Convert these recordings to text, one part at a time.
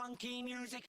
funky music.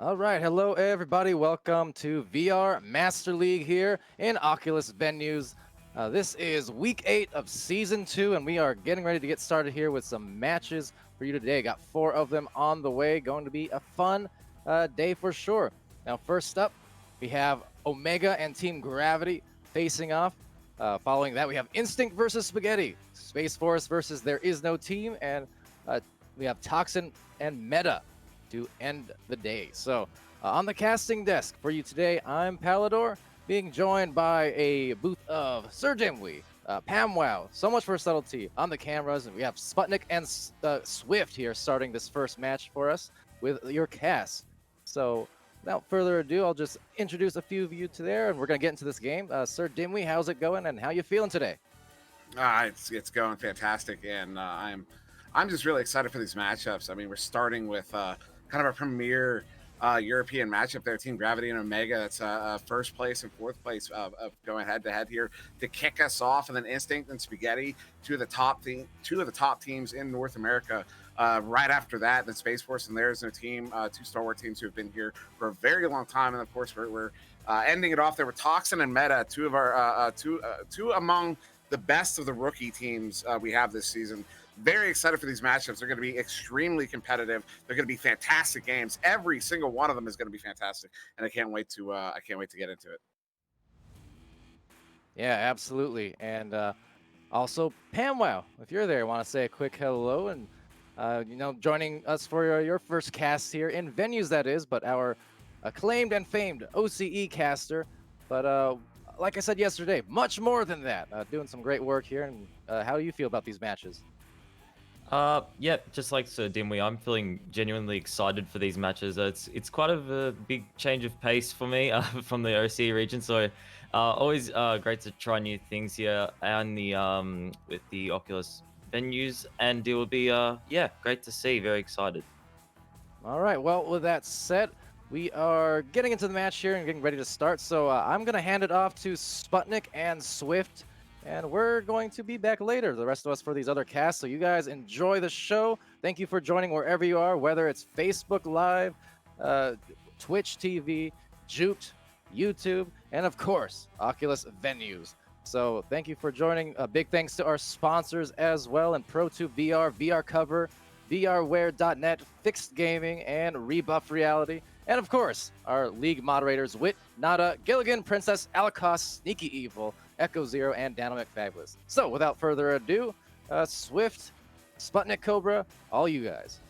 All right, hello everybody. Welcome to VR Master League here in Oculus venues. This is week 8 of season 2, and we are getting ready to get started here with some matches for you today. Got 4 of them on the way. Going to be a fun day for sure. Now, first up, we have Omega and Team Gravity facing off. Following that, we have Instinct versus Spaghetti, Space Force versus There Is No Team, and we have Toxin and Meta to end the day. So, on the casting desk for you today, I'm Palidore, being joined by a booth of SirDimwi, PAMWOW, so much for subtlety on the cameras, and we have Sputnik and Swift here starting this first match for us with your cast. So, without further ado, I'll just introduce a few of you to there, and we're gonna get into this game. SirDimwi, how's it going, and how you feeling today? It's going fantastic, and I'm just really excited for these matchups. I mean, we're starting with kind of a premier European matchup there, Team Gravity and Omega. That's first place and fourth place of going head to head here to kick us off, and then Instinct and Spaghetti, two of the top teams in North America. Right after that, the Space Force and There's No Team, two stalwart teams who have been here for a very long time, and of course we're ending it off there with Toxin and Meta, two of our two among the best of the rookie teams we have this season. Very excited for these matchups. They're going to be extremely competitive. They're going to be fantastic games. Every single one of them is going to be fantastic, and I can't wait to get into it. Yeah, absolutely. And also, PamWow, if you're there, want to say a quick hello and joining us for your first cast here in venues, that is, but our acclaimed and famed OCE caster. But like I said yesterday, much more than that. Doing some great work here. And how do you feel about these matches? Yeah, just like Sir Dimwee, I'm feeling genuinely excited for these matches. It's quite a big change of pace for me from the OC region, so always great to try new things here and the with the Oculus venues, and it will be yeah, great to see. Very excited. All right. Well, with that said, we are getting into the match here and getting ready to start. So I'm going to hand it off to Sputnik and Swift, and we're going to be back later, the rest of us, for these other casts. So you guys enjoy the show. Thank you for joining wherever you are, whether it's Facebook Live, uh, Twitch TV, Juked, YouTube, and of course, Oculus venues. So thank you for joining. Big thanks to our sponsors as well, and Pro2 VR, VR Cover, VRWare.net, Fixed Gaming, and Rebuff Reality. And of course, our league moderators, Wit, Nada, Gilligan, Princess, Alakos, Sneaky Evil, Echo Zero, and Dano McFabulous. So without further ado, Swift, SputnikKobra, all you guys.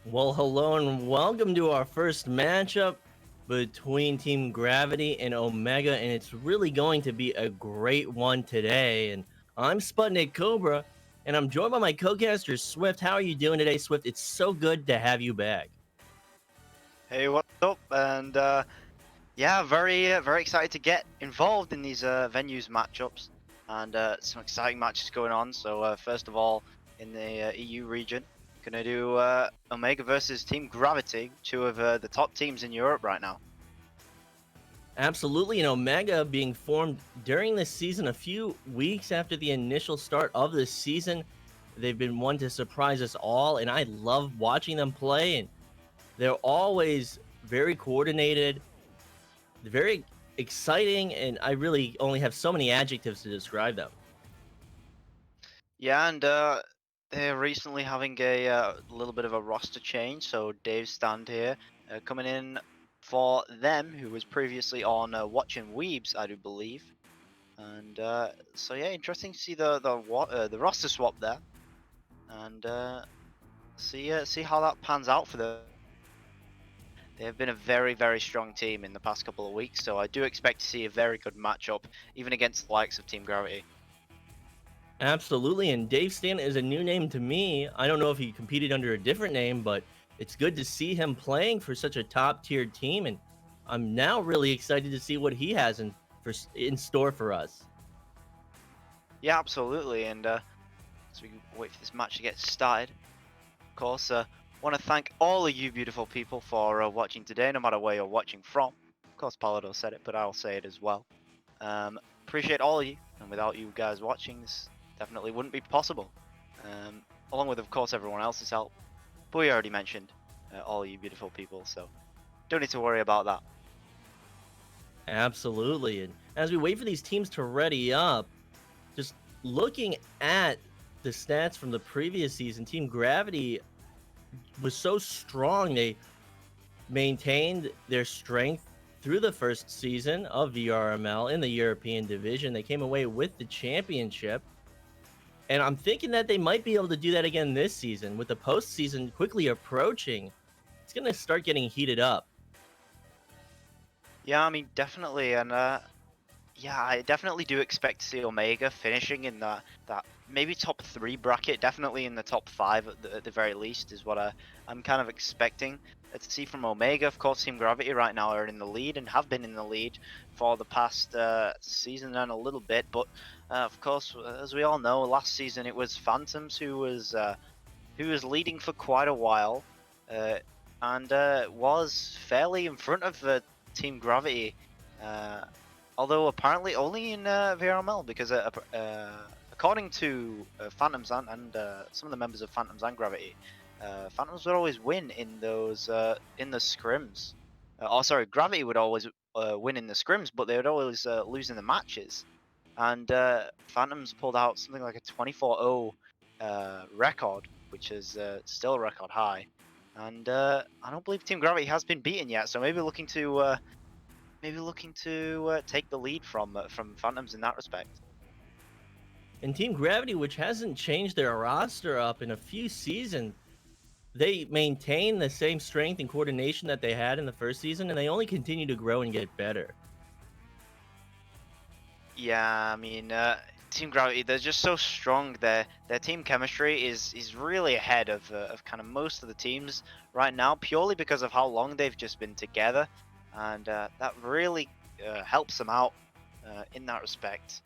Well, hello and welcome to our first matchup between Team Gravity and Omega, and it's really going to be a great one today. And I'm SputnikKobra, and I'm joined by my co-caster Swift. How are you doing today, Swift? It's so good to have you back. Hey, what's up? And yeah, very excited to get involved in these venues matchups, and some exciting matches going on. So first of all, in the EU region, gonna do Omega versus Team Gravity, two of the top teams in Europe right now. Absolutely, and Omega being formed during this season, a few weeks after the initial start of the season. They've been one to surprise us all, and I love watching them play. And they're always very coordinated, very exciting, and I really only have so many adjectives to describe them. Yeah, and they're recently having a little bit of a roster change. So Dave Stand here coming in for them, who was previously on Watching Weebs, I do believe. And so yeah, interesting to see the roster swap there, and see how that pans out for them. They have been a very strong team in the past couple of weeks, so I do expect to see a very good matchup, even against the likes of Team Gravity. Absolutely, and Dave Stanton is a new name to me. I don't know if he competed under a different name, but it's good to see him playing for such a top-tier team, and I'm now really excited to see what he has in store for us. Yeah, absolutely, and as we wait for this match to get started, of course, want to thank all of you beautiful people for watching today, no matter where you're watching from. Of course, Palidore said it, but I'll say it as well. Appreciate all of you, and without you guys watching, this definitely wouldn't be possible. Along with, of course, everyone else's help. But we already mentioned all you beautiful people, so don't need to worry about that. Absolutely. And as we wait for these teams to ready up, just looking at the stats from the previous season, Team Gravity was so strong. They maintained their strength through the first season of VRML in the European division. They came away with the championship. And I'm thinking that they might be able to do that again this season. With the postseason quickly approaching, it's going to start getting heated up. Yeah, I mean, definitely, and yeah, I definitely do expect to see Omega finishing in that maybe top 3 bracket, definitely in the top 5 at the very least, is what I'm kind of expecting to see from Omega. Of course, Team Gravity right now are in the lead and have been in the lead for the past season and a little bit, but of course, as we all know, last season it was Phantoms who was leading for quite a while, and was fairly in front of Team Gravity. Although apparently only in VRML, because according to Phantoms and some of the members of Phantoms and Gravity, Phantoms would always win in those in the scrims. Oh, sorry, Gravity would always win in the scrims, but they would always lose in the matches. And Phantoms pulled out something like a 24-0 record, which is still a record high. And I don't believe Team Gravity has been beaten yet, so maybe looking to take the lead from Phantoms in that respect. And Team Gravity, which hasn't changed their roster up in a few seasons, they maintain the same strength and coordination that they had in the first season, and they only continue to grow and get better. Yeah, I mean, Team Gravity, they're just so strong. Their team chemistry is really ahead of kind of most of the teams right now, purely because of how long they've just been together, and that really helps them out in that respect.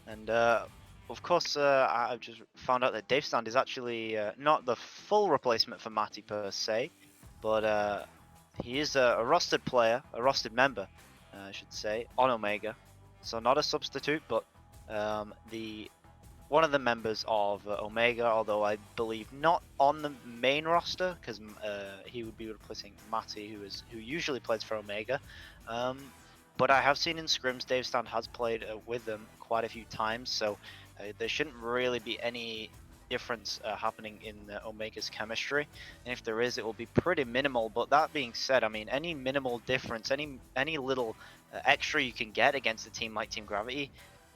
And of course, I've just found out that Dave Stand is actually not the full replacement for Matty per se, but he is a rostered player, a rostered member, I should say, on Omega. So not a substitute, but one of the members of Omega, although I believe not on the main roster, because he would be replacing Matty, who usually plays for Omega. But I have seen in scrims Dave Stand has played with them quite a few times, so there shouldn't really be any difference happening in Omega's chemistry, and if there is, it will be pretty minimal. But that being said, I mean, any minimal difference, any little extra you can get against a team like Team Gravity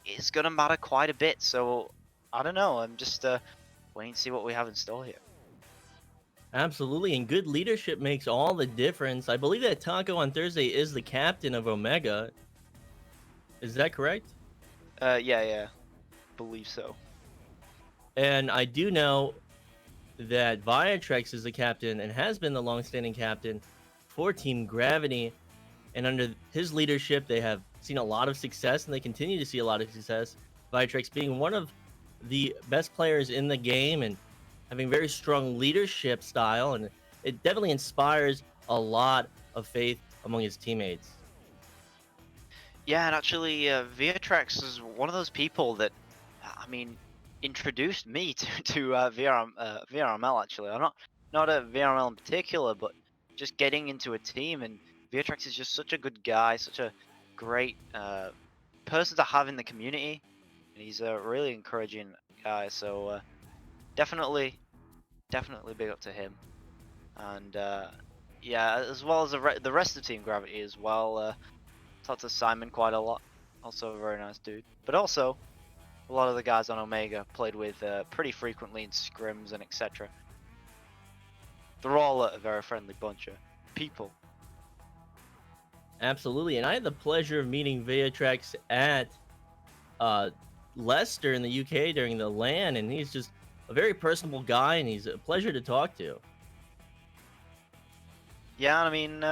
is gonna matter quite a bit. So I don't know, I'm just waiting to see what we have in store here. Absolutely, and good leadership makes all the difference. I believe that Taco on Thursday is the captain of Omega. Is that correct? Yeah, believe so. And I do know that Viatrex is the captain and has been the long-standing captain for Team Gravity. And under his leadership, they have seen a lot of success, and they continue to see a lot of success. Viatrex being one of the best players in the game and having very strong leadership style, and it definitely inspires a lot of faith among his teammates. Yeah, and actually, Viatrax is one of those people that, I mean, introduced me to VRML. Actually, I'm not a VRML in particular, but just getting into a team. And Viatrax is just such a good guy, such a great person to have in the community, and he's a really encouraging guy. So definitely big up to him. And yeah, as well as the rest of Team Gravity as well. Talked to Simon quite a lot, also a very nice dude. But also, a lot of the guys on Omega played with pretty frequently in scrims and etc. They're all a very friendly bunch of people. Absolutely, and I had the pleasure of meeting Viatrex at Leicester in the UK during the LAN, and he's just a very personable guy, and he's a pleasure to talk to. Yeah, I mean,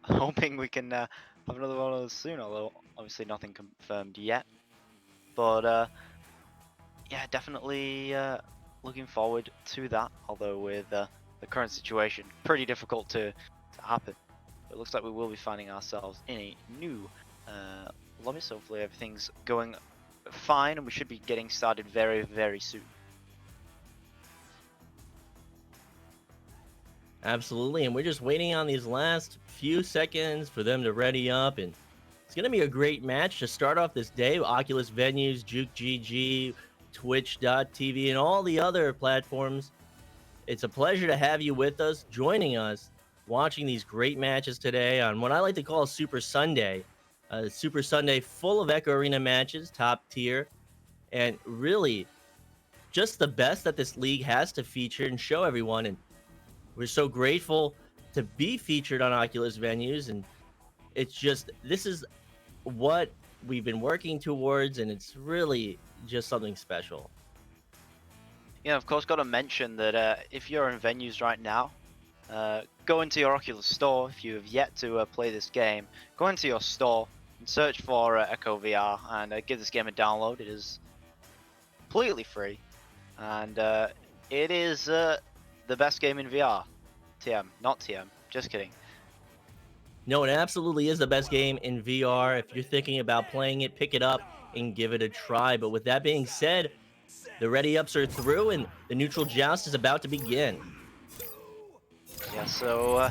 hoping we can have another one of those soon, although obviously nothing confirmed yet. But yeah, definitely looking forward to that, although with the current situation, pretty difficult to happen. It looks like we will be finding ourselves in a new lobby, so hopefully everything's going fine, and we should be getting started very, very soon. Absolutely, and we're just waiting on these last few seconds for them to ready up, and it's going to be a great match to start off this day. Oculus venues, Juke GG, Twitch.tv, and all the other platforms. It's a pleasure to have you with us, joining us, watching these great matches today on what I like to call Super Sunday. Super Sunday full of Echo Arena matches, top tier, and really just the best that this league has to feature and show everyone. And we're so grateful to be featured on Oculus venues, and it's just, this is what we've been working towards, and it's really just something special. Yeah, of course, got to mention that if you're in venues right now, go into your Oculus store. If you have yet to play this game, go into your store and search for Echo VR and give this game a download. It is completely free, and it is the best game in VR. TM, not TM, just kidding. No, it absolutely is the best game in VR. If you're thinking about playing it, pick it up and give it a try. But with that being said, the ready ups are through and the neutral joust is about to begin. Yeah, so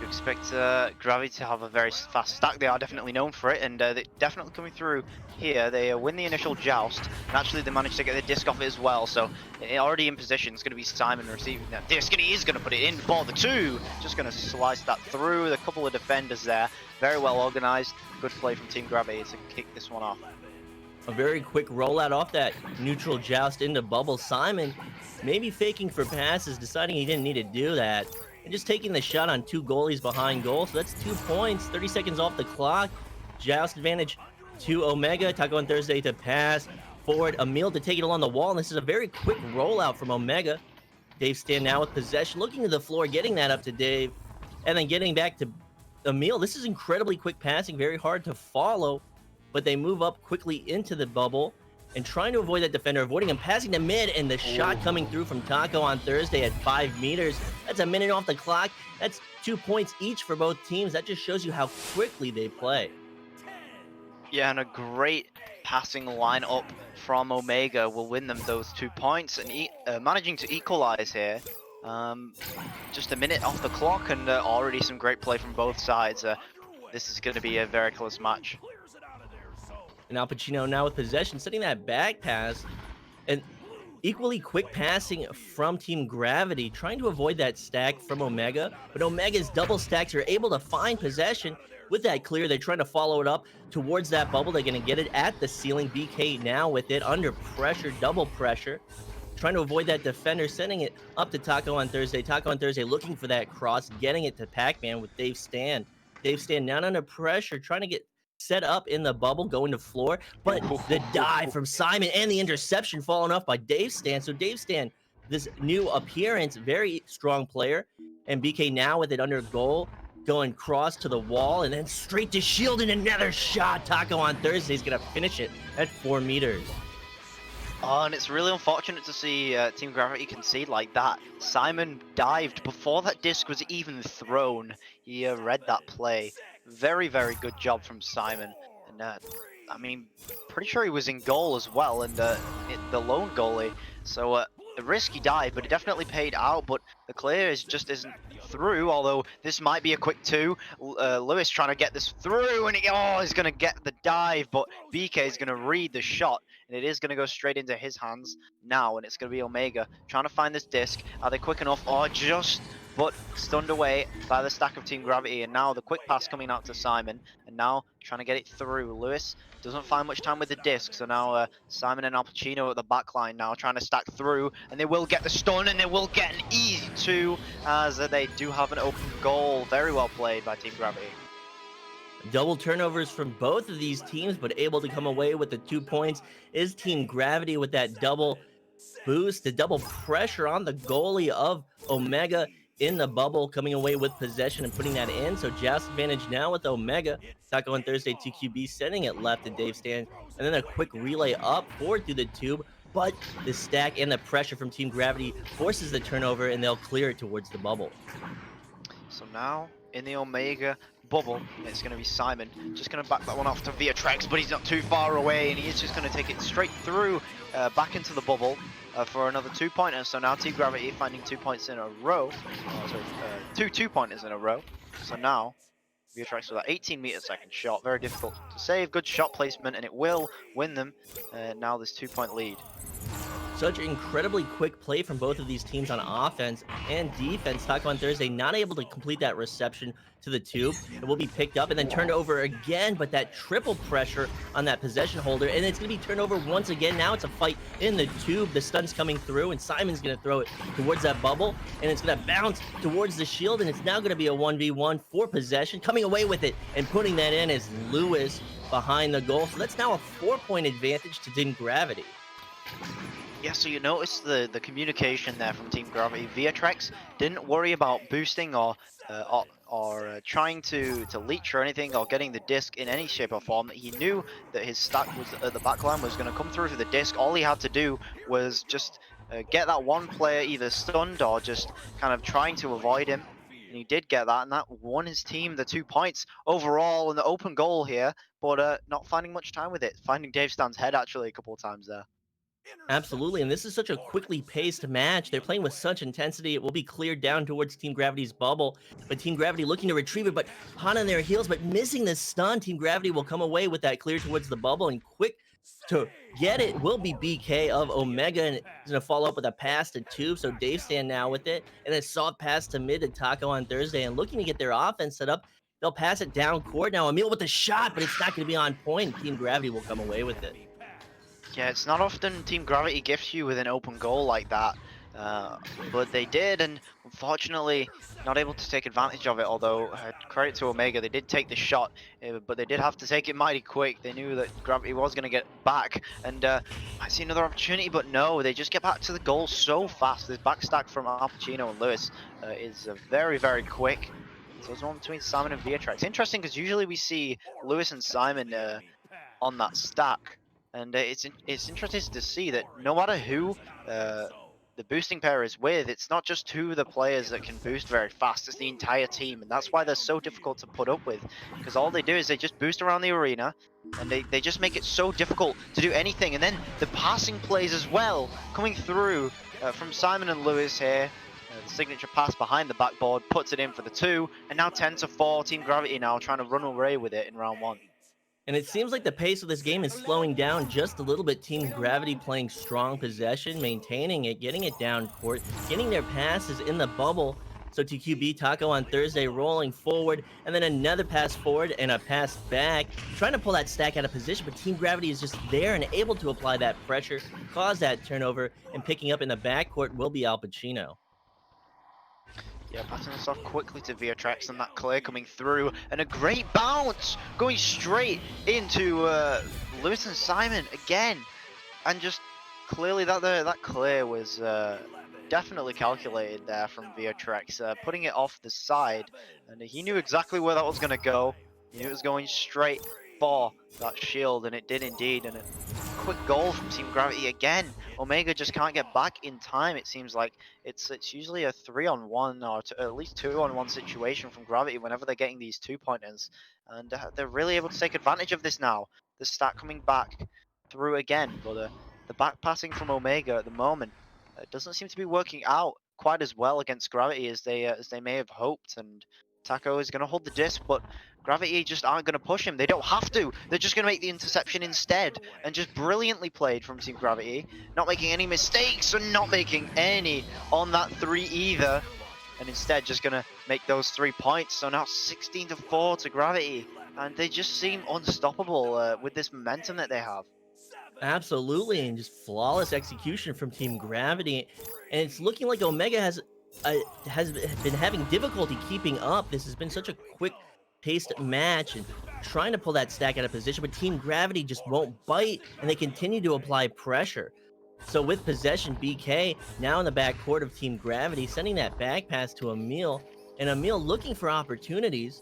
you expect Gravity to have a very fast stack. They are definitely known for it, and they're definitely coming through here. They win the initial joust, and actually they managed to get the disc off it as well. So already in position, it's going to be Simon receiving that disc, and he is going to put it in for the 2. Just going to slice that through. A couple of defenders there. Very well organized. Good play from Team Gravity to kick this one off. A very quick rollout off that neutral joust into bubble. Simon maybe faking for passes, deciding he didn't need to do that. And just taking the shot on 2 goalies behind goal. So that's 2 points, 30 seconds off the clock. Joust advantage to Omega. Taco on Thursday to pass forward. Emil to take it along the wall. And this is a very quick rollout from Omega. Dave Stan now with possession, looking to the floor, getting that up to Dave. And then getting back to Emil. This is incredibly quick passing, very hard to follow. But they move up quickly into the bubble and trying to avoid that defender, avoiding him, passing to mid, and the shot coming through from Taco on Thursday at 5 meters. That's a minute off the clock. That's 2 points each for both teams. That just shows you how quickly they play. Yeah, and a great passing lineup from Omega will win them those 2 points, and managing to equalize here. Just a minute off the clock, and already some great play from both sides. This is going to be a very close match. And Al Pacino now with possession, setting that back pass. And equally quick passing from Team Gravity, trying to avoid that stack from Omega. But Omega's double stacks are able to find possession with that clear. They're trying to follow it up towards that bubble. They're going to get it at the ceiling. BK now with it under pressure, double pressure. Trying to avoid that defender, sending it up to Taco on Thursday. Taco on Thursday looking for that cross, getting it to Pac-Man with Dave Stan. Dave Stan now under pressure, trying to get set up in the bubble, going to floor, but the dive from Simon and the interception falling off by Dave Stan. So Dave Stan, this new appearance, very strong player, and BK now with it under goal, going cross to the wall and then straight to shield and another shot. Taco on Thursday is going to finish it at 4 meters. Oh, and it's really unfortunate to see Team Gravity concede like that. Simon dived before that disc was even thrown. He read that play. Very, very good job from Simon. And I mean, pretty sure he was in goal as well, and the lone goalie. So a risky dive, but it definitely paid out. But the clear just isn't through. Although this might be a quick 2. Lewis trying to get this through, and he's going to get the dive, but BK is going to read the shot. And it is going to go straight into his hands now, and it's going to be Omega trying to find this disc. Are they quick enough? Or just but stunned away by the stack of Team Gravity. And now the quick pass coming out to Simon, and now trying to get it through. Lewis doesn't find much time with the disc, so now Simon and Al Pacino at the back line now trying to stack through, and they will get the stun, and they will get an easy 2 as they do have an open goal. Very well played by Team Gravity. Double turnovers from both of these teams, but able to come away with the 2 points is Team Gravity with that double boost, the double pressure on the goalie of Omega in the bubble, coming away with possession and putting that in. So joust advantage now with Omega. Taco on Thursday, TQB sending it left to Dave Stan, and then a quick relay up forward through the tube, but the stack and the pressure from Team Gravity forces the turnover, and they'll clear it towards the bubble. So now in the Omega bubble. It's going to be Simon. Just going to back that one off to VRML, but he's not too far away, and he is just going to take it straight through back into the bubble for another 2-pointer. So now Team Gravity finding 2 points in a row. Sorry, two 2-pointers in a row. So now VRML with that 18-meter-second shot. Very difficult to save. Good shot placement, and it will win them now this 2-point lead. Such incredibly quick play from both of these teams on offense and defense. Taco on Thursday not able to complete that reception to the tube. It will be picked up and then turned over again, but that triple pressure on that possession holder, and it's going to be turned over once again. Now it's a fight in the tube. The stun's coming through, and Simon's going to throw it towards that bubble, and it's going to bounce towards the shield, and it's now going to be a 1v1 for possession. Coming away with it and putting that in is Lewis behind the goal. So that's now a 4-point advantage to Team Gravity. Yeah, so you notice the communication there from Team Gravity. VRML didn't worry about boosting or trying to leech or anything, or getting the disc in any shape or form. He knew that his stack was at the backline was going to come through for the disc. All he had to do was just get that one player either stunned or just kind of trying to avoid him. And he did get that, and that won his team the 2 points overall in the open goal here, but not finding much time with it. Finding Dave Stan's head actually a couple of times there. Absolutely, and this is such a quickly paced match. They're playing with such intensity. It will be cleared down towards Team Gravity's bubble, but Team Gravity looking to retrieve it, but hot on their heels, but missing the stun. Team Gravity will come away with that clear towards the bubble, and quick to get it will be BK of Omega, and he's going to follow up with a pass to Tube, so Dave Stan now with it, and a soft pass to mid to Taco on Thursday, and looking to get their offense set up. They'll pass it down court. Now Emil with the shot, but it's not going to be on point. Team Gravity will come away with it. Yeah, it's not often Team Gravity gifts you with an open goal like that, but they did, and unfortunately not able to take advantage of it. Although credit to Omega, they did take the shot, but they did have to take it mighty quick. They knew that Gravity was going to get back, and I see another opportunity, but no, they just get back to the goal so fast. This backstack from Al Pacino and Lewis is very, very quick. So it's one between Simon and VRML. It's interesting because usually we see Lewis and Simon on that stack. And it's interesting to see that no matter who the boosting pair is with, it's not just two of the players that can boost very fast, it's the entire team. And that's why they're so difficult to put up with. Because all they do is they just boost around the arena, and they just make it so difficult to do anything. And then the passing plays as well, coming through from Simon and Lewis here. The signature pass behind the backboard, puts it in for the 2. And now 10-4, Team Gravity now trying to run away with it in round 1. And it seems like the pace of this game is slowing down just a little bit. Team Gravity playing strong possession, maintaining it, getting it down court, getting their passes in the bubble. So TQB Taco on Thursday rolling forward, and then another pass forward and a pass back, trying to pull that stack out of position, but Team Gravity is just there and able to apply that pressure, cause that turnover, and picking up in the backcourt will be Al Pacino. Yeah, passing this off quickly to VRML, and that clear coming through, and a great bounce going straight into Lewis and Simon again, and just clearly that clear was definitely calculated there from VRML, putting it off the side, and he knew exactly where that was going to go. He knew it was going straight for that shield, and it did indeed. And a quick goal from Team Gravity again. Omega just can't get back in time. It seems like it's usually a 3-on-1 or at least 2-on-1 situation from Gravity whenever they're getting these 2-pointers, and they're really able to take advantage of this now. The stack coming back through again, but the back passing from Omega at the moment doesn't seem to be working out quite as well against Gravity as they may have hoped. And Taco is going to hold the disc, but Gravity just aren't going to push him. They don't have to. They're just going to make the interception instead. And just brilliantly played from Team Gravity. Not making any mistakes and not making any on that 3 either. And instead just going to make those 3 points. So now 16-4 to Gravity. And they just seem unstoppable with this momentum that they have. Absolutely, and just flawless execution from Team Gravity. And it's looking like Omega has been having difficulty keeping up. This has been such a quick-paced match and trying to pull that stack out of position, but Team Gravity just won't bite, and they continue to apply pressure. So with possession, BK now in the backcourt of Team Gravity, sending that back pass to Emil, and Emil looking for opportunities,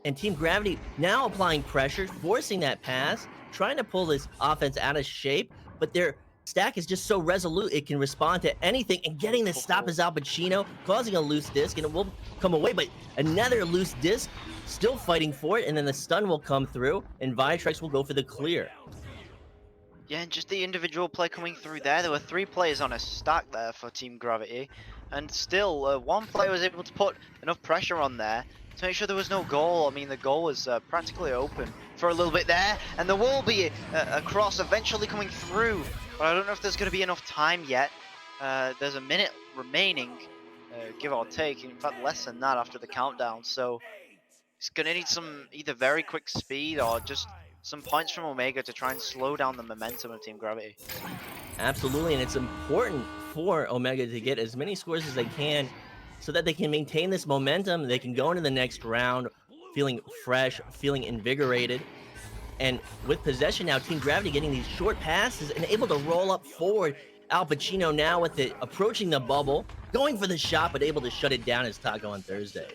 and Team Gravity now applying pressure, forcing that pass, trying to pull this offense out of shape, but they're stack is just so resolute. It can respond to anything, and getting the stop is Al Pacino, causing a loose disc, and it will come away, but another loose disc, still fighting for it, and then the stun will come through, and Viatrex will go for the clear. Yeah, and just the individual play coming through there. There were 3 players on a stack there for Team Gravity, and still one player was able to put enough pressure on there to make sure there was no goal. I mean, the goal was practically open for a little bit there, and there will be a cross eventually coming through, but I don't know if there's going to be enough time yet. There's a minute remaining, give or take, in fact less than that after the countdown, so it's going to need some either very quick speed or just some points from Omega to try and slow down the momentum of Team Gravity. Absolutely, and it's important for Omega to get as many scores as they can so that they can maintain this momentum. They can go into the next round feeling fresh, feeling invigorated. And with possession now, Team Gravity getting these short passes and able to roll up forward. Al Pacino now with it, approaching the bubble, going for the shot, but able to shut it down as Taco on Thursday.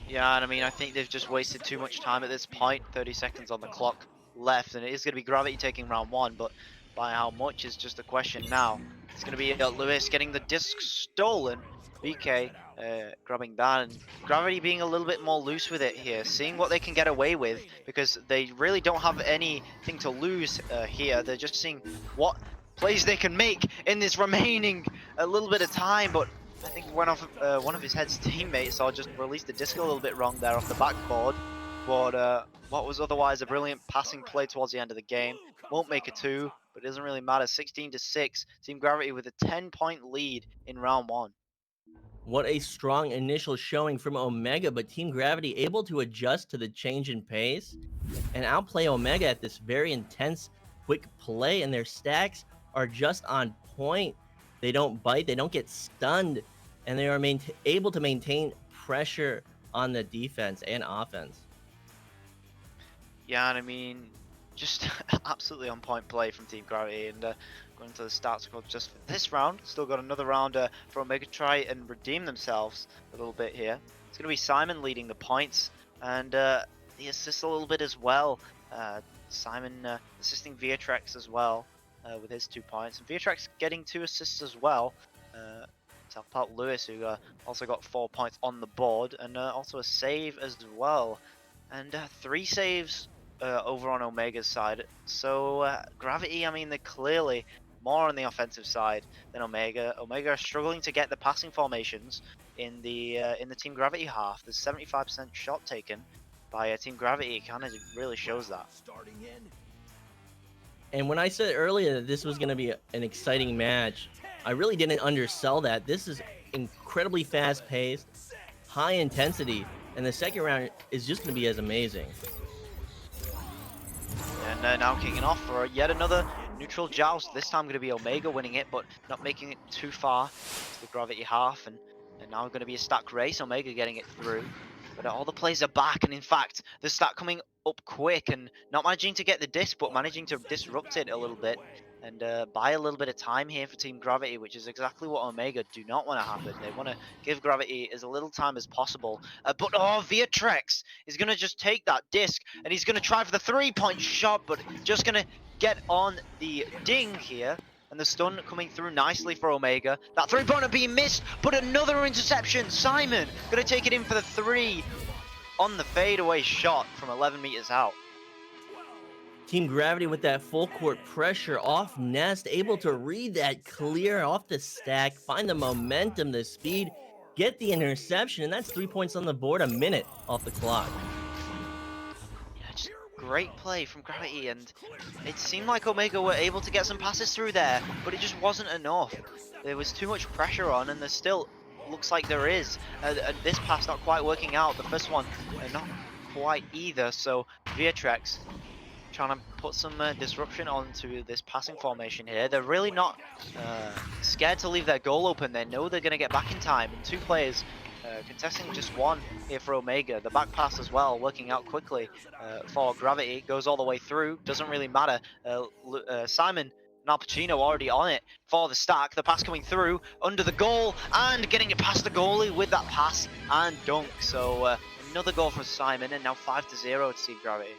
Yeah, and I mean, I think they've just wasted too much time at this point. 30 seconds on the clock left, and it is going to be Gravity taking round 1, but by how much is just a question now. It's going to be Lewis getting the disc stolen. VK grabbing that, and Gravity being a little bit more loose with it here, seeing what they can get away with, because they really don't have anything to lose here. They're just seeing what plays they can make in this remaining a little bit of time, but I think one of his head's teammates just released the disc a little bit wrong there off the backboard. But what was otherwise a brilliant passing play towards the end of the game won't make a 2, but it doesn't really matter. 16-6, Team Gravity with a 10-point lead in round 1. What a strong initial showing from Omega, but Team Gravity able to adjust to the change in pace and outplay Omega at this very intense, quick play, and their stacks are just on point. They don't bite, they don't get stunned, and they are able to maintain pressure on the defense and offense. Yeah, and I mean, just absolutely on point play from Team Gravity, and going to the stats club just for this round. Still got another round for Omega to try and redeem themselves a little bit here. It's going to be Simon leading the points, and the assists a little bit as well. Simon assisting Viatrex as well. With his 2 points, and Viatrex getting 2 assists as well. To help out Lewis, who also got 4 points on the board, and also a save as well, and 3 saves over on Omega's side. So Gravity, I mean, they're clearly more on the offensive side than Omega. Omega are struggling to get the passing formations in the Team Gravity half. There's 75% shot taken by Team Gravity. It kind of really shows that. And when I said earlier that this was going to be an exciting match, I really didn't undersell that. This is incredibly fast-paced, high intensity, and the second round is just going to be as amazing. And now kicking off for yet another neutral joust. This time going to be Omega winning it, but not making it too far to the Gravity half. And now going to be a stack race, Omega getting it through. But all the plays are back, and in fact, the stack coming up quick and not managing to get the disc, but managing to disrupt it a little bit and buy a little bit of time here for Team Gravity, which is exactly what Omega do not want to happen. They want to give Gravity as little time as possible. But Viatrex is going to just take that disc, and he's going to try for the 3-point shot, but just going to get on the ding here. And the stun coming through nicely for Omega. That 3-pointer being missed, but another interception. Simon going to take it in for the 3 on the fadeaway shot from 11 meters out. Team Gravity with that full court pressure off Nest, able to read that clear off the stack, find the momentum, the speed, get the interception, and that's 3 points on the board, a minute off the clock. Yeah, just great play from Gravity, and it seemed like Omega were able to get some passes through there, but it just wasn't enough. There was too much pressure on, and there still looks like there is. This pass not quite working out. The first one not quite either. So Viatrex trying to put some disruption onto this passing formation here. They're really not scared to leave their goal open. They know they're going to get back in time. And 2 players contesting just 1 here for Omega. The back pass as well, working out quickly for Gravity. Goes all the way through. Doesn't really matter. Simon and Al Pacino already on it for the stack. The pass coming through under the goal and getting it past the goalie with that pass and dunk. So another goal for Simon, and now 5-0 to Team Gravity.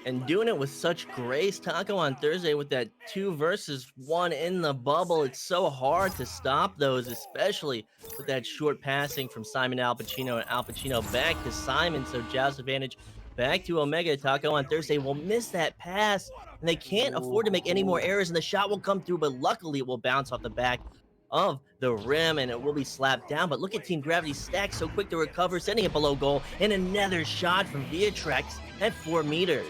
and doing it with such grace. Taco on Thursday with that 2 versus 1 in the bubble. It's so hard to stop those, especially with that short passing from Simon to Al Pacino and Al Pacino back to Simon. So Joust advantage back to Omega. Taco on Thursday will miss that pass, and they can't afford to make any more errors, and the shot will come through, but luckily it will bounce off the back of the rim and it will be slapped down. But look at Team Gravity stack so quick to recover, sending it below goal, and another shot from Viatrex at 4 meters.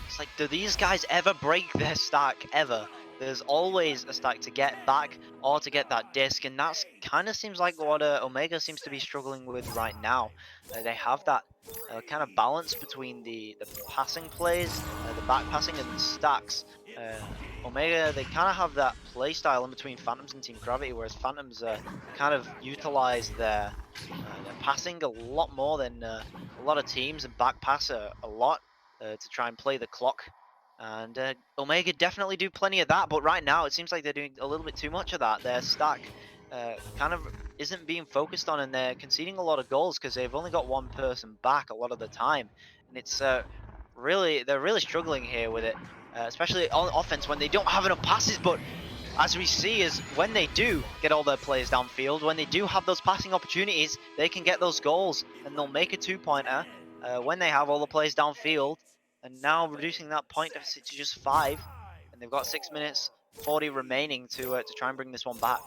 It's like, do these guys ever break their stack? Ever? There's always a stack to get back or to get that disc, and that's kind of seems like what Omega seems to be struggling with right now. They have that kind of balance between the passing plays, the back passing, and the stacks. Omega, they kind of have that play style in between Phantoms and Team Gravity, whereas Phantoms kind of utilize their passing a lot more than a lot of teams, and back pass a lot to try and play the clock. And Omega definitely do plenty of that, but right now it seems like they're doing a little bit too much of that. Their stack kind of isn't being focused on, and they're conceding a lot of goals because they've only got one person back a lot of the time, and it's they're really struggling here with it, especially on offense when they don't have enough passes. But as we see, is when they do get all their players downfield, when they do have those passing opportunities, they can get those goals, and they'll make a 2-pointer when they have all the players downfield. And now reducing that point deficit to just 5, and they've got 6 minutes 40 remaining to try and bring this one back.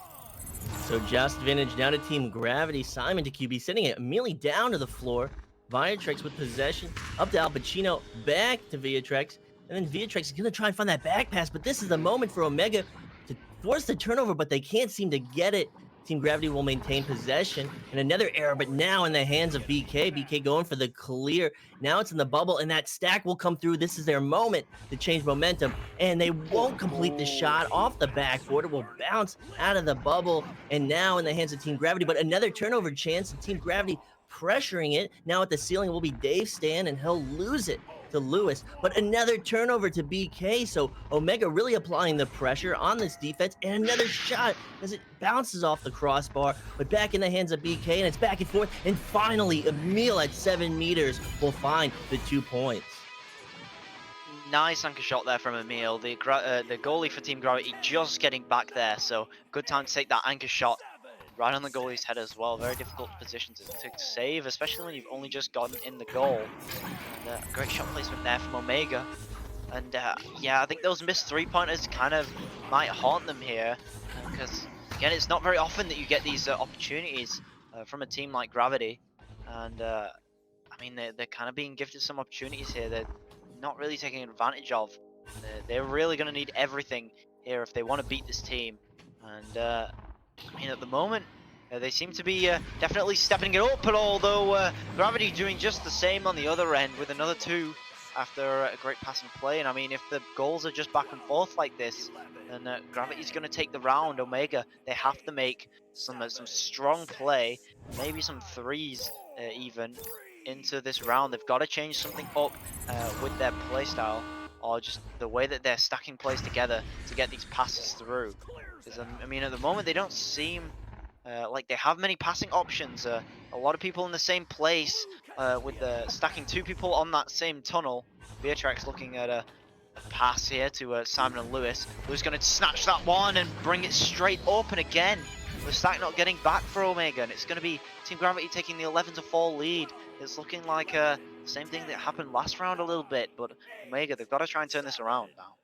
So Just vintage down to Team Gravity. Simon to QB, sending it immediately down to the floor. Viatrex with possession, up to Al Pacino, back to Viatrex, and then Viatrex is gonna try and find that back pass, but this is the moment for Omega to force the turnover, but they can't seem to get it. Team Gravity will maintain possession, and another error, but now in the hands of BK. BK going for the clear. Now it's in the bubble, and that stack will come through. This is their moment to change momentum, and they won't complete the shot off the backboard. It will bounce out of the bubble, and now in the hands of Team Gravity, but another turnover chance, and Team Gravity pressuring it. Now at the ceiling will be Dave Stan, and he'll lose it to Lewis, but another turnover to BK. So Omega really applying the pressure on this defense, and another shot as it bounces off the crossbar, but back in the hands of BK, and it's back and forth, and finally Emil at 7 meters will find the 2 points. Nice anchor shot there from Emil, the goalie for Team Gravity just getting back there, so good time to take that anchor shot right on the goalie's head as well. Very difficult position to save, especially when you've only just gotten in the goal. And, great shot placement there from Omega. And yeah, I think those missed 3-pointers kind of might haunt them here, because again, it's not very often that you get these opportunities from a team like Gravity. And I mean, they're kind of being gifted some opportunities here they're not really taking advantage of. They're really going to need everything here if they want to beat this team. And I mean, at the moment, they seem to be definitely stepping it up, but although Gravity doing just the same on the other end with another 2 after a great passing play. And I mean, if the goals are just back and forth like this, then Gravity's going to take the round. Omega, they have to make some strong play, maybe some 3s even into this round. They've got to change something up with their play style, or just the way that they're stacking plays together to get these passes through. Because I mean, at the moment, they don't seem like they have many passing options. A lot of people in the same place with stacking 2 people on that same tunnel. Viatrex looking at a pass here to Simon and Lewis, who's going to snatch that one and bring it straight up. And again, the stack not getting back for Omega, and it's going to be Team Gravity taking the 11-4 lead. It's looking like the same thing that happened last round a little bit, but Omega, they've got to try and turn this around now.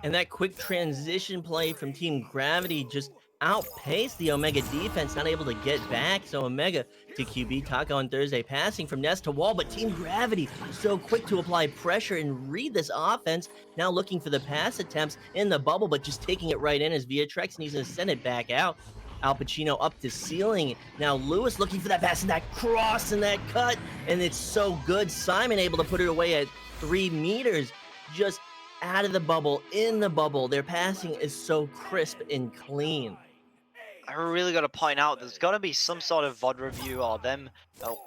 And that quick transition play from Team Gravity just outpaced the Omega defense, not able to get back. So Omega to QB. Taco on Thursday passing from nest to wall, but Team Gravity so quick to apply pressure and read this offense. Now looking for the pass attempts in the bubble, but just taking it right in as Viatrex, and he's going to send it back out. Al Pacino up to ceiling. Now Lewis looking for that pass and that cross and that cut, and it's so good. Simon able to put it away at 3 meters. Just out of the bubble, in the bubble. Their passing is so crisp and clean. I really got to point out, there's got to be some sort of VOD review or them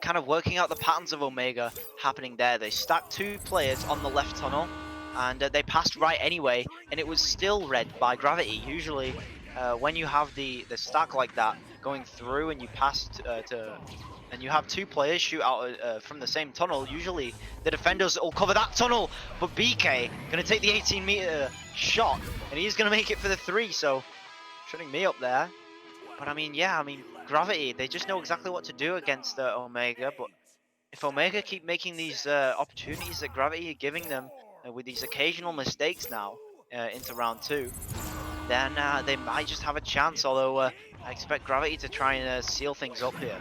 kind of working out the patterns of Omega happening there. They stacked 2 players on the left tunnel, and they passed right anyway, and it was still read by Gravity. Usually, when you have the stack like that going through and you pass to and you have 2 players shoot out from the same tunnel, usually the defenders will cover that tunnel. But BK gonna take the 18-meter shot, and he's gonna make it for the 3. So shutting me up there. But I mean, yeah, I mean, Gravity, they just know exactly what to do against Omega. But if Omega keep making these opportunities that Gravity are giving them with these occasional mistakes now into round 2, then they might just have a chance. Although I expect Gravity to try and seal things up here.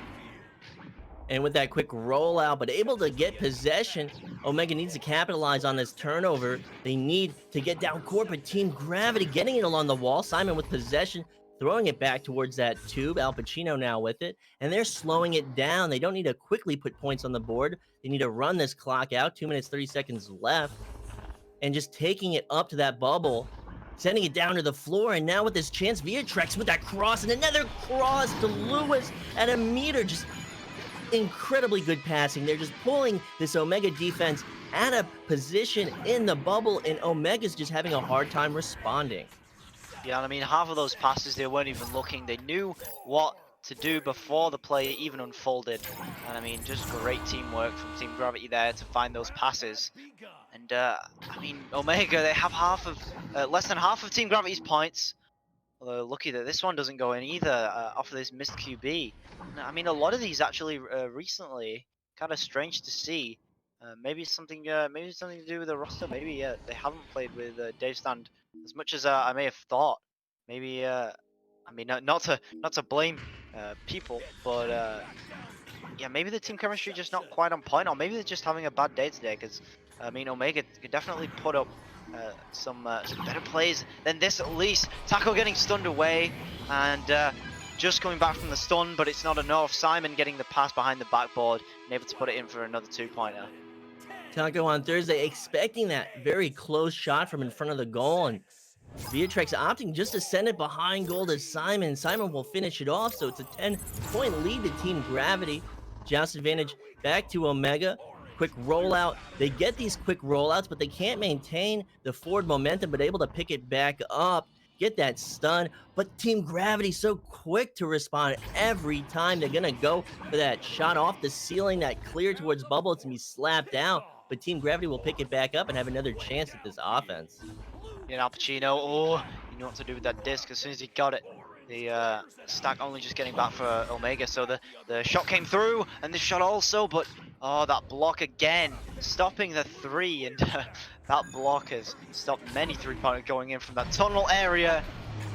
And with that quick rollout, but able to get possession, Omega needs to capitalize on this turnover. They need to get down court, but Team Gravity getting it along the wall. Simon with possession, throwing it back towards that tube. Al Pacino now with it, and they're slowing it down. They don't need to quickly put points on the board. They need to run this clock out. 2 minutes, 30 seconds left, and just taking it up to that bubble, sending it down to the floor. And now with this chance, VRML with that cross, and another cross to Lewis at a meter. Just incredibly good passing. They're just pulling this Omega defense out of position in the bubble, and Omega's just having a hard time responding. Yeah, and I mean, half of those passes, they weren't even looking. They knew what to do before the play even unfolded. And I mean, just great teamwork from Team Gravity there to find those passes. And I mean, Omega, they have less than half of Team Gravity's points. Although lucky that this one doesn't go in either off of this missed QB. I mean, a lot of these actually recently, kind of strange to see. Maybe something to do with the roster. Maybe they haven't played with Dave Stand as much as I may have thought. Maybe I mean, not to blame people, but yeah, maybe the team chemistry just not quite on point, or maybe they're just having a bad day today. Because I mean, Omega could definitely put up some better plays than this at least. Taco getting stunned away, and just coming back from the stun, but it's not enough. Simon getting the pass behind the backboard and able to put it in for another 2-pointer. Taco on Thursday expecting that very close shot from in front of the goal, and VRML opting just to send it behind goal to Simon. Simon will finish it off, so it's a 10-point lead to Team Gravity. Joust advantage back to Omega. Quick rollout. They get these quick rollouts, but they can't maintain the forward momentum, but able to pick it back up, get that stun. But Team Gravity so quick to respond every time. They're going to go for that shot off the ceiling, that clear towards bubble. It's going to be slapped down, but Team Gravity will pick it back up and have another chance at this offense. Yeah, Al Pacino, oh, you know what to do with that disc as soon as he got it. The stack only just getting back for Omega, so the shot came through, and this shot also, but oh, that block again, stopping the 3, and that block has stopped many 3-pointers going in from that tunnel area.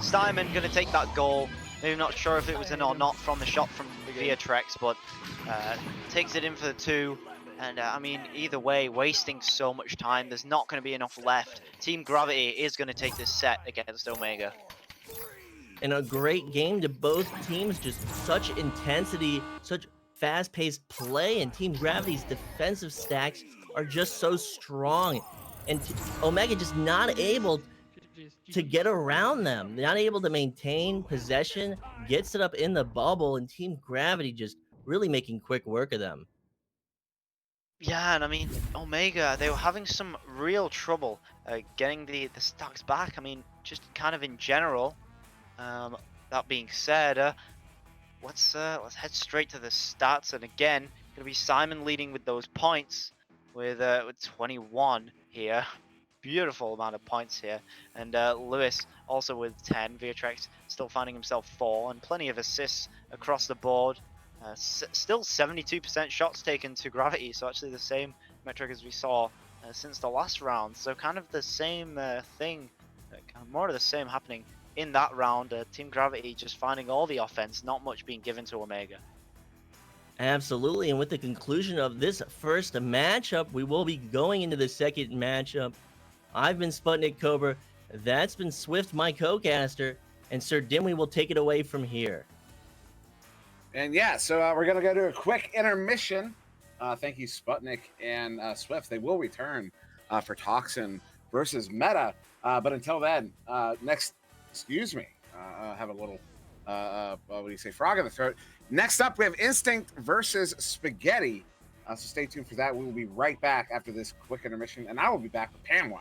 Simon gonna take that goal. Maybe not sure if it was in or not from the shot from VRML, but takes it in for the 2. And I mean, either way, wasting so much time. There's not going to be enough left. Team Gravity is going to take this set against Omega. And a great game to both teams. Just such intensity, such fast-paced play, and Team Gravity's defensive stacks are just so strong. And Omega just not able to get around them. They're not able to maintain possession, gets it up in the bubble, and Team Gravity just really making quick work of them. Yeah, and I mean, Omega, they were having some real trouble getting the stacks back. I mean, just kind of in general. That being said, let's head straight to the stats. And again, gonna be Simon leading with those points with 21 here. Beautiful amount of points here. And Lewis also with 10. VRML still finding himself 4, and plenty of assists across the board. Still 72% shots taken to Gravity, so actually the same metric as we saw since the last round. So kind of the same thing, kind of more of the same happening in that round. Team Gravity just finding all the offense, not much being given to Omega. Absolutely, and with the conclusion of this first matchup, we will be going into the second matchup. I've been SputnikKobra, that's been Swift, my co-caster, and SirDimwi will take it away from here. And yeah, so we're going to go to a quick intermission. Thank you, Sputnik and Swift. They will return for Toxin versus Meta. But until then, excuse me, have a little, what do you say, frog in the throat. Next up, we have Instinct versus Spaghetti. So stay tuned for that. We will be right back after this quick intermission, and I will be back with PAMWOW.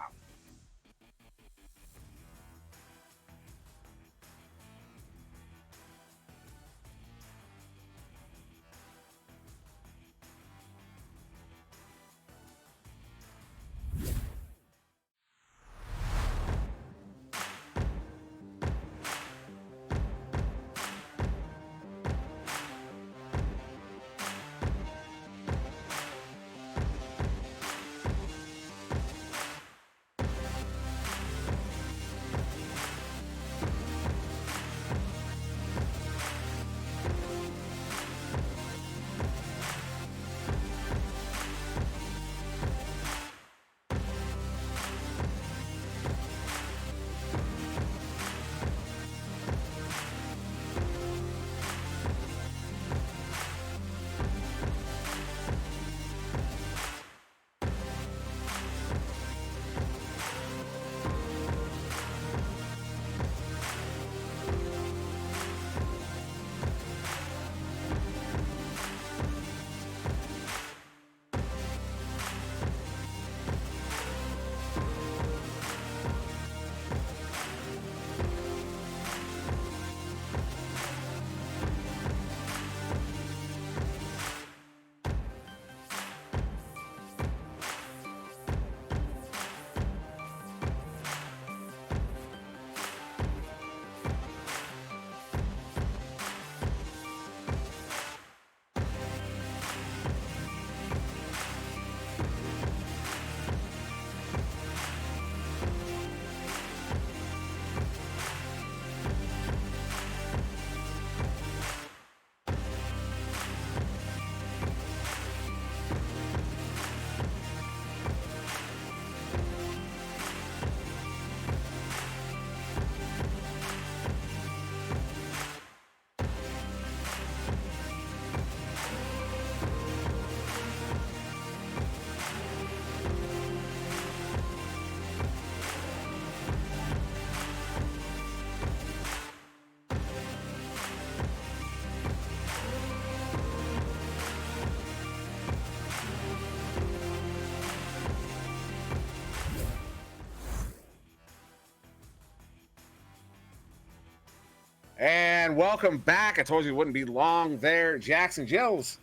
And welcome back. I told you it wouldn't be long there, Jackson Jills.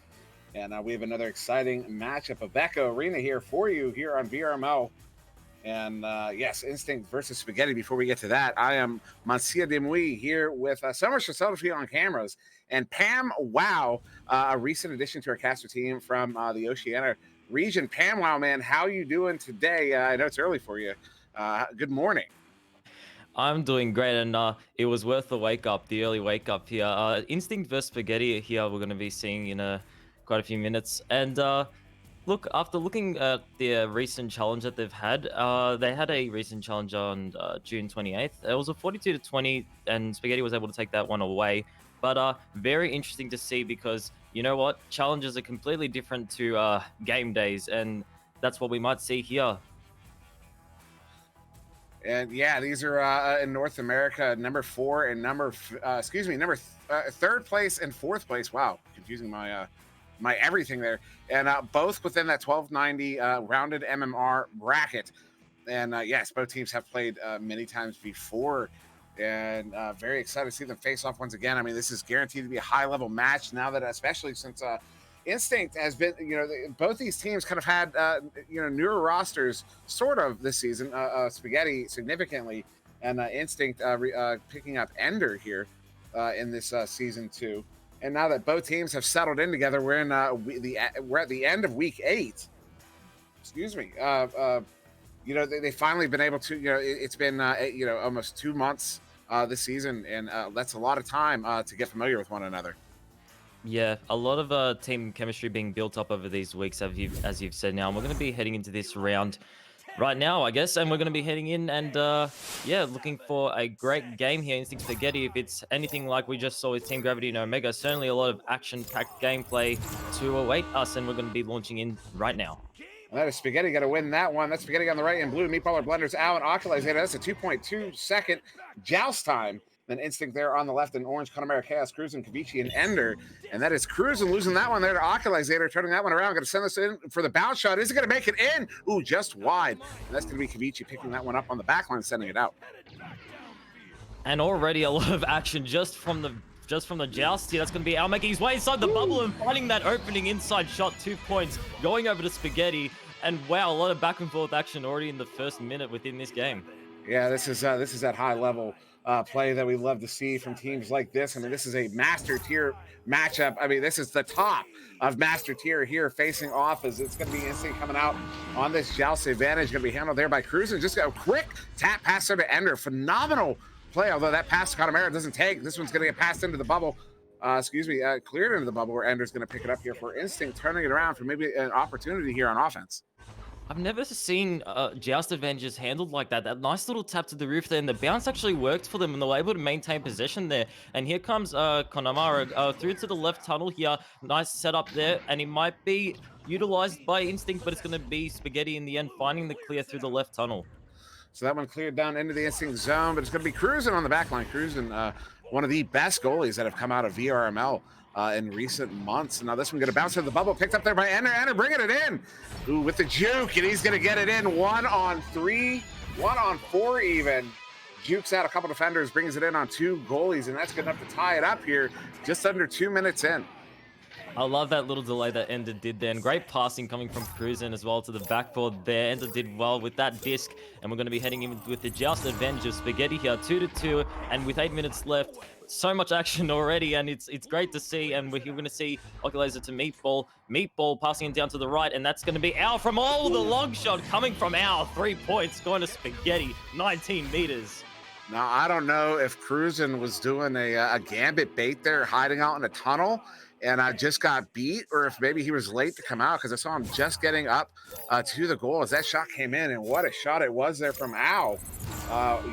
And we have another exciting matchup of Becca Arena here for you here on VRML. And yes, Instinct versus Spaghetti. Before we get to that, I am SirDimwi here with so much photography on cameras and PAMWOW, a recent addition to our caster team from the Oceania region. PAMWOW, man, how you doing today? I know it's early for you. Good morning. I'm doing great, and it was worth the wake up, the early wake up here. Instinct versus Spaghetti here, we're going to be seeing in quite a few minutes. And look, after looking at the recent challenge that they've had, they had a recent challenge on June 28th. It was a 42-20, and Spaghetti was able to take that one away. But very interesting to see because, you know what, challenges are completely different to game days, and that's what we might see here. And yeah, these are in North America, number 4 and third place and fourth place. Wow, confusing my my everything there. And both within that 1290 rounded MMR bracket. And yes, both teams have played many times before. And very excited to see them face off once again. I mean, this is guaranteed to be a high-level match now that, especially since Instinct has been, both these teams kind of had, newer rosters sort of this season. Spaghetti significantly, and Instinct picking up Ender here in this season 2. And now that both teams have settled in together, we're in we're at the end of week 8. Excuse me. They finally been able to. It's been almost 2 months this season, and that's a lot of time to get familiar with one another. Yeah, a lot of team chemistry being built up over these weeks, as you've said now. And we're going to be heading into this round right now, I guess. And we're going to be heading in and, looking for a great game here. Instinct Spaghetti, if it's anything like we just saw with Team Gravity and Omega, certainly a lot of action-packed gameplay to await us. And we're going to be launching in right now. And that is Spaghetti got to win that one. That's Spaghetti on the right and blue. Meatballer Blenders out and Oculus. That's a 2.2 second joust time. Then Instinct there on the left, and orange, Connemara, Chaos, Cruisin, Kavichi, and Ender. And that is Cruisin losing that one there to Oculizator, turning that one around. Going to send this in for the bounce shot. Is it going to make it in? Ooh, just wide. And that's going to be Kavichi picking that one up on the back line, sending it out. And already a lot of action just from the joust here. That's going to be Al making his way inside the bubble and finding that opening inside shot. 2 points going over to Spaghetti. And wow, a lot of back and forth action already in the first minute within this game. Yeah, this is that high level play that we love to see from teams like this. I mean, this is a master tier matchup. I mean, this is the top of master tier here facing off as it's going to be Instinct coming out on this joust advantage. Going to be handled there by Cruisin. Just a quick tap pass there to Ender. Phenomenal play, although that pass to Connemara doesn't take. This one's going to get passed into the bubble. Cleared into the bubble where Ender's going to pick it up here for Instinct, turning it around for maybe an opportunity here on offense. I've never seen joust advantages handled like that. That nice little tap to the roof there, and the bounce actually worked for them, and they were able to maintain possession there. And here comes Connemara through to the left tunnel here. Nice setup there, and he might be utilized by Instinct, but it's going to be Spaghetti in the end, finding the clear through the left tunnel. So that one cleared down into the Instinct zone, but it's going to be Cruisin on the back line. Cruisin, one of the best goalies that have come out of VRML in recent months. Now this one going to bounce to the bubble, picked up there by Ender. Ender bringing it in. Ooh, with the juke, and he's going to get it in. 1 on 3, 1 on 4 even. Jukes out a couple defenders, brings it in on 2 goalies, and that's good enough to tie it up here just under 2 minutes in. I love that little delay that Ender did there, and great passing coming from Cruisin as well to the backboard there. Ender did well with that disc, and we're going to be heading in with the joust advantage of Spaghetti here, 2-2, and with 8 minutes left. So much action already, and it's great to see. And we're going to see Oculizer to Meatball passing it down to the right, and that's going to be Al from all the long shot coming from Al. 3 points going to Spaghetti, 19 meters. Now, I don't know if Cruisin was doing a gambit bait there, hiding out in a tunnel, and I just got beat, or if maybe he was late to come out because I saw him just getting up to the goal as that shot came in, and what a shot it was there from Al.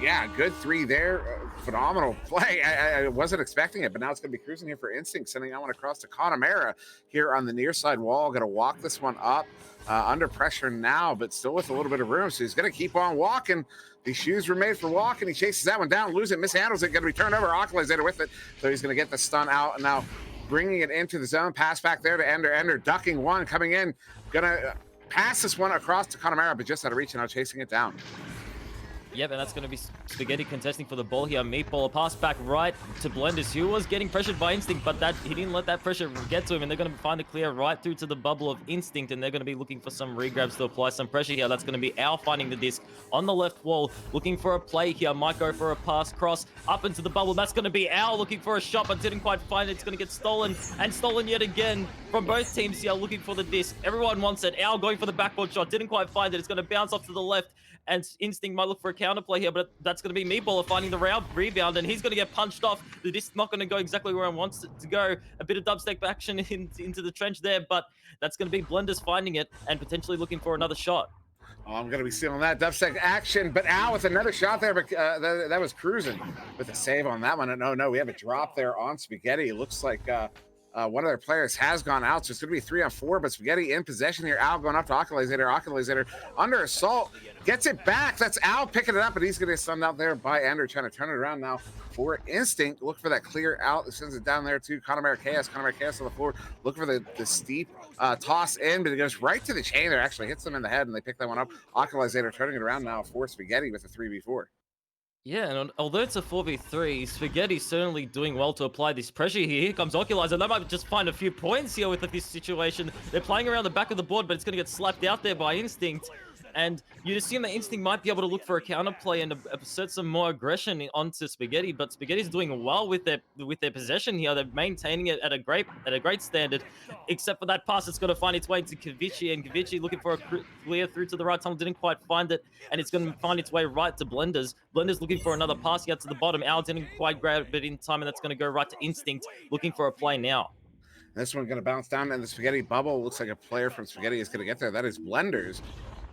Yeah, good 3 there. Phenomenal play. I wasn't expecting it, but now it's going to be Cruisin here for Instinct, sending that one across to Connemara here on the near side wall. Going to walk this one up under pressure now, but still with a little bit of room, so he's going to keep on walking. These shoes were made for walking. He chases that one down, loses it, mishandles it, going to be turned over. Oculizator with it, so he's going to get the stun out, and now bringing it into the zone. Pass back there to Ender. Ender ducking one, coming in. Going to pass this one across to Connemara, but just out of reach, and now chasing it down. Yep, and that's going to be Spaghetti contesting for the ball here. Meatball, a pass back right to Blenders, who was getting pressured by Instinct, but he didn't let that pressure get to him, and they're going to find the clear right through to the bubble of Instinct, and they're going to be looking for some regrabs to apply some pressure here. That's going to be Al finding the disc on the left wall, looking for a play here. Might go for a pass cross up into the bubble. That's going to be Al looking for a shot, but didn't quite find it. It's going to get stolen, and stolen yet again from both teams here, looking for the disc. Everyone wants it. Al going for the backboard shot, didn't quite find it. It's going to bounce off to the left, and Instinct might look for a counterplay here, but that's going to be Meatballer finding the rebound, and he's going to get punched off. The disc not going to go exactly where he wants it to go. A bit of dubstep action into the trench there, but that's going to be Blenders finding it and potentially looking for another shot. Oh, I'm going to be stealing that dubstep action, but Al with another shot there, but that was Cruising with a save on that one. And no, we have a drop there on Spaghetti. It looks like one of their players has gone out, so it's going to be 3-on-4, but Spaghetti in possession here. Al going up to Oculizator under assault, gets it back. That's Al picking it up, and he's going to get stunned out there by Ender, trying to turn it around now for Instinct. Look for that clear out. It sends it down there to Connemara Chaos. Connemara Chaos on the floor. Look for the steep toss in, but it goes right to the chain there. Actually hits them in the head, and they pick that one up. Oculizator turning it around now for Spaghetti with a 3v4. Yeah, and although it's a 4v3, Spaghetti's certainly doing well to apply this pressure here. Here comes Oculizer. They might just find a few points here with this situation. They're playing around the back of the board, but it's going to get slapped out there by Instinct. And you'd assume that Instinct might be able to look for a counterplay and assert some more aggression onto Spaghetti, but Spaghetti's doing well with their possession here. They're maintaining it at a great standard, except for that pass. It's going to find its way to Kavici, and Kavici looking for a clear through to the right tunnel, didn't quite find it, and it's going to find its way right to Blenders. Blenders looking for another pass here to the bottom. Al didn't quite grab it in time, and that's going to go right to Instinct, looking for a play now. This one going to bounce down in the Spaghetti bubble. Looks like a player from Spaghetti is going to get there. That is Blenders.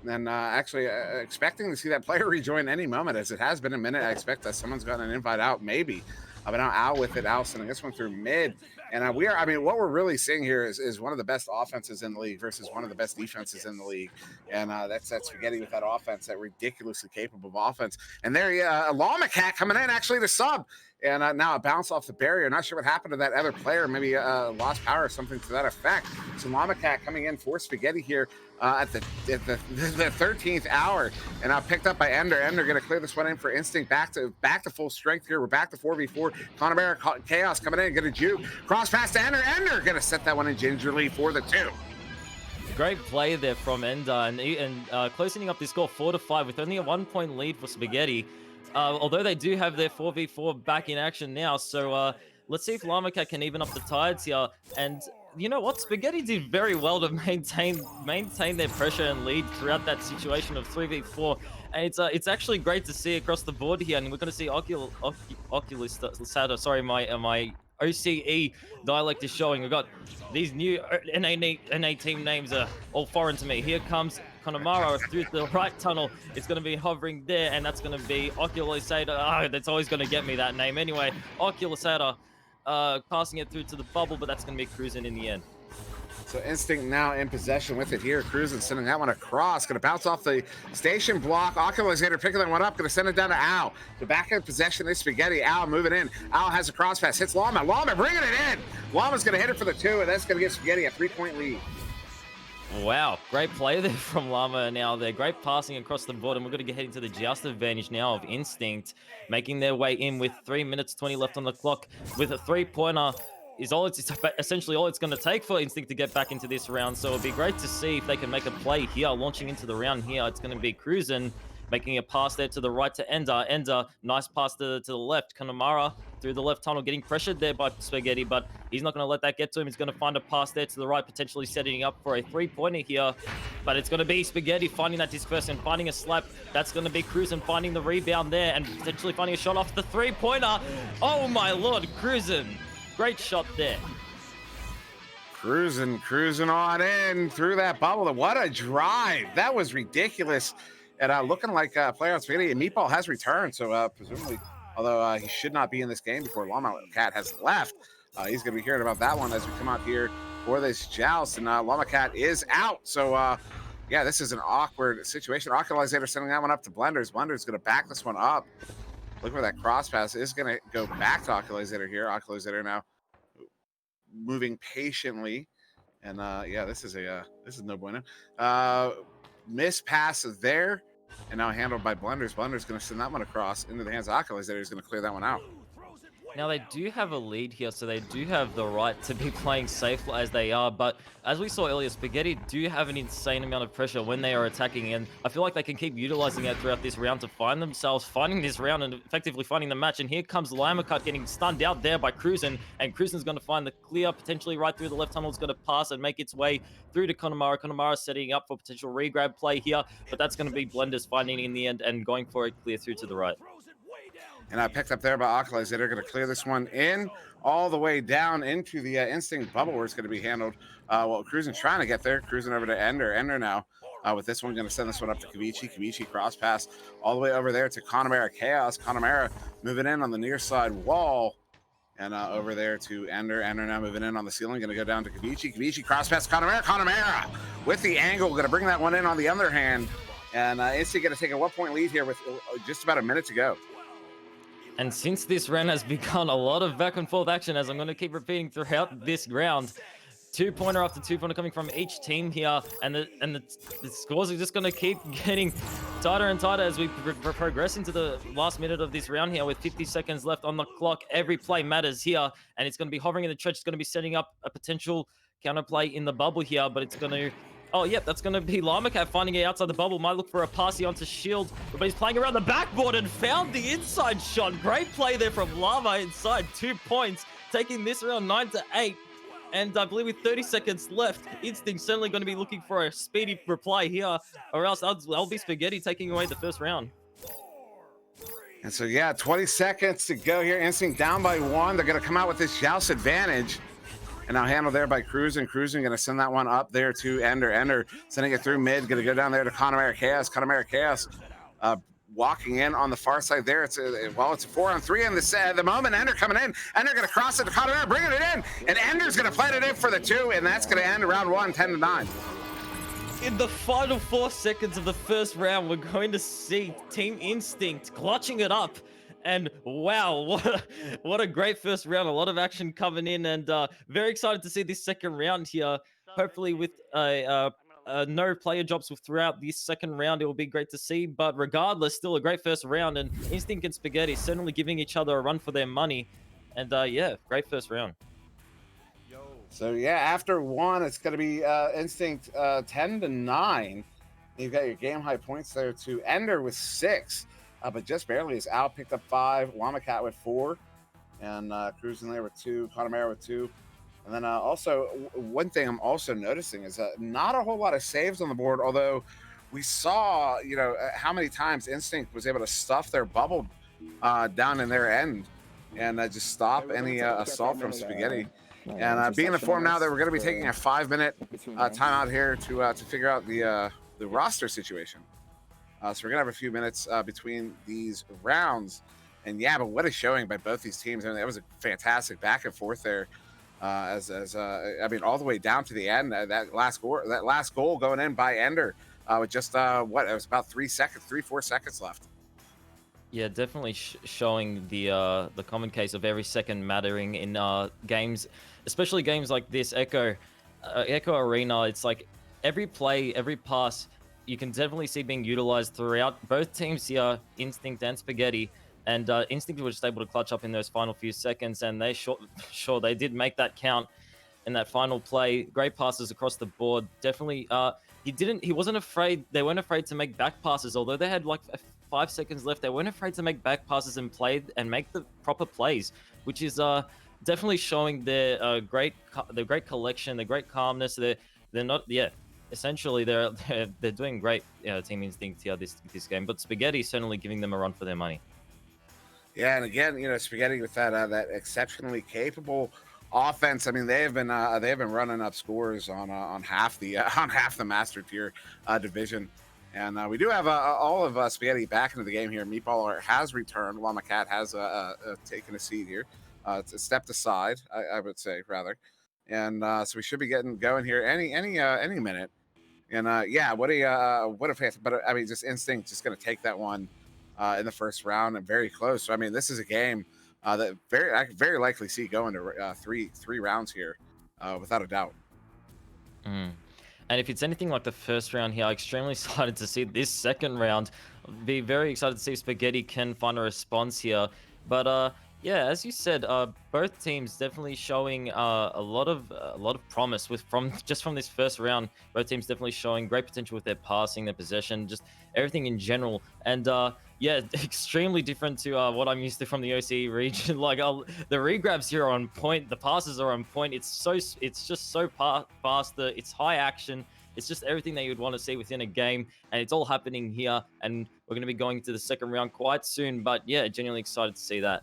And actually expecting to see that player rejoin any moment, as it has been a minute. I expect that someone's gotten an invite out, maybe. But now Al with it. Al sending this one through mid. And what we're really seeing here is one of the best offenses in the league versus one of the best defenses in the league. And that's Spaghetti with that offense, that ridiculously capable of offense. And there, Llama Cat coming in actually to sub. And now a bounce off the barrier. Not sure what happened to that other player. Maybe lost power or something to that effect. So Llama Cat coming in for Spaghetti here at the 13th hour. And now picked up by Ender. Ender going to clear this one in for Instinct. Back to full strength here. We're back to 4v4. Connemara Chaos coming in. Going to juke. Cross pass to Ender. Ender going to set that one in gingerly for the 2. Great play there from Ender, and closing up this score 4-5 with only a 1-point lead for Spaghetti. Although they do have their 4v4 back in action now, so let's see if Llama Cat can even up the tides here. And you know what? Spaghetti did very well to maintain their pressure and lead throughout that situation of 3v4. And it's actually great to see across the board here. And we're going to see Oculus Sada, sorry, my OCE dialect is showing. We've got these new NA team names are all foreign to me. Here comes Connemara through the right tunnel. It's going to be hovering there, and that's going to be Oculisator. Oh, that's always going to get me, that name. Anyway, Oculisator passing it through to the bubble, but that's going to be Cruising in the end. So Instinct now in possession with it here. Cruising sending that one across. Going to bounce off the station block. Oculisator picking that one up. Going to send it down to Al. The back in possession is Spaghetti. Al moving in. Al has a cross pass. Hits Llama. Llama bringing it in. Llama's going to hit it for the 2, and that's going to give Spaghetti a 3-point lead. Wow, great play there from Llama now. They're great passing across the board, and we're going to get heading to the just advantage now of Instinct, making their way in with 3 minutes 20 left on the clock with a 3-pointer. Is essentially all it's going to take for Instinct to get back into this round. So it'll be great to see if they can make a play here, launching into the round here. It's going to be Cruising, making a pass there to the right to Ender. Ender, nice pass to the left. Connemara through the left tunnel, getting pressured there by Spaghetti, but he's not going to let that get to him. He's going to find a pass there to the right, potentially setting up for a 3-pointer here. But it's going to be Spaghetti finding that disc first and finding a slap. That's going to be Cruising finding the rebound there and potentially finding a shot off the 3-pointer. Oh my lord, Cruising. Great shot there. Cruising on in through that bubble. What a drive. That was ridiculous. And looking like player on Spaghetti, and Meatball has returned. So presumably, although he should not be in this game before Llama Cat has left, he's going to be hearing about that one as we come out here for this joust. And Llama Cat is out. So, yeah, this is an awkward situation. Oculisator sending that one up to Blenders. Blenders going to back this one up. Look where that cross pass is going to go back to Oculisator here. Oculisator now moving patiently. And yeah, this is no bueno. Miss pass there. and now handled by Blenders. Blenders going to send that one across into the hands of Oculus. He's going to clear that one out. Now they do have a lead here, so they do have the right to be playing safe as they are, but as we saw earlier, Spaghetti do have an insane amount of pressure when they are attacking, and I feel like they can keep utilizing that throughout this round to find themselves, finding this round and effectively finding the match. And here comes Limacut getting stunned out there by Cruisin', and Cruisin's going to find the clear, potentially right through the left tunnel. Is going to pass and make its way through to Connemara. Connemara setting up for potential regrab play here, but that's going to be Blenders finding in the end and going for it clear through to the right. And I picked up there by Oculus. They're going to clear this one in all the way down into the Instinct bubble where it's going to be handled. Well, Cruising trying to get there. Cruising over to Ender. Ender now with this one going to send this one up to Kavichi. Kavichi cross pass all the way over there to Connemara Chaos. Connemara moving in on the near side wall. And over there to Ender. Ender now moving in on the ceiling. Going to go down to Kavichi. Kavichi cross pass Connemara. Connemara with the angle. Going to bring that one in on the other hand. And Instinct going to take a 1-point lead here with just about a minute to go. And since this round has begun a lot of back and forth action, as I'm going to keep repeating throughout this round, 2-pointer after 2-pointer coming from each team here, and the scores are just going to keep getting tighter and tighter as we progress into the last minute of this round here with 50 seconds left on the clock. Every play matters here, and it's going to be hovering in the trench. It's going to be setting up a potential counterplay in the bubble here, but it's going to... Oh, yep, that's going to be Limacat finding it outside the bubble. Might look for a passy onto Shield, but he's playing around the backboard and found the inside shot. Great play there from Lava inside. 2 points, taking this round 9-8. And I believe with 30 seconds left, Instinct certainly going to be looking for a speedy reply here, or else I'll be Spaghetti taking away the first round. And so, yeah, 20 seconds to go here. Instinct down by 1. They're going to come out with this Joust advantage. And now handled there by Cruisin'. Cruisin' going to send that one up there to Ender. Ender sending it through mid. Going to go down there to Connemara Chaos. Connemara Chaos walking in on the far side there. It's a 4-on-3 in the moment. Ender coming in. Ender going to cross it to Connemara, bringing it in. And Ender's going to plant it in for the 2. And that's going to end round 1, 10-9. In the final 4 seconds of the first round, we're going to see Team Instinct clutching it up. And wow, what a great first round. A lot of action coming in, and very excited to see this second round here. Hopefully with no player drops throughout this second round, it will be great to see. But regardless, still a great first round, and Instinct and Spaghetti certainly giving each other a run for their money. And yeah, great first round. So yeah, after 1, it's going to be Instinct 10-9. You've got your game high points there to Ender with 6. But just barely as Al picked up 5, Limacat with 4, and Cruising there with 2, Connemara with 2. And then also, one thing I'm also noticing is not a whole lot of saves on the board, although we saw, how many times Instinct was able to stuff their bubble down in their end and just stop any assault from Spaghetti. And being informed now that we're going to be taking a 5-minute timeout here to figure out the roster situation. So we're going to have a few minutes between these rounds. And yeah, but what a showing by both these teams. I mean, that was a fantastic back and forth there. I mean, all the way down to the end. That last goal going in by Ender with just, it was about 3 seconds, 3-4 seconds left. Yeah, definitely showing the common case of every second mattering in games, especially games like this, Echo Arena. It's like every play, every pass, you can definitely see being utilized throughout both teams here, Instinct and Spaghetti. And Instinct was just able to clutch up in those final few seconds, and they they did make that count in that final play. Great passes across the board. Definitely, he wasn't afraid. They weren't afraid to make back passes, although they had like 5 seconds left. They weren't afraid to make back passes and make the proper plays, which is definitely showing their great collection, their great calmness. They're not, essentially they're doing great, Team Instinct here this game. But Spaghetti certainly giving them a run for their money. Yeah, and again, Spaghetti with that exceptionally capable offense. I mean, they've been running up scores on half the Master Tier division. And we do have all of Spaghetti back into the game here. Meatballer has returned. Limacat has taken a seat here. It's stepped aside, I would say, rather. And so we should be getting going here any minute. And what a fantastic. But I mean, just Instinct just going to take that one in the first round and very close. So I mean, this is a game that I very likely see going to three rounds here, without a doubt. And if it's anything like the first round here, I'm extremely excited to see this second round. Be very excited to see if Spaghetti can find a response here. But yeah, as you said, both teams definitely showing a lot of promise from this first round. Both teams definitely showing great potential with their passing, their possession, just everything in general. And yeah, extremely different to what I'm used to from the OCE region. Like the regrabs here are on point, the passes are on point. It's just so fast. It's high action. It's just everything that you'd want to see within a game, and it's all happening here. And we're going to be going to the second round quite soon. But yeah, genuinely excited to see that.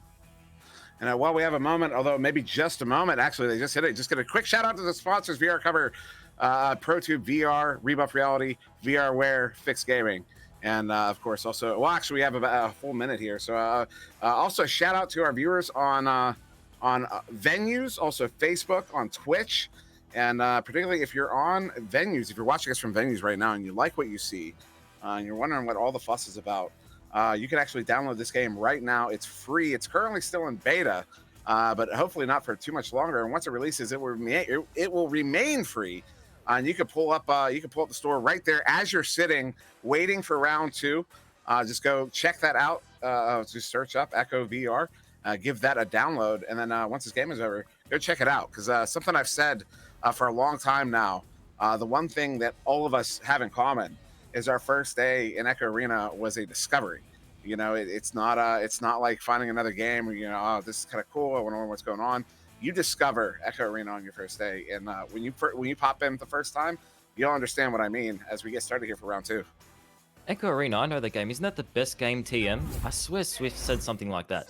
And while we have a moment, although maybe just a moment, actually, they just hit it. Just get a quick shout out to the sponsors: VR Cover, ProTube VR, Rebuff Reality, VRWare, Fixed Gaming. And of course, also, well, actually, we have about a full minute here. So also shout out to our viewers on venues, also Facebook, on Twitch. And particularly if you're on venues, if you're watching us from venues right now and you like what you see, and you're wondering what all the fuss is about, you can actually download this game right now. It's free. It's currently still in beta, but hopefully not for too much longer. And once it releases, it will remain free. And you can pull up the store right there as you're sitting, waiting for round 2. Just go check that out. Just search up Echo VR, give that a download, and then once this game is over, go check it out. Because something I've said for a long time now, the one thing that all of us have in common is our first day in Echo Arena was a discovery. You know, it's not like finding another game where, you know, oh, this is kind of cool, I want to learn what's going on. You discover Echo Arena on your first day, and when you pop in the first time, you'll understand what I mean as we get started here for round 2. Echo Arena, I know the game. Isn't that the best game, TM? I swear Swift said something like that.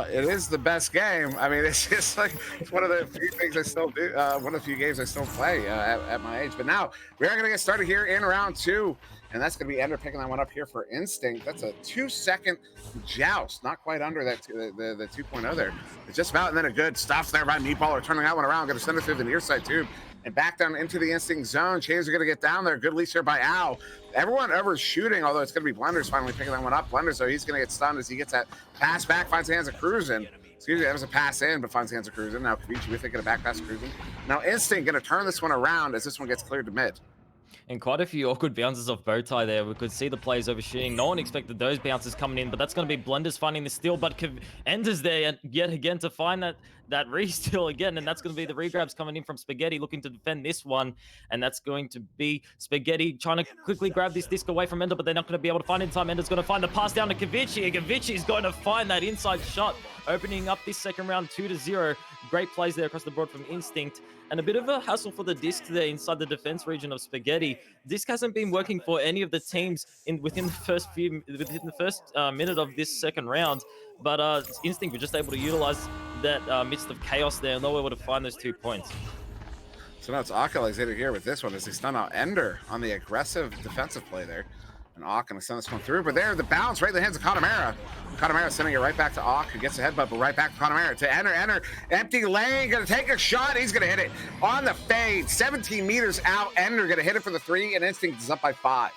It is the best game. I mean, it's just like, it's one of the few things I still do. One of the few games I still play at my age. But now we are going to get started here in round 2. And that's going to be Ender picking that one up here for Instinct. That's a 2-second joust. Not quite under that the 2.0 there. It's just about, and then a good stops there by Meatballer, turning that one around. Going to send it through the near side tube. And back down into the Instinct zone. Chains are going to get down there. Good leash here by Al. Everyone over shooting, although it's going to be Blenders finally picking that one up. Blenders, though, he's going to get stunned as he gets that pass back, finds hands of Cruising. Excuse me, that was a pass in, but finds hands of Cruising. Now Kavichi with it, get a back pass Cruising. Now Instinct going to turn this one around as this one gets cleared to mid. And quite a few awkward bounces off Bowtie there. We could see the players overshooting. No one expected those bounces coming in, but that's going to be Blenders finding the steal. But Ender's there yet again to find that re-steal again, and that's going to be the regrabs coming in from Spaghetti looking to defend this one. And that's going to be Spaghetti trying to quickly grab this disc away from Ender, but they're not going to be able to find it in time. Ender's going to find the pass down to Kavichi, and Kavichi is going to find that inside shot, opening up this second round 2-0. Great plays there across the board from Instinct. And a bit of a hassle for the disc there inside the defense region of Spaghetti. Disc hasn't been working for any of the teams within the first minute of this second round, but Instinct were just able to utilize that midst of chaos there, and they were able to find those 2 points. So now it's Oculus here with this one as they stun out Ender on the aggressive defensive play there. And Ock going to send this one through, but there, the bounce right in the hands of Connemara. Connemara sending it right back to Ock, who gets a headbutt, but right back to Connemara. To Ender, empty lane, going to take a shot. He's going to hit it on the fade. 17 meters out, Ender going to hit it for the 3, and Instinct is up by 5.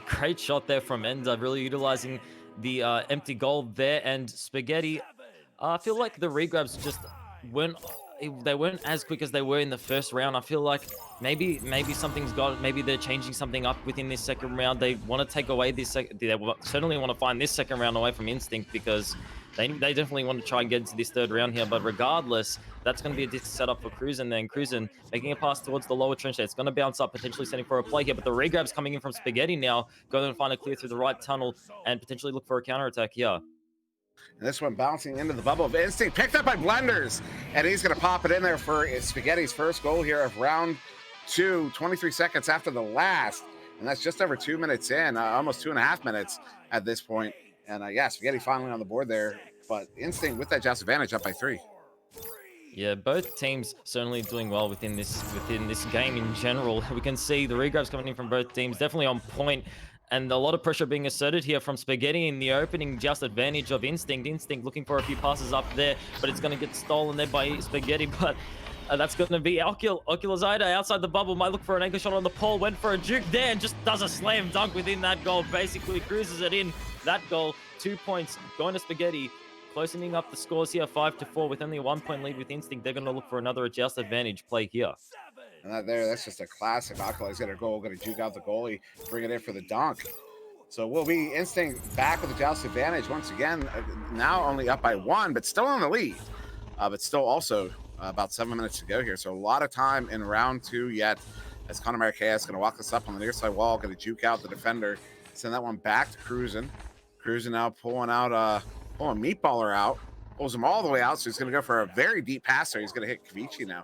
Great shot there from Ender, really utilizing the empty goal there. And Spaghetti, I feel like the regrabs just weren't as quick as they were in the first round. I feel like maybe something's got, maybe they're changing something up within this second round. They want to take away they certainly want to find this second round away from Instinct, because they definitely want to try and get into this third round here. But regardless, that's going to be a disc setup for Cruisin'. Then Cruisin' making a pass towards the lower trench there. It's going to bounce up, potentially sending for a play here, but the regrab's coming in from Spaghetti now. Go and find a clear through the right tunnel and potentially look for a counterattack here. And this one bouncing into the bubble of Instinct, picked up by Blenders, and he's going to pop it in there for Spaghetti's first goal here of round 2, 23 seconds after the last, and that's just over 2 minutes in, almost 2.5 minutes at this point. And yeah, Spaghetti finally on the board there, but Instinct with that joust advantage up by 3. Yeah, both teams certainly doing well within this game in general. We can see the regrabs coming in from both teams, definitely on point. And a lot of pressure being asserted here from Spaghetti in the opening, just advantage of Instinct. Instinct looking for a few passes up there, but it's going to get stolen there by Spaghetti. But that's going to be Oculus outside the bubble. Might look for an anchor shot on the pole. Went for a juke there and just does a slam dunk within that goal. Basically cruises it in. That goal, 2 points going to Spaghetti. Closing up the scores here, 5-4 with only a 1 point lead with Instinct. They're going to look for another adjust advantage play here. And that's just a classic. Oculus get a goal, going to juke out the goalie, bring it in for the dunk. So we'll be Instinct back with the joust advantage once again. Now only up by 1, but still in the lead. But still also about 7 minutes to go here. So a lot of time in round 2 yet. As Conor Marquez is going to walk this up on the near side wall, going to juke out the defender, send that one back to Cruisin. Cruisin now pulling Meatballer out, pulls him all the way out. So he's going to go for a very deep pass there. He's going to hit Kavici now.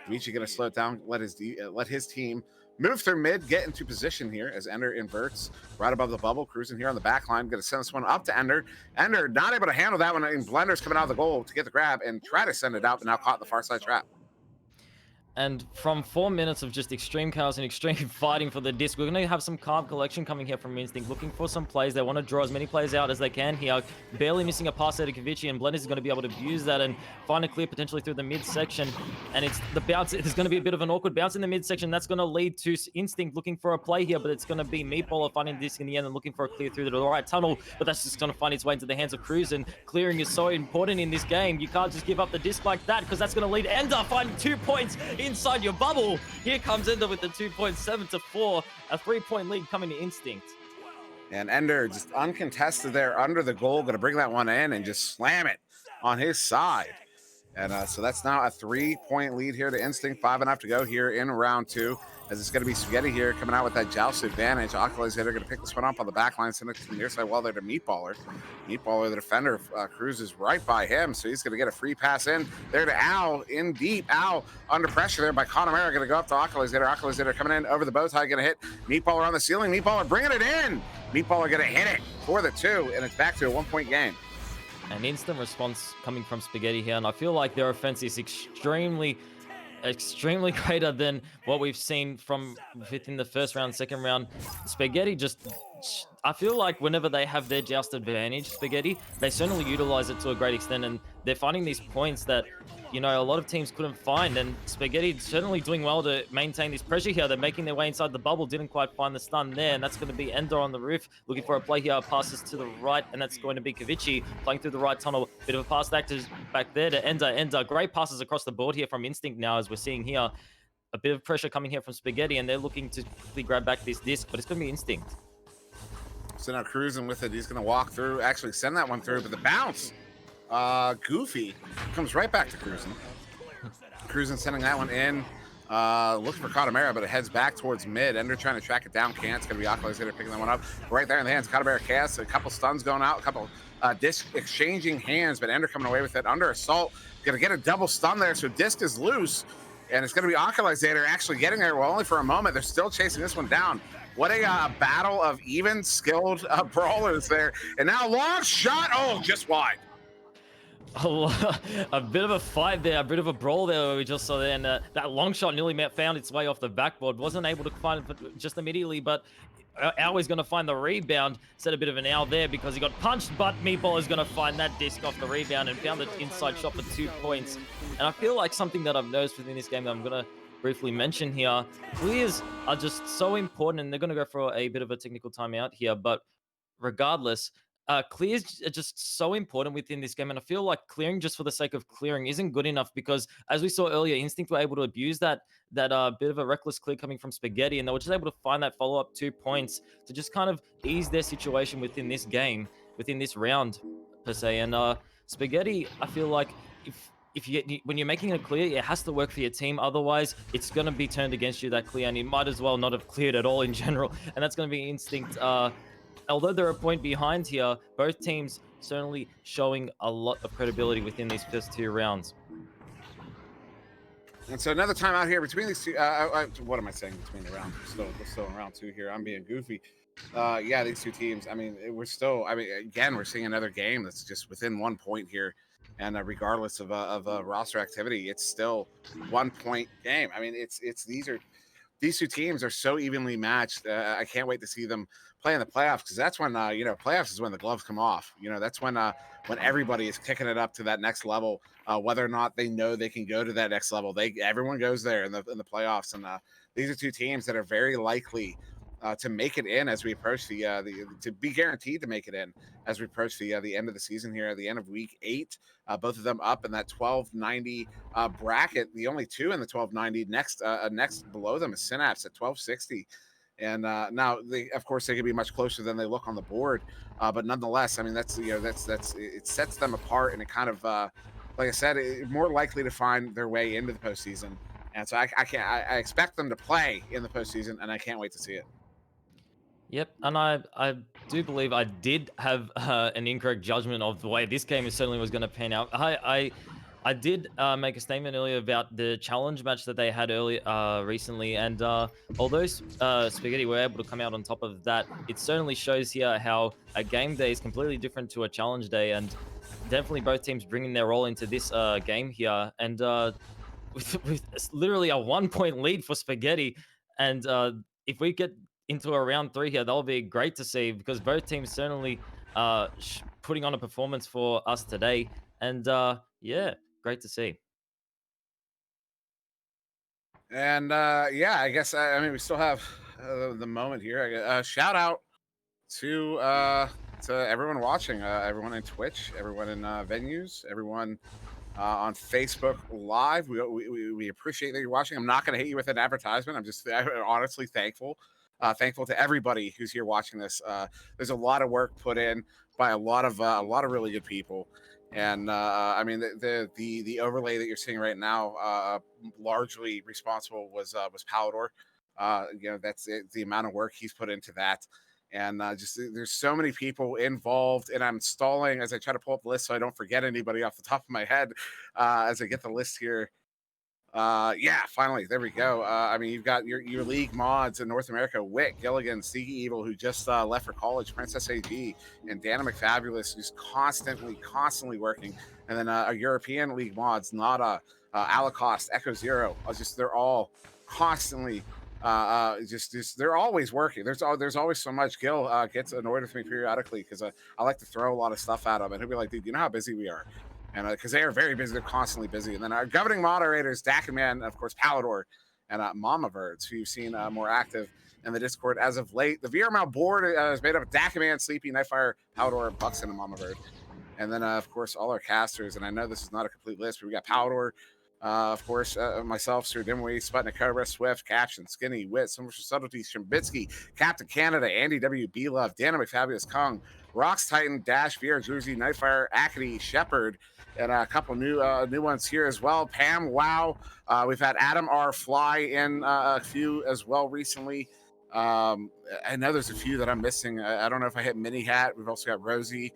Kavici going to slow it down, let his team move through mid, get into position here as Ender inverts right above the bubble. Cruising here on the back line, going to send this one up to Ender. Ender not able to handle that one, and Blender's coming out of the goal to get the grab and try to send it out, but now caught in the far side trap. And from 4 minutes of just extreme chaos and extreme fighting for the disc, we're going to have some calm collection coming here from Instinct, looking for some plays. They want to draw as many players out as they can here. Barely missing a pass out of Kavici, and Blenders is going to be able to use that and find a clear potentially through the midsection. And it's the bounce. There's going to be a bit of an awkward bounce in the midsection. That's going to lead to Instinct looking for a play here, but it's going to be Meatballer finding the disc in the end and looking for a clear through the right tunnel. But that's just going to find its way into the hands of Cruz, and clearing is so important in this game. You can't just give up the disc like that, because that's going to lead Ender finding 2 points inside your bubble. Here comes Ender with the 2.7 to 4, a 3-point lead coming to Instinct. And Ender just uncontested there under the goal, going to bring that one in and just slam it on his side. And so that's now a 3-point lead here to Instinct. 5.5 to go here in round 2. As it's going to be Spaghetti here coming out with that joust advantage. Oculus hitter going to pick this one up on the back line, send it to the near side wall there to Meatballer. Meatballer, the defender, cruises right by him, so he's going to get a free pass in there to Al, in deep. Al under pressure there by Connemara, going to go up to Oculus hitter. Oculus hitter coming in over the bow tie, going to hit Meatballer on the ceiling. Meatballer bringing it in. Meatballer going to hit it for the 2, and it's back to a 1-point game. An instant response coming from Spaghetti here, and I feel like their offense is extremely greater than what we've seen from within the first round, second round. Spaghetti just, I feel like whenever they have their joust advantage, Spaghetti, they certainly utilize it to a great extent, and they're finding these points that, you know, a lot of teams couldn't find, and Spaghetti certainly doing well to maintain this pressure here. They're making their way inside the bubble, didn't quite find the stun there, and that's going to be Ender on the roof, looking for a play here, passes to the right, and that's going to be Kavici playing through the right tunnel. Bit of a pass back there to Ender. Ender, great passes across the board here from Instinct now, as we're seeing here. A bit of pressure coming here from Spaghetti, and they're looking to quickly grab back this disc, but it's going to be Instinct. So now Cruising with it, he's going to walk through, actually send that one through, but the bounce, Goofy, comes right back to Cruising. Cruising sending that one in, looking for Connemara, but it heads back towards mid. Ender trying to track it down, can't. It's going to be Oculus hitter picking that one up right there in the hands. Connemara casts, a couple stuns going out, a couple disc exchanging hands, but Ender coming away with it under assault. Going to get a double stun there, so disc is loose, and it's going to be Oculus hitter actually getting there, well, only for a moment. They're still chasing this one down. What a battle of even skilled brawlers there. And now long shot, oh, just wide. A bit of a fight there, a bit of a brawl there we just saw there, and that long shot nearly found its way off the backboard. Wasn't able to find it just immediately, but Al is going to find the rebound. Set a bit of an Al there because he got punched, but Meatball is going to find that disc off the rebound and found the inside shot for 2 points. And I feel like something that I've noticed within this game that I'm going to briefly mention here, clears are just so important, and they're going to go for a bit of a technical timeout here, but regardless, clears are just so important within this game, and I feel like clearing just for the sake of clearing isn't good enough, because as we saw earlier, Instinct were able to abuse that bit of a reckless clear coming from Spaghetti, and they were just able to find that follow-up 2 points to just kind of ease their situation within this game, within this round per se. And Spaghetti, I feel like when you're making a clear, it has to work for your team. Otherwise, it's going to be turned against you, that clear, and you might as well not have cleared at all in general. And that's going to be Instinct. Although they're a point behind here, both teams certainly showing a lot of credibility within these first 2 rounds. And so another time out here between these two. What am I saying between the rounds? We're still in round 2 here. I'm being goofy. Yeah, these 2 teams. I mean, again, we're seeing another game that's just within 1 point here. And regardless of roster activity, it's still 1-point game. I mean, these 2 teams are so evenly matched. I can't wait to see them play in the playoffs, because that's when playoffs is when the gloves come off. That's when everybody is kicking it up to that next level, whether or not they know they can go to that next level. Everyone goes there in the playoffs, and these are 2 teams that are very likely to make it in as we approach the to be guaranteed to make it in as we approach the end of the season here at the end of week 8. Both of them up in that 1290 bracket. The only two in the 1290. Next below them is Synapse at 1260. And now, of course, they could be much closer than they look on the board, but nonetheless, I mean, that's it sets them apart, and it kind of, like I said, more likely to find their way into the postseason. And so I expect them to play in the postseason, and I can't wait to see it. Yep, and I do believe I did have an incorrect judgment of the way this game certainly was going to pan out. I did make a statement earlier about the challenge match that they had recently, and although Spaghetti were able to come out on top of that, it certainly shows here how a game day is completely different to a challenge day, and definitely both teams bringing their role into this game here, and with literally a 1-point lead for Spaghetti, and if we get into a round 3 here, that'll be great to see, because both teams certainly putting on a performance for us today, and yeah, great to see. And yeah, I guess I mean we still have the moment here. Shout out to everyone watching, everyone in Twitch, everyone in venues, everyone on Facebook Live. We appreciate that you're watching. I'm not going to hit you with an advertisement. I'm just honestly thankful. Thankful to everybody who's here watching this. There's a lot of work put in by a lot of really good people, and I mean the overlay that you're seeing right now, largely responsible was Palidore. You know, that's it, the amount of work he's put into that, and just there's so many people involved. And I'm stalling as I try to pull up the list so I don't forget anybody off the top of my head as I get the list here. Yeah, finally, there we go. I mean, you've got your league mods in North America: Wick, Gilligan, Steaky Evil, who just left for college, Princess AG, and Dana McFabulous, who's constantly working. And then our European league mods: Nada, Alacost, Echo Zero. They're all constantly they're always working. There's always so much. Gil gets annoyed with me periodically because I like to throw a lot of stuff at him, and he'll be like, "Dude, you know how busy we are?" And because they are very busy, they're constantly busy. And then our governing moderators, Dacaman, of course, Palidore, and Mama Birds, who you've seen more active in the Discord as of late. The VRML board is made up of Dacaman, Sleepy, Nightfire, Palidore, Buxton, and Mama Bird. And then, of course, all our casters. And I know this is not a complete list, but we got Palidore, of course, myself, SirDimwi, SputnikKobra, Swift, Caption, Skinny, Wit, Some Subtlety, Shimbitsky, Captain Canada, Andy W. B. Love, Dana McFabulous, Kong, Rocks Titan, Dash, VR, Jersey, Nightfire, Acadie, Shepherd, and a couple new ones here as well. PAMWOW. We've had Adam R. Fly in a few as well recently. I know there's a few that I'm missing. I don't know if I hit Mini Hat. We've also got Rosie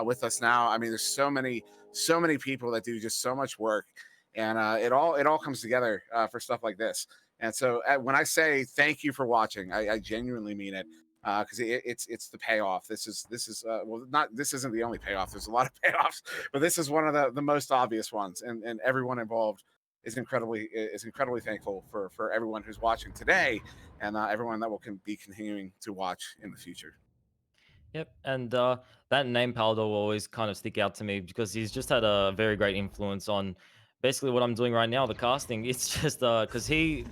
with us now. I mean, there's so many people that do just so much work, and it all comes together for stuff like this. And so when I say thank you for watching, I genuinely mean it. Because it's the payoff. This is well, not this isn't the only payoff. There's a lot of payoffs, but this is one of the most obvious ones. And everyone involved is incredibly thankful for everyone who's watching today, and everyone that will be continuing to watch in the future. Yep, and that name Palidore will always kind of stick out to me because he's just had a very great influence on basically what I'm doing right now, the casting. It's just because he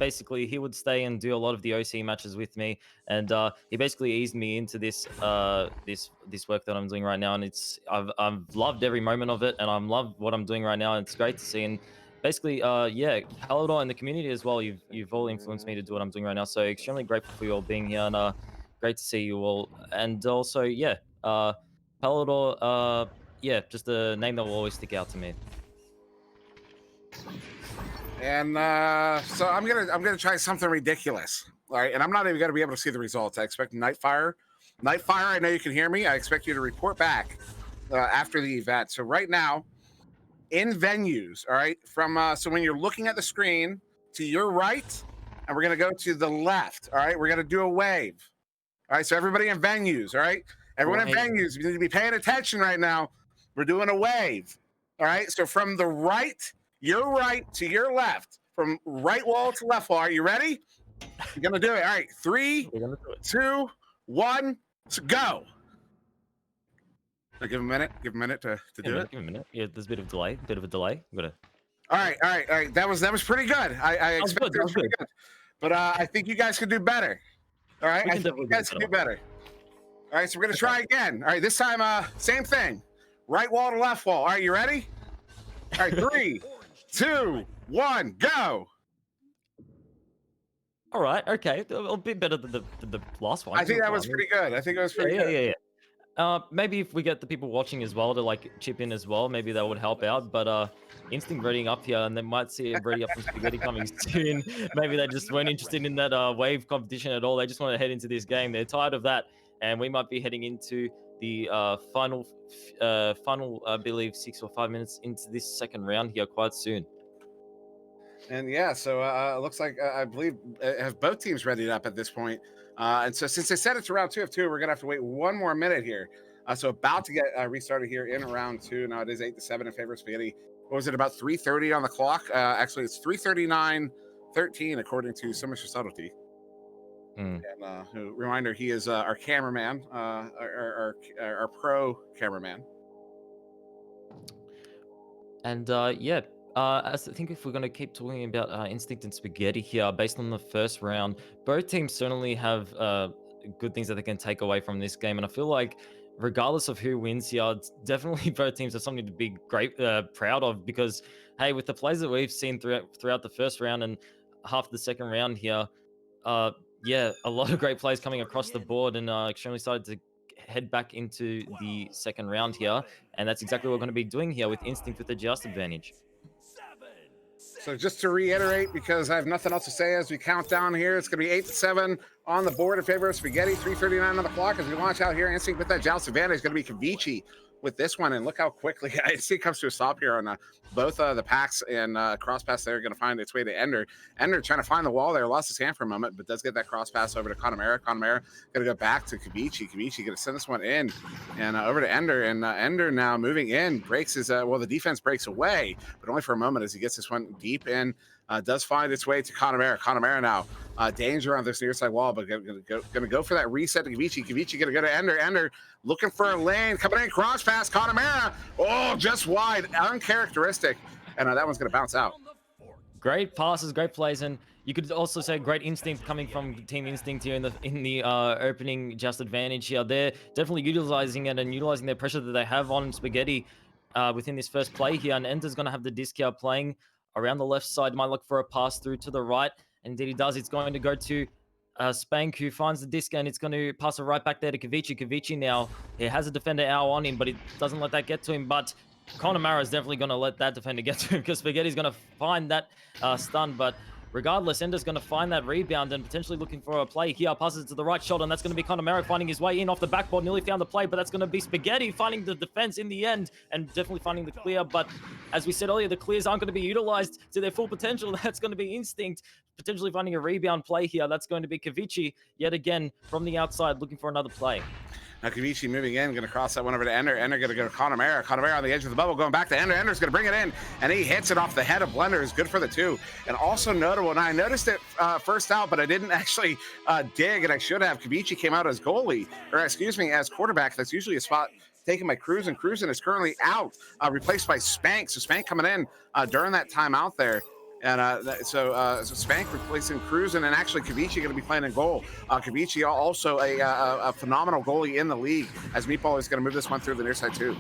would stay and do a lot of the OC matches with me, and he basically eased me into this this work that I'm doing right now, and I've loved every moment of it, and I'm love what I'm doing right now, and it's great to see. And basically, yeah, Palidore and the community as well. You've all influenced me to do what I'm doing right now, so extremely grateful for you all being here, and great to see you all. And also, yeah, Palidore, yeah, just a name that will always stick out to me. And so I'm gonna try something ridiculous, all right? And I'm not even gonna be able to see the results. I expect Nightfire. I know you can hear me. I expect you to report back after the event. So right now, in venues, all right, from so when you're looking at the screen to your right, and we're gonna go to the left. All right, we're gonna do a wave. All right, so everybody in venues, all right, everyone in venues, you need to be paying attention right now. We're doing a wave. All right, so from the right. Your right to your left, from right wall to left wall. Are you ready? You're gonna do it. All right, 3, 2, 1, so go. Now give him a minute. Give him a minute to do it. Give him a minute. Yeah, there's a bit of delay. I'm gonna. All right. That was pretty good. I expected it was pretty good, but I think you guys could do better. All right, We I can think you definitely guys can do better. All right, so we're gonna try again. All right, this time, same thing. Right wall to left wall. All right, you ready? All right, 3, 2, 1, go. All right, okay, a bit better than the last one. I think Not that was bad. pretty good. I think it was pretty Yeah, good. yeah, yeah, yeah. Maybe if we get the people watching as well to like chip in as well, maybe that would help out. But Instinct readying up here, and they might see a ready up from Spaghetti coming soon. Maybe they just weren't interested in that wave competition at all. They just want to head into this game. They're tired of that, and we might be heading into the final, I believe 6 or 5 minutes into this second round here quite soon. And yeah, so it looks like I believe have both teams readied up at this point. And so since they said it's round 2 of 2, we're gonna have to wait one more minute here. So about to get restarted here in round 2. Now it is 8-7 in favor of Spaghetti. What was it, about 3:30 on the clock? Actually, it's 3:39:13 according to So Much for Subtlety. And reminder, he is our cameraman, our pro cameraman. And yeah, as I think if we're going to keep talking about Instinct and Spaghetti here, based on the first round, both teams certainly have good things that they can take away from this game. And I feel like regardless of who wins here, it's definitely both teams have something to be proud of, because, hey, with the plays that we've seen throughout the first round and half the second round here, yeah, a lot of great plays coming across the board, and extremely excited to head back into the second round here. And that's exactly what we're going to be doing here with Instinct with the just advantage. So just to reiterate, because I have nothing else to say as we count down here, it's going to be 8-7 on the board in favor of Spaghetti, 3:39 on the clock as we launch out here. Instinct with that joust advantage is going to be Kavichi with this one, and look how quickly it comes to a stop here on both the packs, and cross pass there going to find its way to Ender. Ender trying to find the wall there, lost his hand for a moment, but does get that cross pass over to Connemara. Connemara going to go back to Kavichi. Kavichi going to send this one in and over to Ender, and Ender now moving in, breaks his, well, the defense breaks away, but only for a moment as he gets this one deep in. Does find its way to Connemara. Connemara now danger on this near side wall, but going to go for that reset to Kavichi. Kavichi going to go to Ender. Ender looking for a lane, coming in, cross pass, Connemara. Oh, just wide, uncharacteristic, and that one's going to bounce out. Great passes, great plays, and you could also say great instinct coming from Team Instinct here in the opening just advantage here. They're definitely utilizing it and utilizing their pressure that they have on Spaghetti within this first play here, and Ender's going to have the disc here playing around the left side, might look for a pass through to the right. And indeed he does. It's going to go to Spank, who finds the disc, and it's going to pass it right back there to Kavichi. Kavichi now, he has a defender hour on him, but he doesn't let that get to him. But Connemara is definitely going to let that defender get to him, because Spaghetti's going to find that stun. But regardless, Ender's going to find that rebound and potentially looking for a play here. Passes it to the right shot, and that's going to be Connemara finding his way in off the backboard. Nearly found the play, but that's going to be Spaghetti finding the defense in the end and definitely finding the clear. But as we said earlier, the clears aren't going to be utilized to their full potential. That's going to be Instinct potentially finding a rebound play here. That's going to be Kavichi yet again from the outside looking for another play. Now Kavichi moving in, going to cross that one over to Ender. Ender going to go to Connemara. Connemara on the edge of the bubble, going back to Ender. Ender's going to bring it in, and he hits it off the head of Blender. Is good for the 2. And also notable, and I noticed it first out, but I didn't actually dig, and I should have. Kavichi came out as goalie, or excuse me, as quarterback. That's usually a spot taken by Cruzen. Cruzen is currently out, replaced by Spank. So Spank coming in during that time out there. And so Spank replacing Cruzen, and actually Kavichi going to be playing in goal. Kavichi also a phenomenal goalie in the league, as Meatball is going to move this one through the near side too.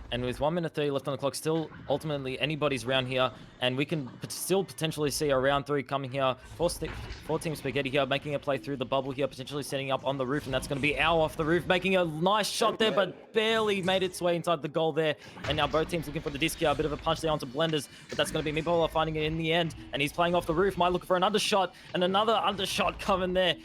And with 1 minute 30 left on the clock, still ultimately anybody's round here, and we can still potentially see a round 3 coming here. Four Team Spaghetti here making a play through the bubble here, potentially setting up on the roof, and that's going to be Owl off the roof, making a nice shot there, but barely made its way inside the goal there. And now both teams looking for the disc here, a bit of a punch there onto Blenders, but that's going to be Meatball finding it in the end, and he's playing off the roof, might look for an undershot, and another undershot coming there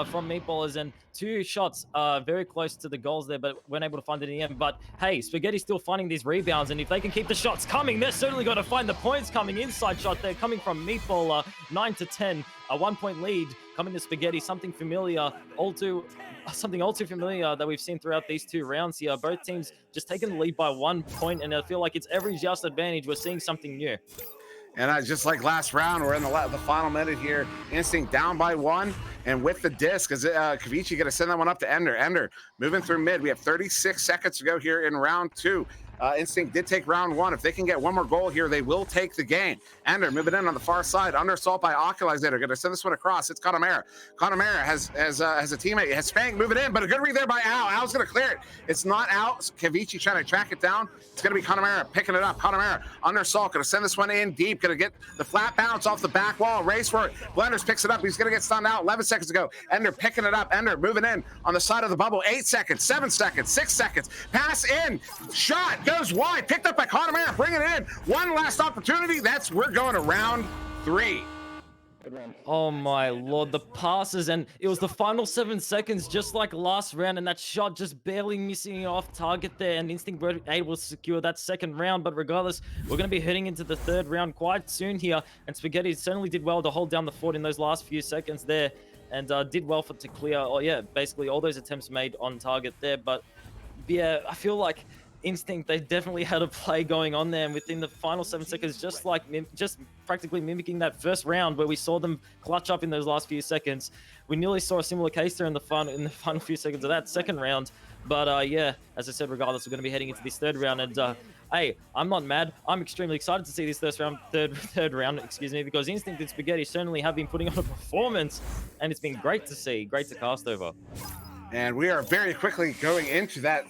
from Meatballers, and 2 shots very close to the goals there, but weren't able to find it in the end. But hey, Spaghetti's still finding these rebounds, and if they can keep the shots coming, they're certainly going to find the points coming. Inside shot there coming from Meatball, 9-10, a 1-point lead coming to Spaghetti. Something all too familiar that we've seen throughout these 2 rounds here. Both teams just taking the lead by 1 point, and I feel like it's every just advantage. We're seeing something new. And just like last round, we're in the final minute here. Instinct down by 1, and with the disc, is Kavichi going to send that one up to Ender. Ender moving through mid. We have 36 seconds to go here in round 2. Instinct did take round 1. If they can get one more goal here, they will take the game. Ender moving in on the far side, under assault by Oculizer. Going to send this one across. It's Connemara. Connemara has a teammate. Has Spank moving in, but a good read there by Al. Al's going to clear it. It's not out. Kavichi trying to track it down. It's going to be Connemara picking it up. Connemara under assault. Going to send this one in deep. Going to get the flat bounce off the back wall. Race for it. Blenders picks it up. He's going to get stunned out. 11 seconds ago. Ender picking it up. Ender moving in on the side of the bubble. 8 seconds, 7 seconds, 6 seconds. Pass in. Shot goes wide. Picked up by Connemara. Bring it in. One last opportunity. We're going to round 3. Oh my lord, the passes, and it was the final 7 seconds, just like last round, and that shot just barely missing off target there, and Instinct were able to secure that second round. But regardless, we're going to be heading into the third round quite soon here, and Spaghetti certainly did well to hold down the fort in those last few seconds there, and did well to clear, basically all those attempts made on target there. But yeah, I feel like Instinct, they definitely had a play going on there, and within the final 7 seconds, just practically mimicking that first round where we saw them clutch up in those last few seconds. We nearly saw a similar case there in the final few seconds of that second round. But yeah, as I said, regardless, we're going to be heading into this third round, and hey, I'm not mad. I'm extremely excited to see this third round, excuse me, because Instinct and Spaghetti certainly have been putting on a performance, and it's been great to see, great to cast over. And we are very quickly going into that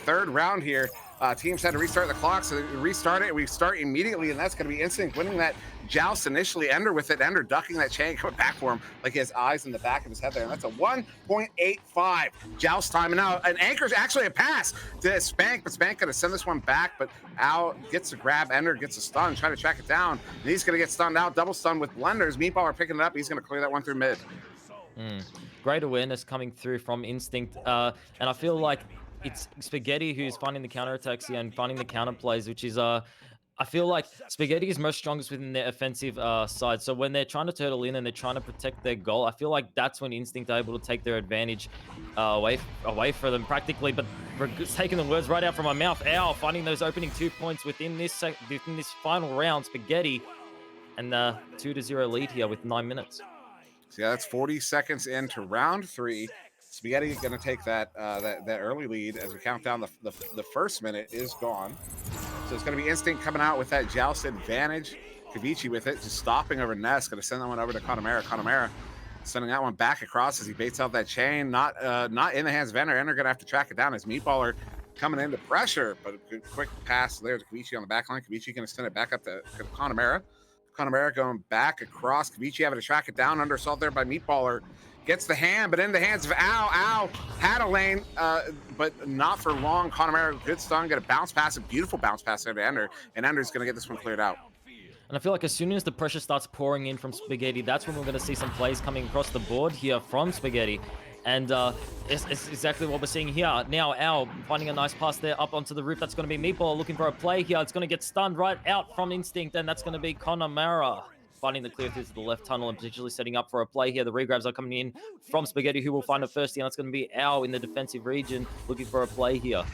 third round here. Teams had to restart the clock, so they restart it. We start immediately, and that's going to be Instinct winning that joust initially. Ender with it. Ender ducking that chain, coming back for him like he has eyes in the back of his head there. And that's a 1.85 joust time. And now an anchor's actually a pass to Spank, but Spank going to send this one back. But Al gets a grab. Ender gets a stun, trying to track it down. And he's going to get stunned out. Double stun with Blenders. Meatball are picking it up. He's going to clear that one through mid. Great awareness coming through from Instinct, and I feel like it's Spaghetti who's finding the counterattacks here and finding the counter plays, which is I feel like Spaghetti is most strongest within their offensive side. So when they're trying to turtle in and they're trying to protect their goal, I feel like that's when Instinct are able to take their advantage away for them practically. But taking the words right out from my mouth, Al finding those opening 2 points within this final round, Spaghetti, and 2-0 lead here with 9 minutes. So yeah, that's 40 seconds into round 3. Spaghetti is going to take that early lead as we count down. The first minute is gone. So it's going to be Instinct coming out with that joust advantage. Kavichi with it, just stopping over Ness. Going to send that one over to Connemara. Connemara sending that one back across as he baits out that chain. Not in the hands of Ender. Ender going to have to track it down as Meatballer coming into pressure. But a good quick pass there to Kavichi on the back line. Kavichi going to send it back up to Connemara. Connemara going back across. Kavichi having to track it down under assault there by Meatballer. Gets the hand, but in the hands of Al. Al had a lane, but not for long. Connemara, good stun, get a bounce pass, a beautiful bounce pass there to Ender, and Ender's going to get this one cleared out. And I feel like as soon as the pressure starts pouring in from Spaghetti, that's when we're going to see some plays coming across the board here from Spaghetti. And it's exactly what we're seeing here. Now Al finding a nice pass there up onto the roof. That's going to be Meatball looking for a play here. It's going to get stunned right out from Instinct, and that's going to be Connemara finding the clear through to the left tunnel and potentially setting up for a play here. The regrabs are coming in from Spaghetti, who will find a first here. That's going to be Al in the defensive region looking for a play here.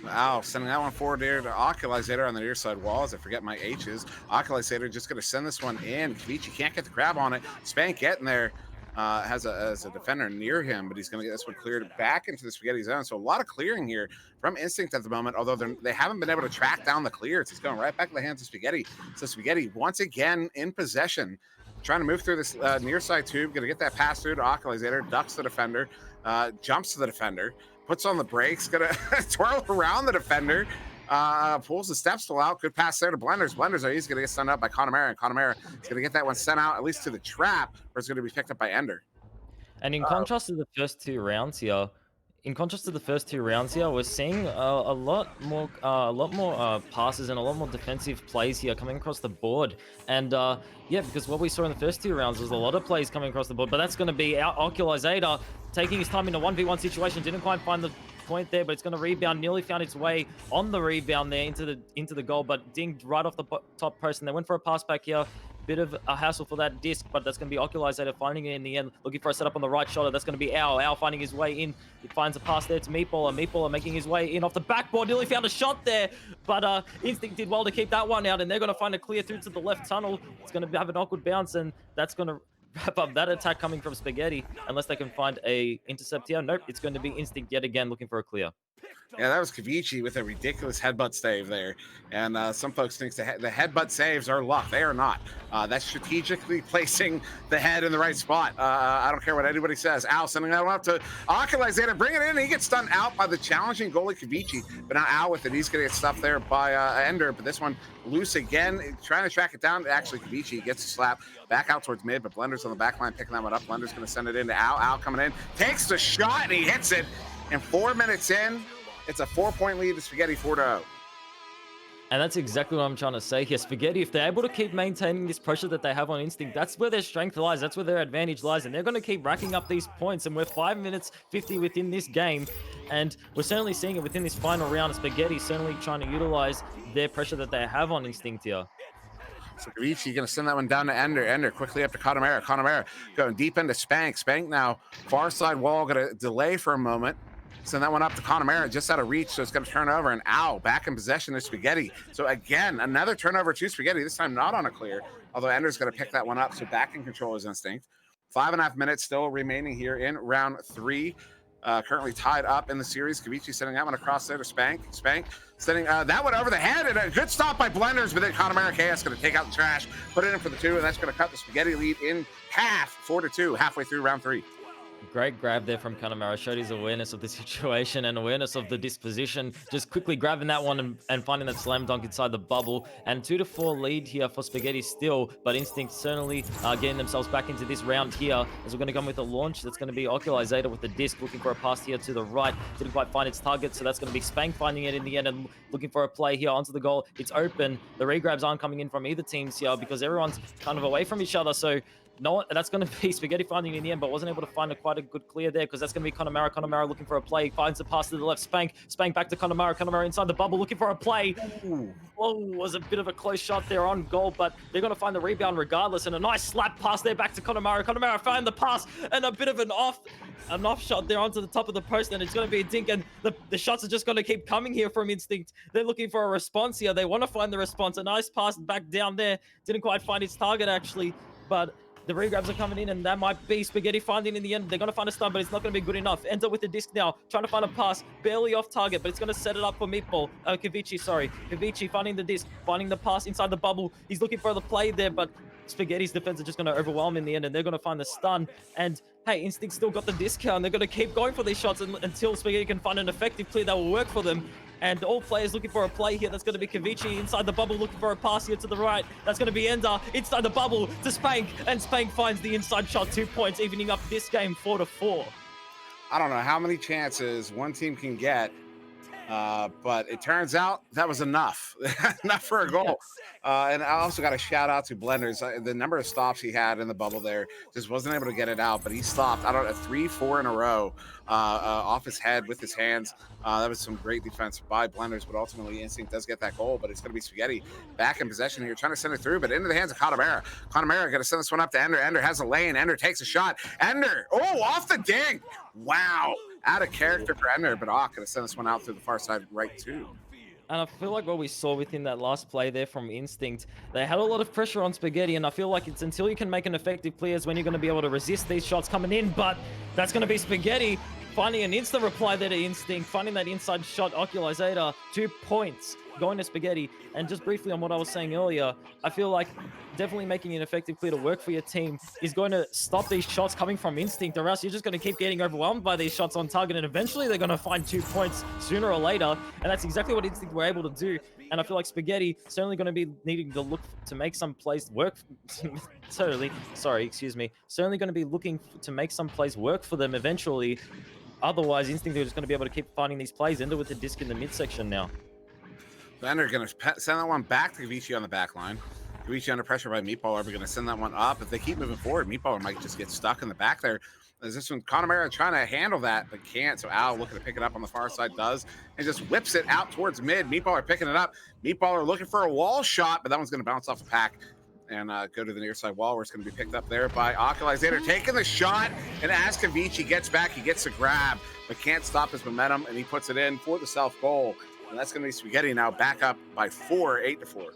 Al sending that one forward there to Oculizer on the near side wall, as I forget my H's. Oculizer just going to send this one in. Kavichi can't get the grab on it. Spank getting there. Has a defender near him, but he's going to get this one cleared back into the Spaghetti zone. So a lot of clearing here from Instinct at the moment, although they haven't been able to track down the clears. It's going right back to the hands of Spaghetti. So Spaghetti once again in possession, trying to move through this near side tube, going to get that pass through to Oculizer, ducks the defender, jumps to the defender, puts on the brakes, going to twirl around the defender, pulls the step stool out. Good pass there to Blenders. Blenders he's going to get sent up by Connemara, and Connemara is going to get that one sent out at least to the trap, where it's going to be picked up by Ender. And in contrast to the first two rounds here, we're seeing a lot more passes and a lot more defensive plays here coming across the board. And yeah, because what we saw in the first 2 rounds was a lot of plays coming across the board, but that's going to be our Oculizer taking his time in a 1v1 situation. Didn't quite find the point there, but it's going to rebound. Nearly found its way on the rebound there into the goal, but dinged right off the top post. And they went for a pass back here. Bit of a hassle for that disc, but that's going to be Oculizer finding it in the end, looking for a setup on the right shoulder. That's going to be Al finding his way in. He finds a pass there to Meatballer making his way in off the backboard. Nearly found a shot there, but Instinct did well to keep that one out, and they're going to find a clear through to the left tunnel. It's going to have an awkward bounce, and that's going to wrap up that attack coming from Spaghetti, unless they can find a intercept here. Nope, it's going to be Instinct yet again looking for a clear. Yeah, that was Kavichi with a ridiculous headbutt save there. And some folks think the headbutt saves are luck. They are not. That's strategically placing the head in the right spot. I don't care what anybody says. Al sending that one up to Oculus. Bring it in. And he gets stunned out by the challenging goalie Kavichi. But now Al with it. He's going to get stuffed there by Ender. But this one loose again. Trying to track it down. Actually, Kavichi gets a slap back out towards mid. But Blender's on the back line picking that one up. Blender's going to send it into Al. Al coming in. Takes the shot and he hits it. And 4 minutes in, it's a 4-point lead to Spaghetti 4-0. And that's exactly what I'm trying to say here. Spaghetti, if they're able to keep maintaining this pressure that they have on Instinct, that's where their strength lies. That's where their advantage lies. And they're going to keep racking up these points. And we're 5 minutes 50 within this game. And we're certainly seeing it within this final round. Spaghetti certainly trying to utilize their pressure that they have on Instinct here. So Kavichi going to send that one down to Ender. Ender quickly up to Connemara. Connemara going deep into Spank. Spank now far side wall. Going to delay for a moment. Send that one up to Connemara, just out of reach, so it's going to turn over. And Ow, back in possession of Spaghetti. So again, another turnover to Spaghetti, this time not on a clear, although Ender's going to pick that one up, so back in control is Instinct. 5.5 minutes still remaining here in round 3. Currently tied up in the series. Kavichi sending that one across there to Spank. Spank sending that one over the head, and a good stop by Blenders, but then Connemara KS going to take out the trash, put it in for the 2, and that's going to cut the Spaghetti lead in half, 4-2, halfway through round 3. Great grab there from Connemara. Showed his awareness of the situation and awareness of the disposition. Just quickly grabbing that one and finding that slam dunk inside the bubble. And 2-4 lead here for Spaghetti still. But Instinct certainly getting themselves back into this round here. As we're going to come with a launch. That's going to be Oculus with the disc. Looking for a pass here to the right. Didn't quite find its target. So that's going to be Spank finding it in the end. And looking for a play here onto the goal. It's open. The regrabs aren't coming in from either teams here. Because everyone's kind of away from each other. So no, that's going to be Spaghetti finding it in the end, but wasn't able to find quite a good clear there because that's going to be Connemara. Connemara looking for a play, finds the pass to the left. Spank back to Connemara. Connemara inside the bubble looking for a play. Oh, was a bit of a close shot there on goal, but they're going to find the rebound regardless. And a nice slap pass there back to Connemara. Connemara found the pass and a bit of an off shot there onto the top of the post, and it's going to be a dink. And the shots are just going to keep coming here from Instinct. They're looking for a response here. They want to find the response. A nice pass back down there. Didn't quite find its target actually, but the regrabs are coming in, and that might be Spaghetti finding in the end. They're going to find a stun, but it's not going to be good enough. Ends up with the disc now, trying to find a pass. Barely off target, but it's going to set it up for Meatball. Kavichi, sorry. Kavichi finding the disc, finding the pass inside the bubble. He's looking for the play there, but Spaghetti's defense are just going to overwhelm in the end, and they're going to find the stun. And hey, Instinct still got the discount. They're going to keep going for these shots until Spaghetti can find an effective clear that will work for them. And all players looking for a play here. That's going to be Kavichi inside the bubble looking for a pass here to the right. That's going to be Ender inside the bubble to Spank. And Spank finds the inside shot, 2 points, evening up this game 4-4. I don't know how many chances one team can get, but it turns out that was enough. Enough for a goal. And I also got a shout out to Blenders. The number of stops he had in the bubble there, just wasn't able to get it out, but he stopped, I don't know, 3-4 in a row off his head with his hands. That was some great defense by Blenders, but ultimately Instinct does get that goal, but it's going to be Spaghetti back in possession here, trying to send it through, but into the hands of Connemara. Connemara going to send this one up to Ender. Ender has a lane. Ender takes a shot. Ender, off the ding. Wow. Out of character for Ender, but going to send this one out through the far side right too. And I feel like what we saw within that last play there from Instinct, they had a lot of pressure on Spaghetti, and I feel like it's until you can make an effective clear is when you're going to be able to resist these shots coming in, but that's going to be Spaghetti finding an instant reply there to Instinct, finding that inside shot, Oculasator, 2 points, going to Spaghetti. And just briefly on what I was saying earlier, I feel like definitely making an effective clear to work for your team is going to stop these shots coming from Instinct, or else you're just going to keep getting overwhelmed by these shots on target, and eventually they're going to find 2 points sooner or later, and that's exactly what Instinct were able to do. And I feel like Spaghetti certainly going to be needing to look to make some plays work. Certainly going to be looking to make some plays work for them eventually. Otherwise, Instinct are just going to be able to keep finding these plays. Ender with the disc in the midsection now. Ender going to send that one back to Kavichi on the back line. Kavichi under pressure by Meatballer. We're going to send that one up. If they keep moving forward, Meatballer might just get stuck in the back there. There's this one, Connemara trying to handle that, but can't. So Al looking to pick it up on the far side, does, and just whips it out towards mid. Meatballer picking it up. Meatballer looking for a wall shot, but that one's going to bounce off the pack and go to the near side wall, where it's going to be picked up there by Oculasator, taking the shot, and as Kavichi gets back, he gets the grab, but can't stop his momentum, and he puts it in for the self goal. And that's going to be Spaghetti now back up by 4, 8-4.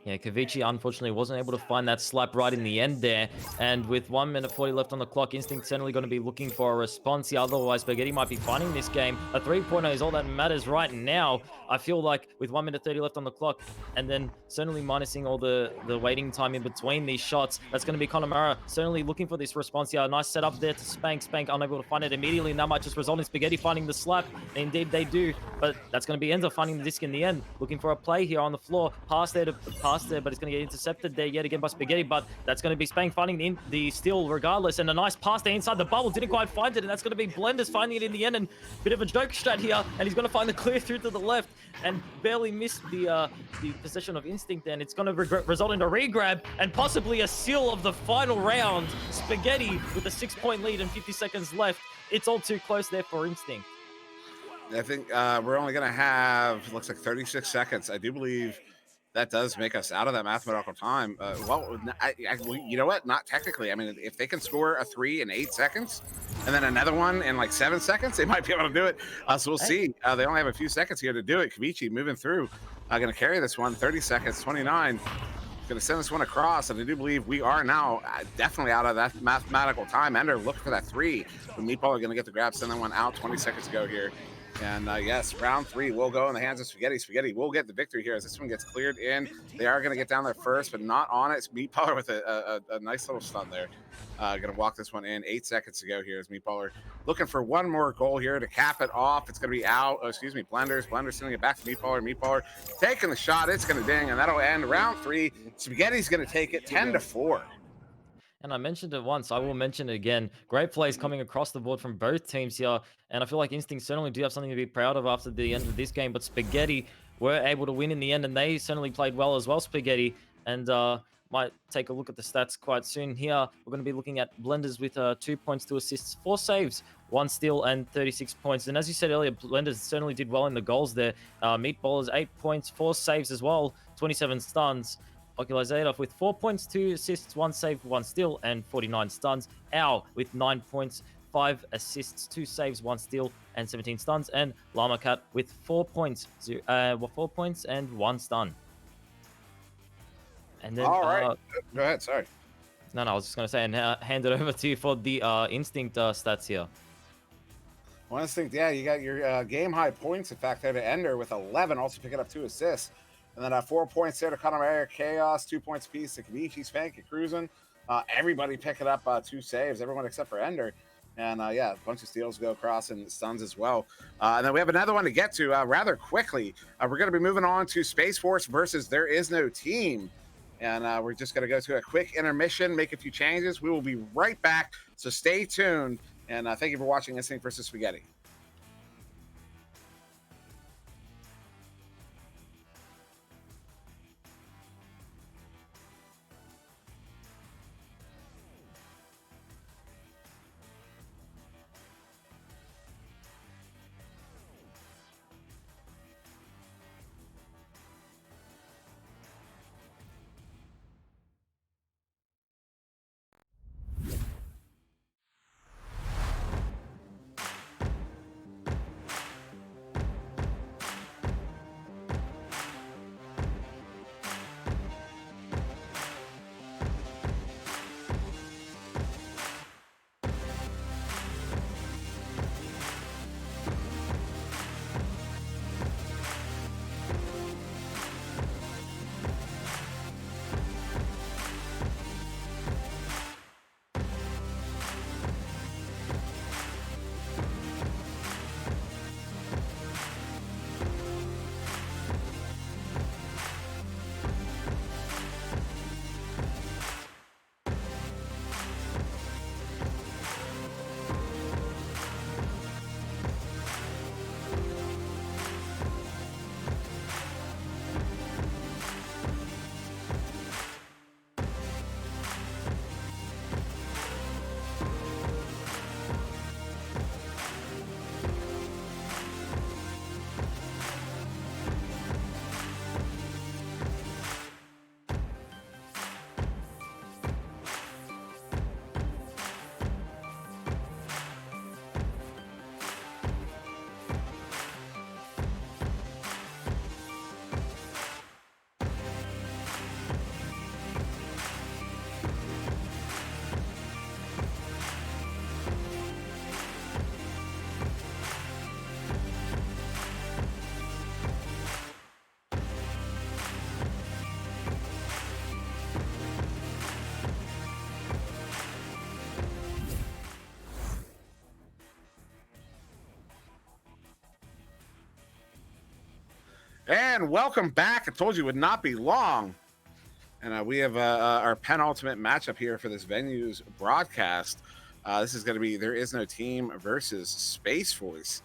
Yeah, Kavichi unfortunately wasn't able to find that slap right in the end there. And with 1 minute 40 left on the clock, Instinct certainly going to be looking for a response here. Otherwise, Spaghetti might be finding this game. A 3-pointer is all that matters right now. I feel like with 1 minute 30 left on the clock, and then certainly minusing all the waiting time in between these shots, that's going to be Connemara certainly looking for this response here. A nice setup there to Spank. Spank unable to find it immediately, and that might just result in Spaghetti finding the slap. And indeed they do, but that's going to be Enzo finding the disc in the end. Looking for a play here on the floor. Pass there, but it's going to get intercepted there yet again by Spaghetti, but that's going to be Spank finding the steal regardless, and a nice pass there inside the bubble. Didn't quite find it, and that's going to be Blenders finding it in the end, and bit of a joke strat here, and he's going to find the clear through to the left, and barely missed the possession of Instinct, and it's going to result in a regrab, and possibly a seal of the final round. Spaghetti with a 6-point lead and 50 seconds left. It's all too close there for Instinct. I think we're only going to have, looks like 36 seconds. I do believe that does make us out of that mathematical time. Well, you know what? Not technically. I mean, if they can score a 3 in 8 seconds and then another one in like 7 seconds, they might be able to do it. So we'll see. They only have a few seconds here to do it. Kavichi moving through. Going to carry this one. 30 seconds, 29. Going to send this one across, and I do believe we are now definitely out of that mathematical time. Ender looking for that 3. But Meatball are going to get the grab, send that one out. 20 seconds to go here. And yes, round 3 will go in the hands of Spaghetti. Spaghetti will get the victory here as this one gets cleared in. They are going to get down there first, but not on it. Meatballer with a nice little stun there. Going to walk this one in. 8 seconds to go here as Meatballer looking for one more goal here to cap it off. It's going to be out. Oh, excuse me, Blenders. Blenders sending it back to Meatballer. Meatballer taking the shot. It's going to ding, and that'll end round 3. Spaghetti's going to take it 10-4. And I mentioned it once, I will mention it again. Great plays coming across the board from both teams here. And I feel like Instinct certainly do have something to be proud of after the end of this game. But Spaghetti were able to win in the end, and they certainly played well as well, Spaghetti. And might take a look at the stats quite soon here. We're going to be looking at Blenders with 2 points, 2 assists, 4 saves, 1 steal, and 36 points. And as you said earlier, Blenders certainly did well in the goals there. Meatballers, 8 points, 4 saves as well, 27 stuns. Oculus Adolf with 4 points, 2 assists, 1 save, 1 steal, and 49 stuns. Owl with 9 points, 5 assists, 2 saves, 1 steal, and 17 stuns. And Llama Cat with 4 points, 4 points and 1 stun. And then, all right, go ahead. Sorry. No, I was just going to say, and hand it over to you for the Instinct stats here. Well, Instinct, yeah, you got your game high points. In fact, there to Ender with 11, also picking up 2 assists. And then 4 points there to Connemara, Chaos, 2 points apiece to Kavichi, Spank, and Cruising. Everybody picking up 2 saves, everyone except for Ender. And yeah, a bunch of steals go across and stuns as well. And then we have another one to get to rather quickly. We're going to be moving on to Space Force versus There Is No Team. And we're just going to go to a quick intermission, make a few changes. We will be right back, so stay tuned. And thank you for watching Instinct versus Spaghetti. And welcome back. I told you it would not be long. And we have our penultimate matchup here for this venue's broadcast. This is going to be There Is No Team versus Space Force.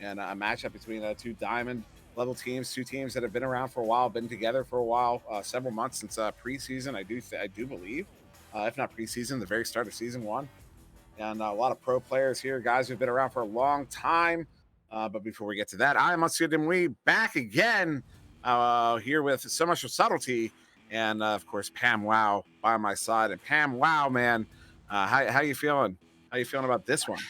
And a matchup between two diamond level teams, two teams that have been around for a while, been together for a while, several months since preseason, I do believe. If not preseason, the very start of season 1. And a lot of pro players here, guys who've been around for a long time. But before we get to that, I'm SirDimwi back again here with so much subtlety, and of course PAMWOW by my side. And PAMWOW, man, how you feeling? How you feeling about this one?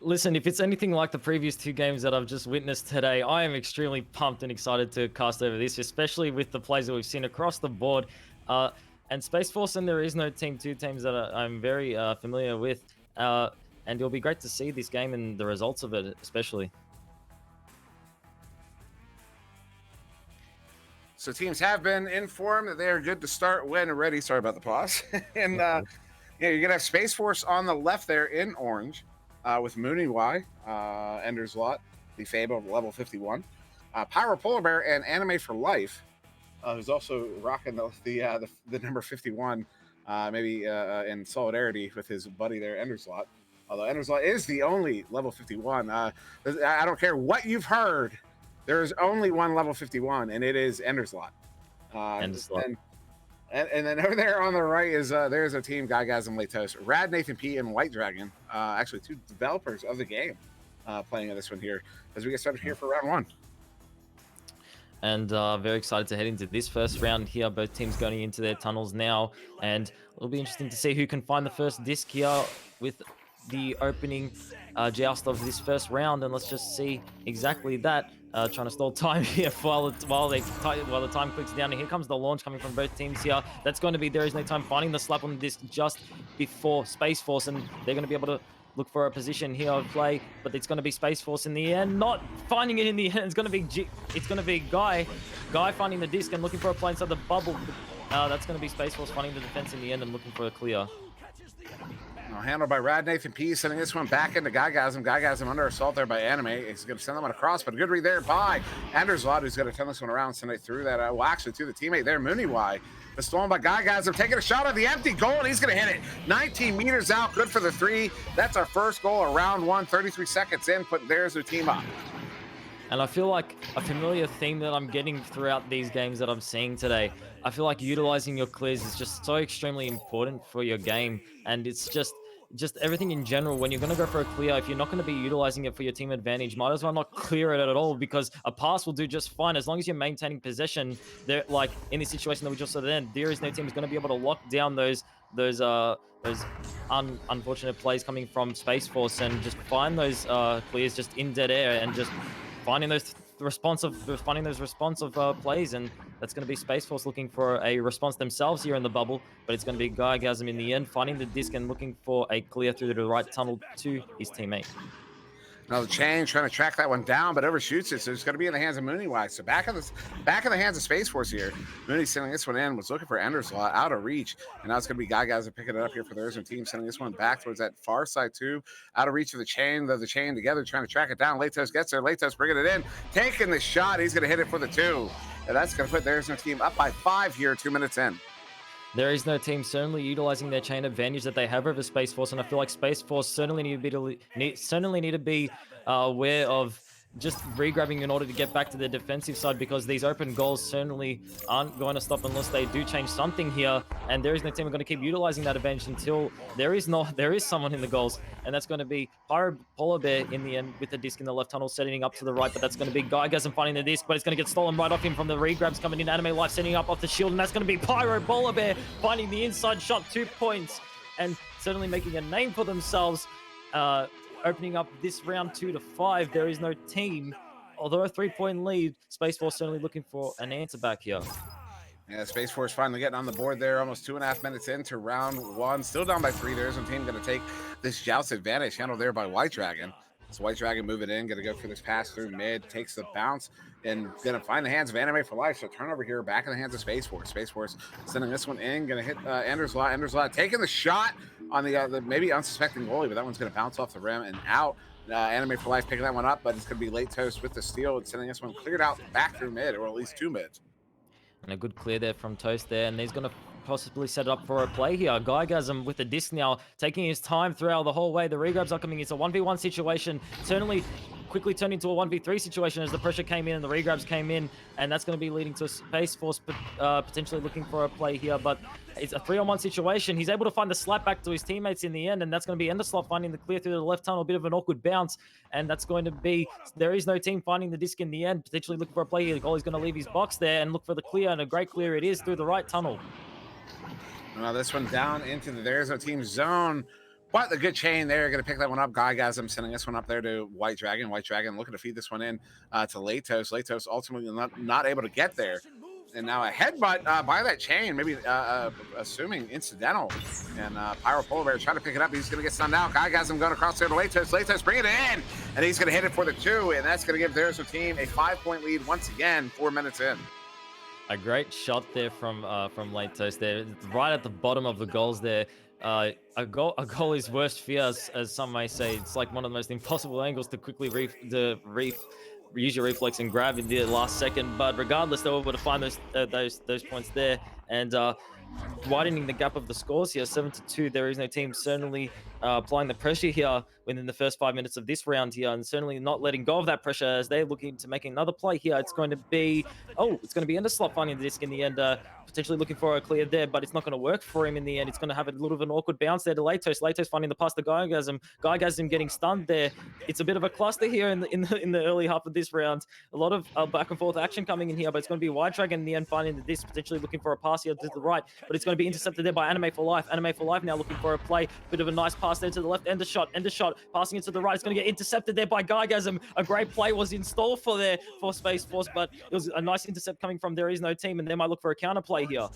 Listen, if it's anything like the previous 2 games that I've just witnessed today, I am extremely pumped and excited to cast over this, especially with the plays that we've seen across the board. And Space Force and There Is No Team, 2 teams that I'm very familiar with. And it'll be great to see this game and the results of it, especially. So teams have been informed that they are good to start when ready. Sorry about the pause. And yeah, you're gonna have Space Force on the left there in orange, with Mooney Ender's Lot, the Fable of level 51, Pyro Polar Bear, and Anime for Life, who's also rocking the number 51, maybe in solidarity with his buddy there, Ender's Lot. Although Ender's Lot is the only level 51. I don't care what you've heard. There is only one level 51, and it is Ender's Lot. Ender's Lot. And then over there on the right is there's a team, Guygasm, Latos, Rad Nathan P, and White Dragon. Actually, 2 developers of the game playing in this one here as we get started here for round 1. And very excited to head into this first round here. Both teams going into their tunnels now, and it'll be interesting to see who can find the first disc here with the opening joust of this first round. And let's just see exactly that. Trying to stall time here while the time clicks down. And here comes the launch coming from both teams here. That's going to be There Is No Time finding the slap on the disc just before Space Force, and they're going to be able to look for a position here of play, but it's going to be Space Force in the end, not finding it in the end. It's going to be Guy finding the disc and looking for a play inside the bubble. That's going to be Space Force finding the defense in the end and looking for a clear. Handled by Rad Nathan P, sending this one back into Guygasm. Guygasm under assault there by Anime. He's going to send that one across, but a good read there by Anders Lott, who's going to turn this one around, send it through that. Well, actually, to the teammate there, Mooney Y. But stolen by Guygasm, taking a shot at the empty goal, and he's going to hit it. 19 meters out, good for the 3. That's our first goal of round 1, 33 seconds in. There's their team up. And I feel like a familiar theme that I'm getting throughout these games that I'm seeing today. I feel like utilizing your clears is just so extremely important for your game, and it's just everything in general. When you're going to go for a clear, if you're not going to be utilizing it for your team advantage, might as well not clear it at all, because a pass will do just fine as long as you're maintaining possession. There, like in this situation that we just saw then, There Is No Team is going to be able to lock down those unfortunate plays coming from Space Force and just find those clears just in dead air and just finding those responsive plays. And that's going to be Space Force looking for a response themselves here in the bubble, but it's going to be Guygasm in the end finding the disc and looking for a clear through the right tunnel to his teammate. Now the chain trying to track that one down, but overshoots it, so it's going to be in the hands of Mooney Y. So back in the hands of Space Force here. Mooney sending this one in, was looking for Ender's Law, out of reach, and now it's going to be Guygasm picking it up here for the Urban team, sending this one back towards that far side too, out of reach of the chain together, trying to track it down. Latos gets there, Latos bringing it in, taking the shot, he's going to hit it for the 2, and that's going to put There's No Team up by 5 here, 2 minutes in. There Is No Team certainly utilizing their chain advantage that they have over Space Force, and I feel like Space Force certainly need to be aware of just regrabbing in order to get back to the defensive side, because these open goals certainly aren't going to stop unless they do change something here. And There Is No Team are going to keep utilizing that advantage until there is someone in the goals, and that's going to be Pyro Polar Bear in the end with the disc in the left tunnel setting up to the right, but that's going to be Guygasm finding the disc, but it's going to get stolen right off him from the regrabs coming in. Anime Life setting up off the shield, and that's going to be Pyro Polar Bear finding the inside shot, 2 points, and certainly making a name for themselves. Opening up this round 2 to 5. There Is No Team, although a 3-point lead, Space Force certainly looking for an answer back here. Yeah, Space Force finally getting on the board there, almost 2.5 minutes into round 1, still down by 3. There's No Team going to take this joust advantage, handled there by White Dragon. So White Dragon moving in, gonna go for this pass through mid, takes the bounce, and gonna find the hands of Anime for Life. So turnover here, back in the hands of Space Force. Space Force sending this one in, gonna hit Ender's Lot. Ender's Lot taking the shot on the maybe unsuspecting goalie, but that one's gonna bounce off the rim and out. Anime for Life picking that one up, but it's gonna be Late Toast with the steal and sending this one cleared out back through mid, or at least 2 mids. And a good clear there from Toast there, and he's going to possibly set it up for a play here. Guygasm with the disc now, taking his time throughout the whole way. The regrabs are coming. It's a 1v1 situation. Certainly quickly turned into a 1v3 situation as the pressure came in and the regrabs came in, and that's going to be leading to a Space Force potentially looking for a play here, but it's a 3-on-1 situation. He's able to find the slap back to his teammates in the end, and that's going to be Enderslot finding the clear through the left tunnel, a bit of an awkward bounce, and that's going to be There Is No Team finding the disc in the end, potentially looking for a play here. The goalie's going to leave his box there and look for the clear, and a great clear it is through the right tunnel. Now this one down into the There Is No Team zone. But the good chain there, going to pick that one up. Guygasm sending this one up there to White Dragon. White Dragon looking to feed this one in to Latos. Latos ultimately not able to get there. And now a headbutt by that chain, maybe assuming incidental. And Pyro Polar Bear trying to pick it up. He's going to get stunned out. Guygasm going across there to Latos. Latos bring it in. And he's going to hit it for the 2. And that's going to give There Is No Team a 5-point lead once again, 4 minutes in. A great shot there from Late Toast there, right at the bottom of the goals there. A goalie's worst fear, as some may say. It's like one of the most impossible angles to quickly use your reflex and grab in the last second. But regardless, they were able to find those points there, and widening the gap of the scores here, 7-2. There Is No Team certainly applying the pressure here within the first 5 minutes of this round here, and certainly not letting go of that pressure as they're looking to make another play here. It's going to be Enderslot finding the disc in the end, potentially looking for a clear there, but it's not going to work for him in the end. It's going to have a little of an awkward bounce there to Latos. Latos finding the pass to Guygasm. Guygasm getting stunned there. It's a bit of a cluster here in the early half of this round. A lot of back and forth action coming in here, but it's going to be White Dragon in the end finding the disc, potentially looking for a pass here to the right, but it's going to be intercepted there by Anime for Life. Anime for Life now looking for a play. Bit of a nice pass there to the left. Ender shot, passing it to the right. It's going to get intercepted there by Guygasm. A great play was in store for Space Force, but it was a nice intercept coming from There Is No Team, and they might look for a counter play here.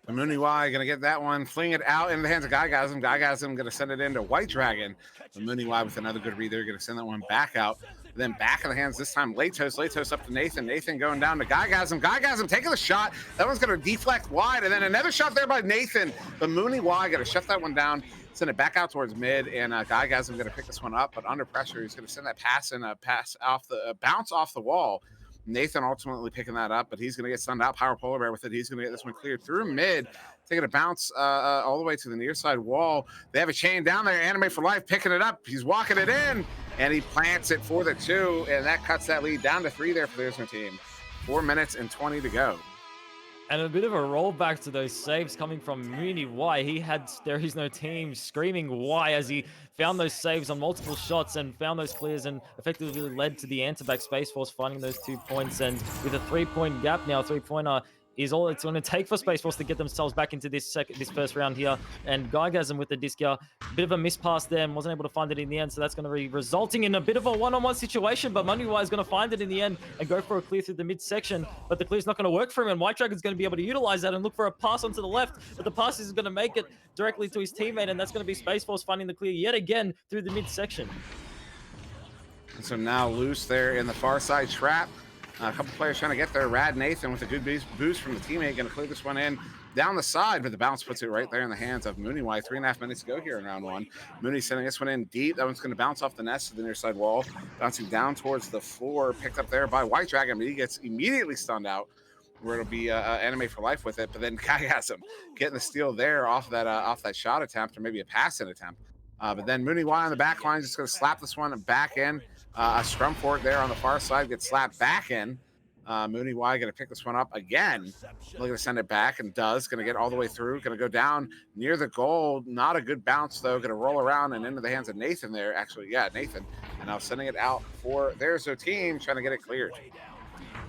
Muniwai going to get that one, fling it out into the hands of Guygasm. Guygasm going to send it into White Dragon. Muniwai with another good read there, going to send that one back out. Then back in the hands this time, Latos. Latos up to Nathan. Nathan going down to Guygasm. Guygasm taking the shot. That one's going to deflect wide, and then another shot there by Nathan. But Muniwai going to shut that one down, send it back out towards mid, and Guygasm going to pick this one up, but under pressure, he's going to send that pass and bounce off the wall. Nathan ultimately picking that up, but he's going to get stunned out. Power Polar Bear with it. He's going to get this one cleared through mid, taking a bounce all the way to the near side wall. They have a chain down there. Anime for Life picking it up. He's walking it in, and he plants it for the 2, and that cuts that lead down to 3 there for the There Is No Team. 4 minutes and 20 to go. And a bit of a rollback to those saves coming from Muniwai. He had There Is No Team screaming why as he found those saves on multiple shots and found those clears and effectively led to the anti-back Space Force finding those 2 points. And with a 3-point gap now, 3-pointer is all it's going to take for Space Force to get themselves back into this first round here. And Guygasm with the disc here, a bit of a miss pass there and wasn't able to find it in the end, so that's going to be resulting in a bit of a one-on-one situation, but Muniwai is going to find it in the end and go for a clear through the midsection, but the clear's not going to work for him, and White Dragon's going to be able to utilize that and look for a pass onto the left, but the pass is going to make it directly to his teammate, and that's going to be Space Force finding the clear yet again through the midsection. So now loose there in the far side trap. A couple players trying to get there. Rad Nathan with a good boost from the teammate, going to clear this one in down the side, but the bounce puts it right there in the hands of Muniwai. 3.5 minutes to go here in round 1. Mooney sending this one in deep. That one's going to bounce off the nest to the near side wall, bouncing down towards the floor, picked up there by White Dragon, but he gets immediately stunned out, where it'll be Anime for Life with it. But then Guygasm getting the steal there off that shot attempt, or maybe a passing attempt. But then Muniwai on the back line just going to slap this one back in. A scrum for it there on the far side gets slapped back in. Muniwai going to pick this one up again. Looking to send it back, and does. Going to get all the way through. Going to go down near the goal. Not a good bounce, though. Going to roll around and into the hands of Nathan there. Actually, yeah, Nathan. And now sending it out for There's No Team, trying to get it cleared.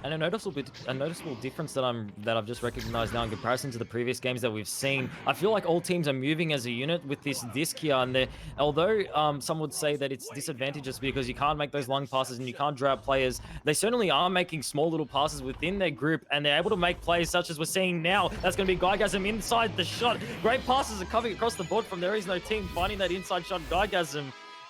And a noticeable difference that I've just recognized now in comparison to the previous games that we've seen. I feel like all teams are moving as a unit with this disc here, and although some would say that it's disadvantageous because you can't make those long passes and you can't draw out players, they certainly are making small little passes within their group, and they're able to make plays such as we're seeing now. That's going to be Guygasm inside the shot. Great passes are coming across the board from There Is No Team, finding that inside shot. Guygasm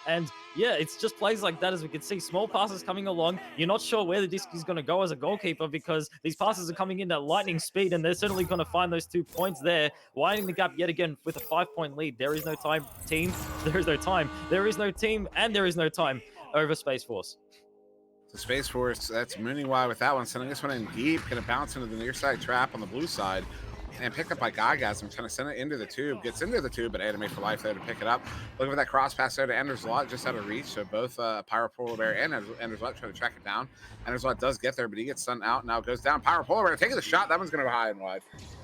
And yeah, it's just plays like that, as we can see, small passes coming along. You're not sure where the disc is going to go as a goalkeeper because these passes are coming in at lightning speed, and they're certainly going to find those 2 points there, widening the gap yet again with a 5-point lead. There is no time, team. There is no time. There is no team, and there is no time over Space Force. So Space Force, that's MooneyY with that one, sending this one in deep, going to bounce into the near side trap on the blue side. And picked up by Gagasm, trying to send it into the tube. Gets into the tube, but Anime for Life there to pick it up. Looking for that cross pass there to Ender's Lot, just out of reach. So both Pyro Polar Bear and Ender's Lot trying to track it down. Ender's Lot does get there, but he gets stunned out. Now goes down. Pyro Polar Bear taking the shot. That one's going to go high and wide.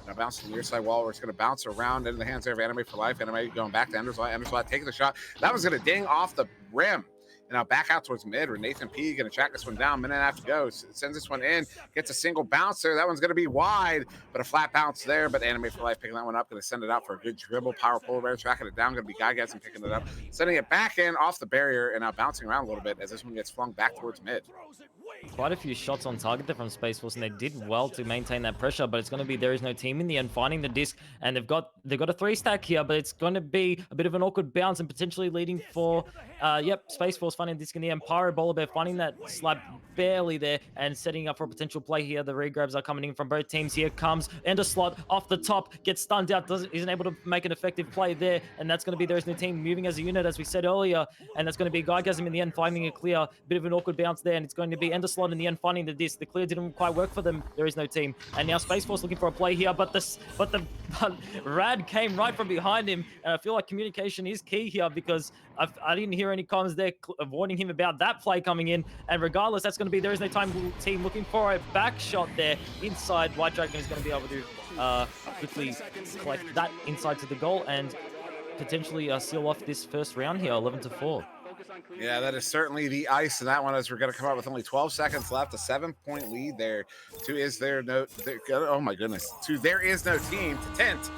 Now bounce to the near side wall where it's going to bounce around into the hands there of Anime for Life. Anime going back to Ender's Lot. Ender's Lot taking the shot. That one's going to ding off the rim. And now back out towards mid, where Nathan P going to track this one down. Minute and a half to go. Sends this one in. Gets a single bounce there. That one's going to be wide, but a flat bounce there. But Anime for Life picking that one up. Going to send it out for a good dribble. Power Polar Bear tracking it down. Going to be Gygasm picking it up. Sending it back in off the barrier and now bouncing around a little bit as this one gets flung back towards mid. Quite a few shots on target there from Space Force, and they did well to maintain that pressure, but it's going to be there is no team in the end finding the disc, and they've got a 3-stack here, but it's going to be a bit of an awkward bounce and potentially leading for Space Force finding the disc in the end. Pyro Polar Bear finding that slab barely there and setting up for a potential play here. The regrabs are coming in from both teams. Here comes Ender Slot off the top, gets stunned out, isn't able to make an effective play there, and that's going to be there is no team moving as a unit, as we said earlier, and that's going to be Gygasm in the end finding a clear, bit of an awkward bounce there, and it's going to be Ender Slot in the end finding the disc. The clear didn't quite work for them. There is no team, and now Space Force looking for a play here, but Rad came right from behind him, and I feel like communication is key here because I didn't hear any comments there warning him about that play coming in, and regardless, that's going to be there is no time team looking for a back shot there inside. White Dragon is going to be able to quickly collect that inside to the goal and potentially seal off this first round here, 11-4. Yeah, that is certainly the ice in that one, as we're going to come out with only 12 seconds left. A 7-point lead there to oh my goodness, to there is no team to Tent.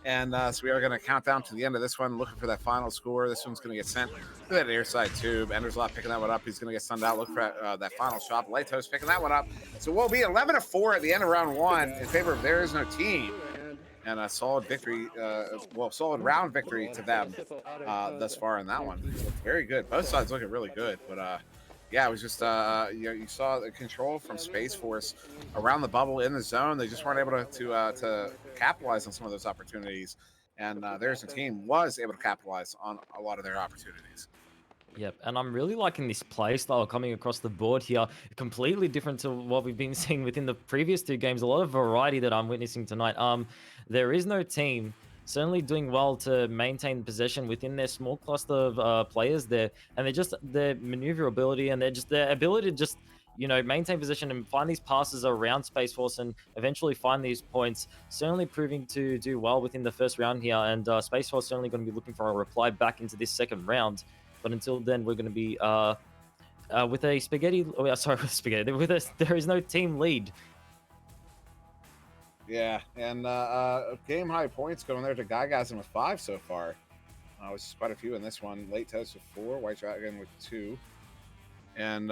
And so we are going to count down to the end of this one, looking for that final score. This one's going to get sent to that air side tube. Ender's Lot picking that one up. He's going to get stunned out. Look for that final shot. Light Toast picking that one up. So we'll be 11-4 at the end of round one in favor of there is no team. And a solid victory, solid round victory to them thus far in that one. Very good. Both sides looking really good. But yeah, it was just, you saw the control from Space Force around the bubble in the zone. They just weren't able to capitalize on some of those opportunities. And there's a team was able to capitalize on a lot of their opportunities. Yep, and I'm really liking this play style coming across the board here. Completely different to what we've been seeing within the previous two games. A lot of variety that I'm witnessing tonight. There is no team certainly doing well to maintain possession within their small cluster of players there, and their maneuverability and their ability to just maintain possession and find these passes around Space Force and eventually find these points, certainly proving to do well within the first round here. And Space Force certainly going to be looking for a reply back into this second round. But until then, we're going to be with a there is no team lead. Yeah, and game high points going there to Gygasm with 5 so far. Which is quite a few in this one. Late Toast with 4, White Dragon with 2. And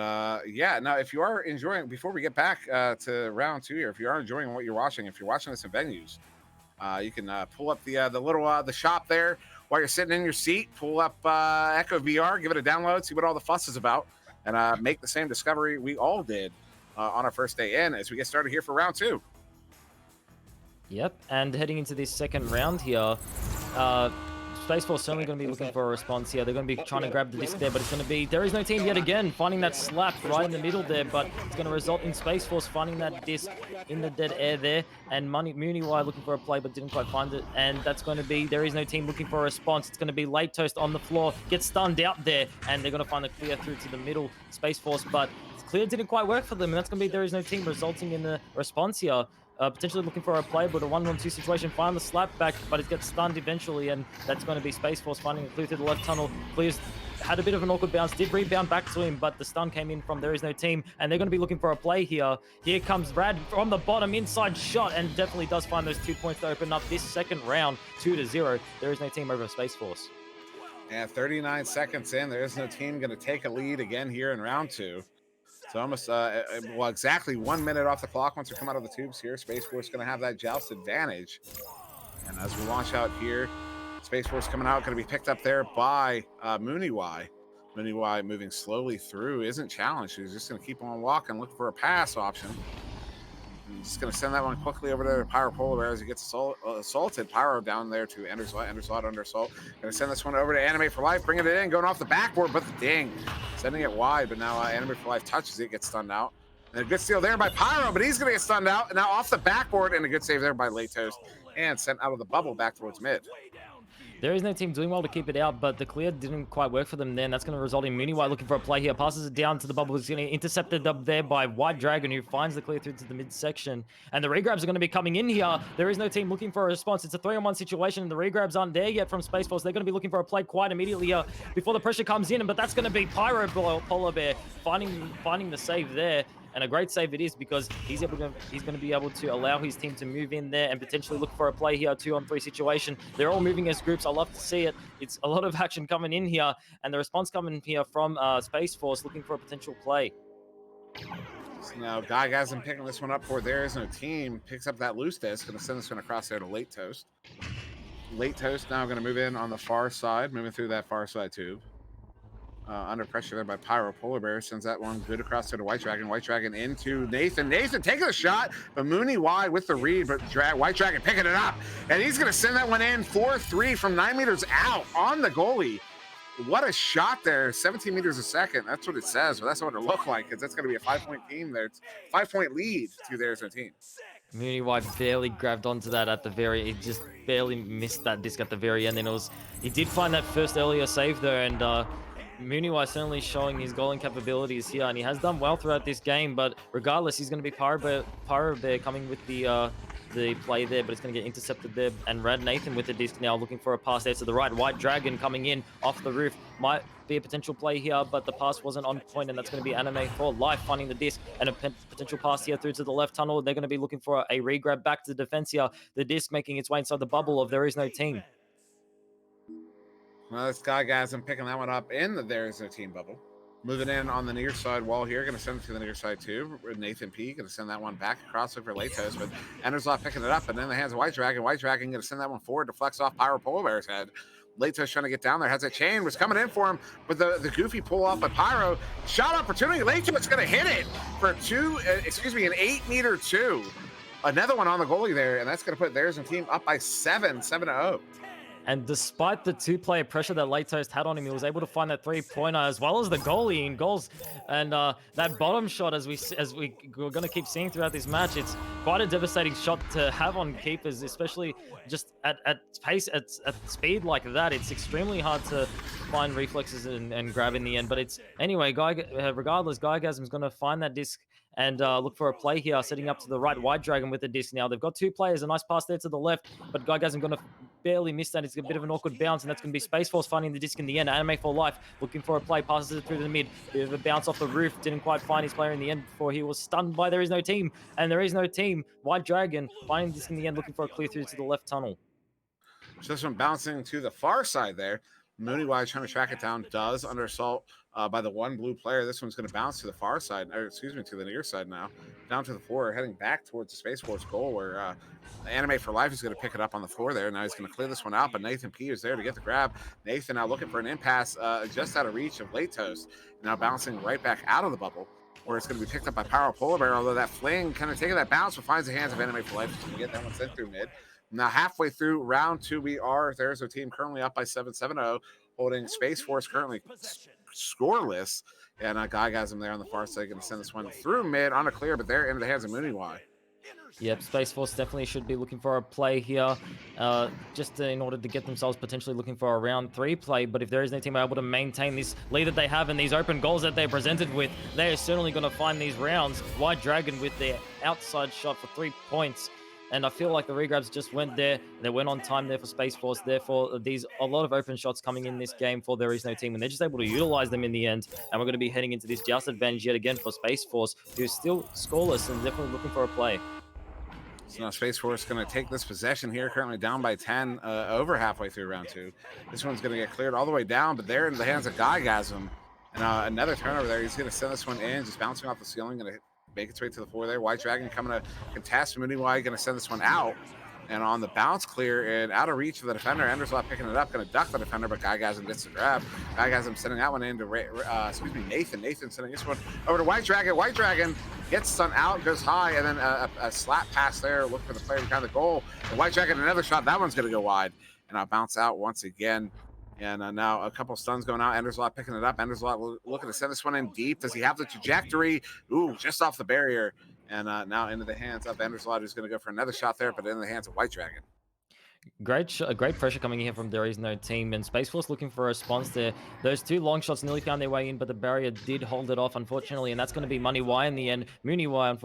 yeah, now if you are enjoying, before we get back to round 2 here, if you are enjoying what you're watching, if you're watching this in venues, you can pull up the little the shop there while you're sitting in your seat. Pull up Echo VR, give it a download, see what all the fuss is about, and make the same discovery we all did on our first day in as we get started here for round 2. Yep, and heading into this second round here, Space Force certainly going to be looking for a response here. They're going to be trying to grab the disc there, but it's going to be there is no team yet again, finding that slap right in the middle there, but it's going to result in Space Force finding that disc in the dead air there, and MooneyY looking for a play but didn't quite find it, and that's going to be there is no team looking for a response. It's going to be Late Toast on the floor, gets stunned out there, and they're going to find the clear through to the middle Space Force, but clear didn't quite work for them, and that's going to be there is no team, resulting in the response here. Potentially looking for a play, but a 1-on-2 situation. Find the slap back, but it gets stunned eventually, and that's going to be Space Force finding a clear through the left tunnel. Clears had a bit of an awkward bounce, did rebound back to him, but the stun came in from there is no team, and they're going to be looking for a play here. Here comes Rad from the bottom, inside shot, and definitely does find those 2 points to open up this second round, 2-0. There is no team over Space Force. And 39 seconds in, there is no team going to take a lead again here in round 2. So almost, exactly 1 minute off the clock once we come out of the tubes here. Space Force going to have that joust advantage. And as we launch out here, Space Force coming out, going to be picked up there by MooneyY. MooneyY moving slowly through, isn't challenged. He's just going to keep on walking, look for a pass option. And just going to send that one quickly over to Pyro Polar Bear as he gets assaulted. Pyro down there to Enderslot under assault. Going to send this one over to Anime for Life, bringing it in, going off the backboard, but the ding. Sending it wide, but now Anime for Life touches it, gets stunned out. And a good steal there by Pyro, but he's going to get stunned out. And now off the backboard, and a good save there by Late Toast. And sent out of the bubble back towards mid. There is no team doing well to keep it out, but the clear didn't quite work for them then. That's going to result in MooneyY looking for a play here. Passes it down to the bubble. He's going to intercept it up there by White Dragon, who finds the clear through to the midsection. And the regrabs are going to be coming in here. There is no team looking for a response. It's a 3-on-1 situation, and the regrabs aren't there yet from Space Force. They're going to be looking for a play quite immediately here before the pressure comes in. But that's going to be Pyro Polar Bear finding the save there. And a great save it is, because he's going to be able to allow his team to move in there and potentially look for a play here, 2-on-3 situation. They're all moving as groups. I love to see it. It's a lot of action coming in here, and the response coming here from Space Force looking for a potential play. So now Guygasm picking this one up for There Is No Team. Picks up that loose disc. Going to send this one across there to Late Toast. Late Toast now going to move in on the far side, moving through that far side tube. Under pressure there by Pyro Polar Bear. Sends that one good across there to White Dragon. White Dragon into Nathan. Nathan taking a shot, but MooneyY with the read, but White Dragon picking it up. And he's going to send that one in 4-3 from 9 meters out on the goalie. What a shot there. 17 meters a second. That's what it says, but that's what it looked like, because that's going to be a 5-point team there. It's a 5-point lead to There's No Team. MooneyY barely grabbed onto that at the he just barely missed that disc at the very end. And he did find that first earlier save there, and MooneyY certainly showing his goaling capabilities here, and he has done well throughout this game. But regardless, he's going to be Pyro Bear coming with the play there, but it's going to get intercepted there. And Rad Nathan with the disc now, looking for a pass there to the right. White Dragon coming in off the roof, might be a potential play here, but the pass wasn't on point, and that's going to be Anime for Life finding the disc and a potential pass here through to the left tunnel. They're going to be looking for a regrab back to the defense here. The disc making its way inside the bubble of There Is No Team. Well, this Guygasm picking that one up in the There Is No Team bubble. Moving in on the near side wall here. Going to send it to the near side too. Nathan P. Going to send that one back across over Late Toast, but Enderslot picking it up, and in the hands of White Dragon. White Dragon going to send that one forward to flex off Pyro Polar Bear's head. Late Toast trying to get down there. Has a chain. Was coming in for him, but the goofy pull off by Pyro. Shot opportunity. Late Toast going to hit it for an 8-meter 2. Another one on the goalie there, and that's going to put There's No Team up by 7-0. And despite the two-player pressure that Late Toast had on him, he was able to find that three-pointer as well as the goalie in goals. And that bottom shot, as we're going to keep seeing throughout this match, it's quite a devastating shot to have on keepers, especially just at pace, at speed like that. It's extremely hard to find reflexes and grab in the end. But it's anyway, regardless, Guygasm's going to find that disc and look for a play here, setting up to the right. White Dragon with the disc now. They've got two players, a nice pass there to the left, but Guygasm going to barely miss that. It's a bit of an awkward bounce, and that's going to be Space Force finding the disc in the end. Anime for Life looking for a play, passes it through the mid. Bit of a bounce off the roof, didn't quite find his player in the end before he was stunned by There Is No Team. And There Is No Team, White Dragon finding the disc in the end, looking for a clear through to the left tunnel. So this one bouncing to the far side there. MooneyY trying to track it down, does under assault by the one blue player. This one's going to bounce to the far side, or excuse me, to the near side now. Down to the floor, heading back towards the Space Force goal, where Anime for Life is going to pick it up on the floor there. Now he's going to clear this one out, but Nathan P is there to get the grab. Nathan now looking for an impasse just out of reach of Late Toast. Now bouncing right back out of the bubble, where it's going to be picked up by Pyro Polar Bear, although that fling kind of taking that bounce, but finds the hands of Anime for Life. He's going to get that one sent through mid. Now halfway through round 2, There's No Team currently up by 7-0, holding Space Force currently scoreless. And Guygasm there on the far side going to send this one through mid on a clear, but they're into the hands of MooneyY. Yep, Space Force definitely should be looking for a play here, just in order to get themselves potentially looking for a round 3 play. But if There Is No Team are able to maintain this lead that they have and these open goals that they're presented with, they are certainly going to find these rounds. White Dragon with their outside shot for 3 points. And I feel like the regrabs just went there. They went on time there for Space Force. Therefore, a lot of open shots coming in this game for There Is No Team, and they're just able to utilize them in the end. And we're going to be heading into this just advantage yet again for Space Force, who's still scoreless and definitely looking for a play. So now Space Force going to take this possession here, currently down by 10, over halfway through round 2. This one's going to get cleared all the way down, but they're in the hands of Guygasm. And another turnover there. He's going to send this one in, just bouncing off the ceiling, going to make its way to the floor there. White Dragon coming to contest. MooneyY going to send this one out. And on the bounce clear and out of reach of the defender, Enderslot picking it up, going to duck the defender, but Guygasm gets the grab. Guygasm sending that one into, Nathan. Nathan sending this one over to White Dragon. White Dragon gets stunned out, goes high, and then a slap pass there. Look for the player behind the goal. And White Dragon, another shot. That one's going to go wide. And I'll bounce out once again. And now a couple stuns going out. Enderslot picking it up. Enderslot looking to send this one in deep. Does he have the trajectory? Ooh, just off the barrier. And now into the hands of Enderslot, who's going to go for another shot there, but in the hands of White Dragon. Great pressure coming in here from There Is No Team, and Space Force looking for a response there. Those two long shots nearly found their way in, but the barrier did hold it off, unfortunately, and that's going to be Money Y in the end. Mooney Y,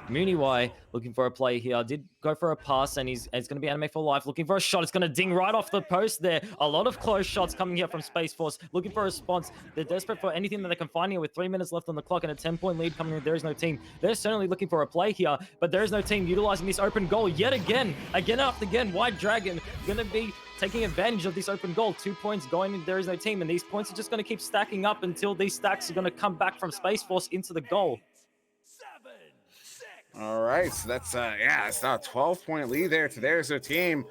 Mooney Y looking for a play here. Did go for a pass, and it's going to be Anime for Life looking for a shot. It's going to ding right off the post there. A lot of close shots coming here from Space Force, looking for a response. They're desperate for anything that they can find here with 3 minutes left on the clock and a 10-point lead coming with There Is No Team. They're certainly looking for a play here, but There Is No Team utilizing this open goal yet again after again. White Dragon going to be taking advantage of this open goal. 2 points going in There Is No Team, and these points are just going to keep stacking up until these stacks are going to come back from Space Force into the goal. All right, so that's it's now a 12-point lead there to There Is No Team.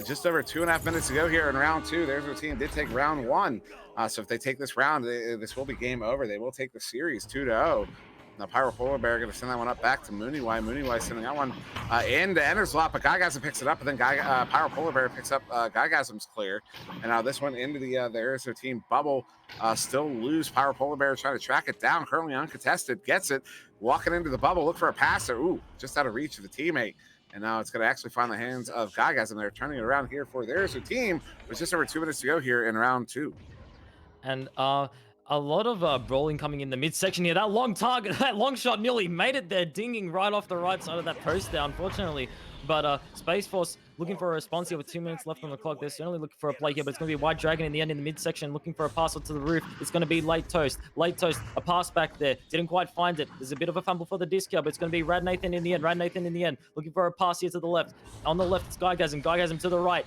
Just over 2.5 minutes to go here in round two. There Is No Team did take round one, so if they take this round, this will be game over. They will take the series 2-0. Now Pyro Polar Bear going to send that one up back to Mooney Y. Mooney Y sending that one into Enderslot, but Guygasm picks it up, and then Pyro Polar Bear picks up Guygasm's clear. And now this one into the There Is No Team bubble. Still loose. Pyro Polar Bear trying to track it down, currently uncontested, gets it, walking into the bubble, look for a passer. Ooh, just out of reach of the teammate. And now it's going to actually find the hands of Guygasm. They're turning it around here for There Is No Team. With just over 2 minutes to go here in round two. And a lot of brawling coming in the midsection here. That long target, that long shot nearly made it there, dinging right off the right side of that post there, unfortunately. But Space Force looking for a response here with 2 minutes left on the clock. They're certainly looking for a play here, but it's going to be White Dragon in the end in the midsection, looking for a pass to the roof. It's going to be Late Toast. Late Toast, a pass back there. Didn't quite find it. There's a bit of a fumble for the disc here, but it's going to be Rad Nathan in the end. Rad Nathan in the end, looking for a pass here to the left. On the left, it's Guygasm. Guygasm to the right.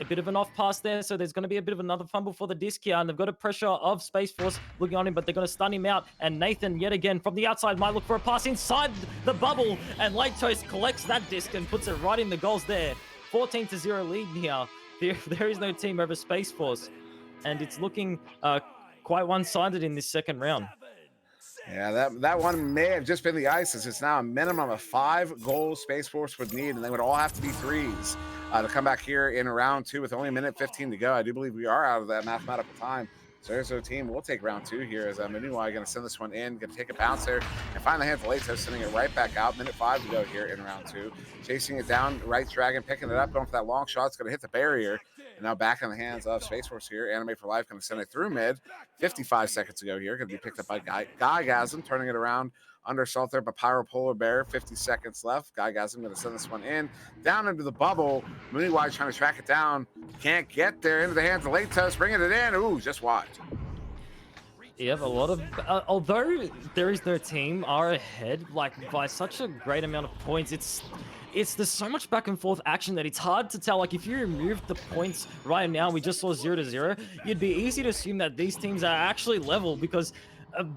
A bit of an off pass there, so there's going to be a bit of another fumble for the disc here, and they've got a pressure of Space Force looking on him, but they're going to stun him out, and Nathan yet again from the outside might look for a pass inside the bubble, and Late Toast collects that disc and puts it right in the goals there. 14-0 lead here. There Is No Team over Space Force, and it's looking quite one-sided in this second round. Yeah, that one may have just been the ISIS. It's now a minimum of 5 goals Space Force would need, and they would all have to be threes to come back here in round two with only a minute 15 to go. I do believe we are out of that mathematical time. So There Is No Team will take round two here as Mooney Y going to send this one in, going to take a bounce there and find the hands of Lato, sending it right back out. Minute 5 to go here in round two. Chasing it down, Right Dragon picking it up, going for that long shot. It's going to hit the barrier. And now back in the hands of Space Force here. Anime for Life going to send it through mid. 55 seconds to go here. Going to be picked up by Guygasm, turning it around under assault there by Pyro Polar Bear. 50 seconds left. Guygasm going to send this one in. Down into the bubble. Mooney Y trying to track it down. Can't get there. Into the hands of Late Toast, bringing it in. Ooh, just wide. Yeah, a lot of although There Is No Team are ahead like by such a great amount of points, there's so much back and forth action that it's hard to tell. Like if you removed the points right now, we just saw 0-0, you'd be easy to assume that these teams are actually level because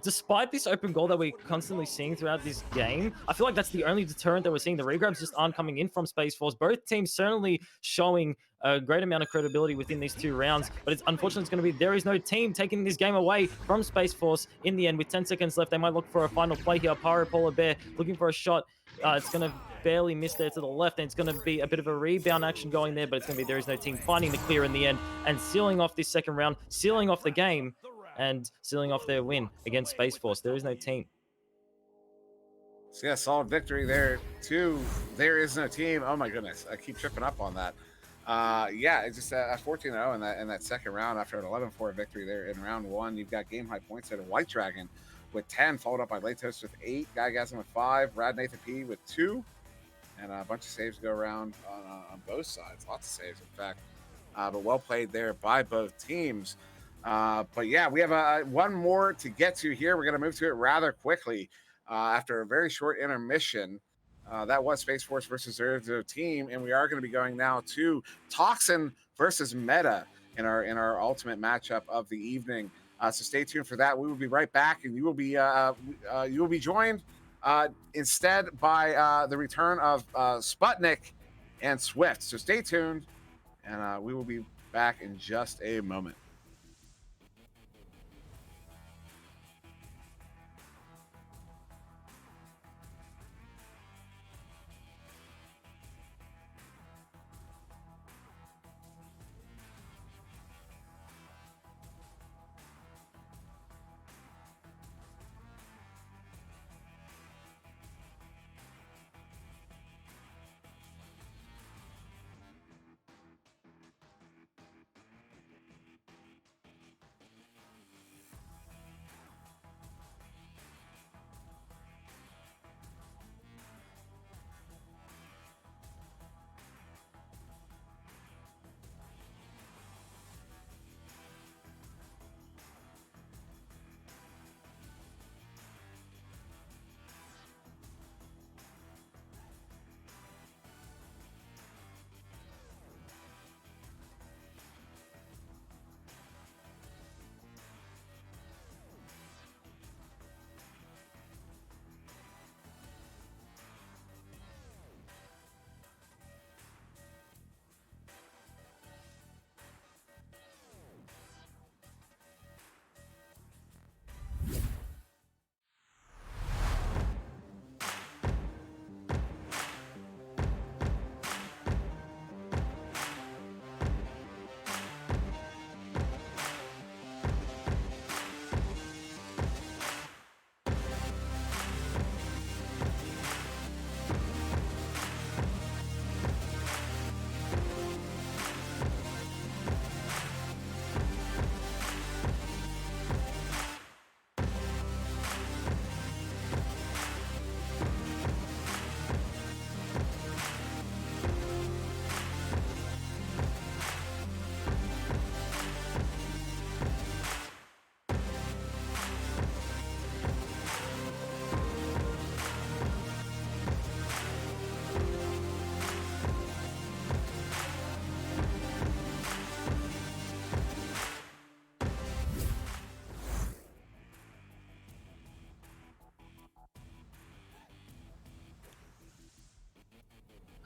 despite this open goal that we're constantly seeing throughout this game, I feel like that's the only deterrent that we're seeing. The regrabs just aren't coming in from Space Force. Both teams certainly showing a great amount of credibility within these 2 rounds, but it's unfortunate it's going to be There Is No Team taking this game away from Space Force in the end. With 10 seconds left, they might look for a final play here. Pyro Polar Bear looking for a shot. It's going to barely miss there to the left, and it's going to be a bit of a rebound action going there, but it's going to be There Is No Team finding the clear in the end and sealing off this second round, sealing off the game, and sealing off their win against Space Force. There Is No Team. So yeah, solid victory there too. There Is No Team. Oh my goodness, I keep tripping up on that. Yeah, it's just a 14-0 in that second round after an 11-4 victory there in round one. You've got game high points there to White Dragon with 10, followed up by Late Toast with 8, Guygasm with 5, Rad Nathan P with 2, and a bunch of saves go around on both sides. Lots of saves, in fact. But well played there by both teams. But yeah, we have one more to get to here. We're going to move to it rather quickly after a very short intermission. That was Space Force versus There Is No Team, and we are going to be going now to Toxin versus Meta in our ultimate matchup of the evening. So stay tuned for that. We will be right back, and you will be joined instead by the return of Sputnik and Swift. So stay tuned, and we will be back in just a moment.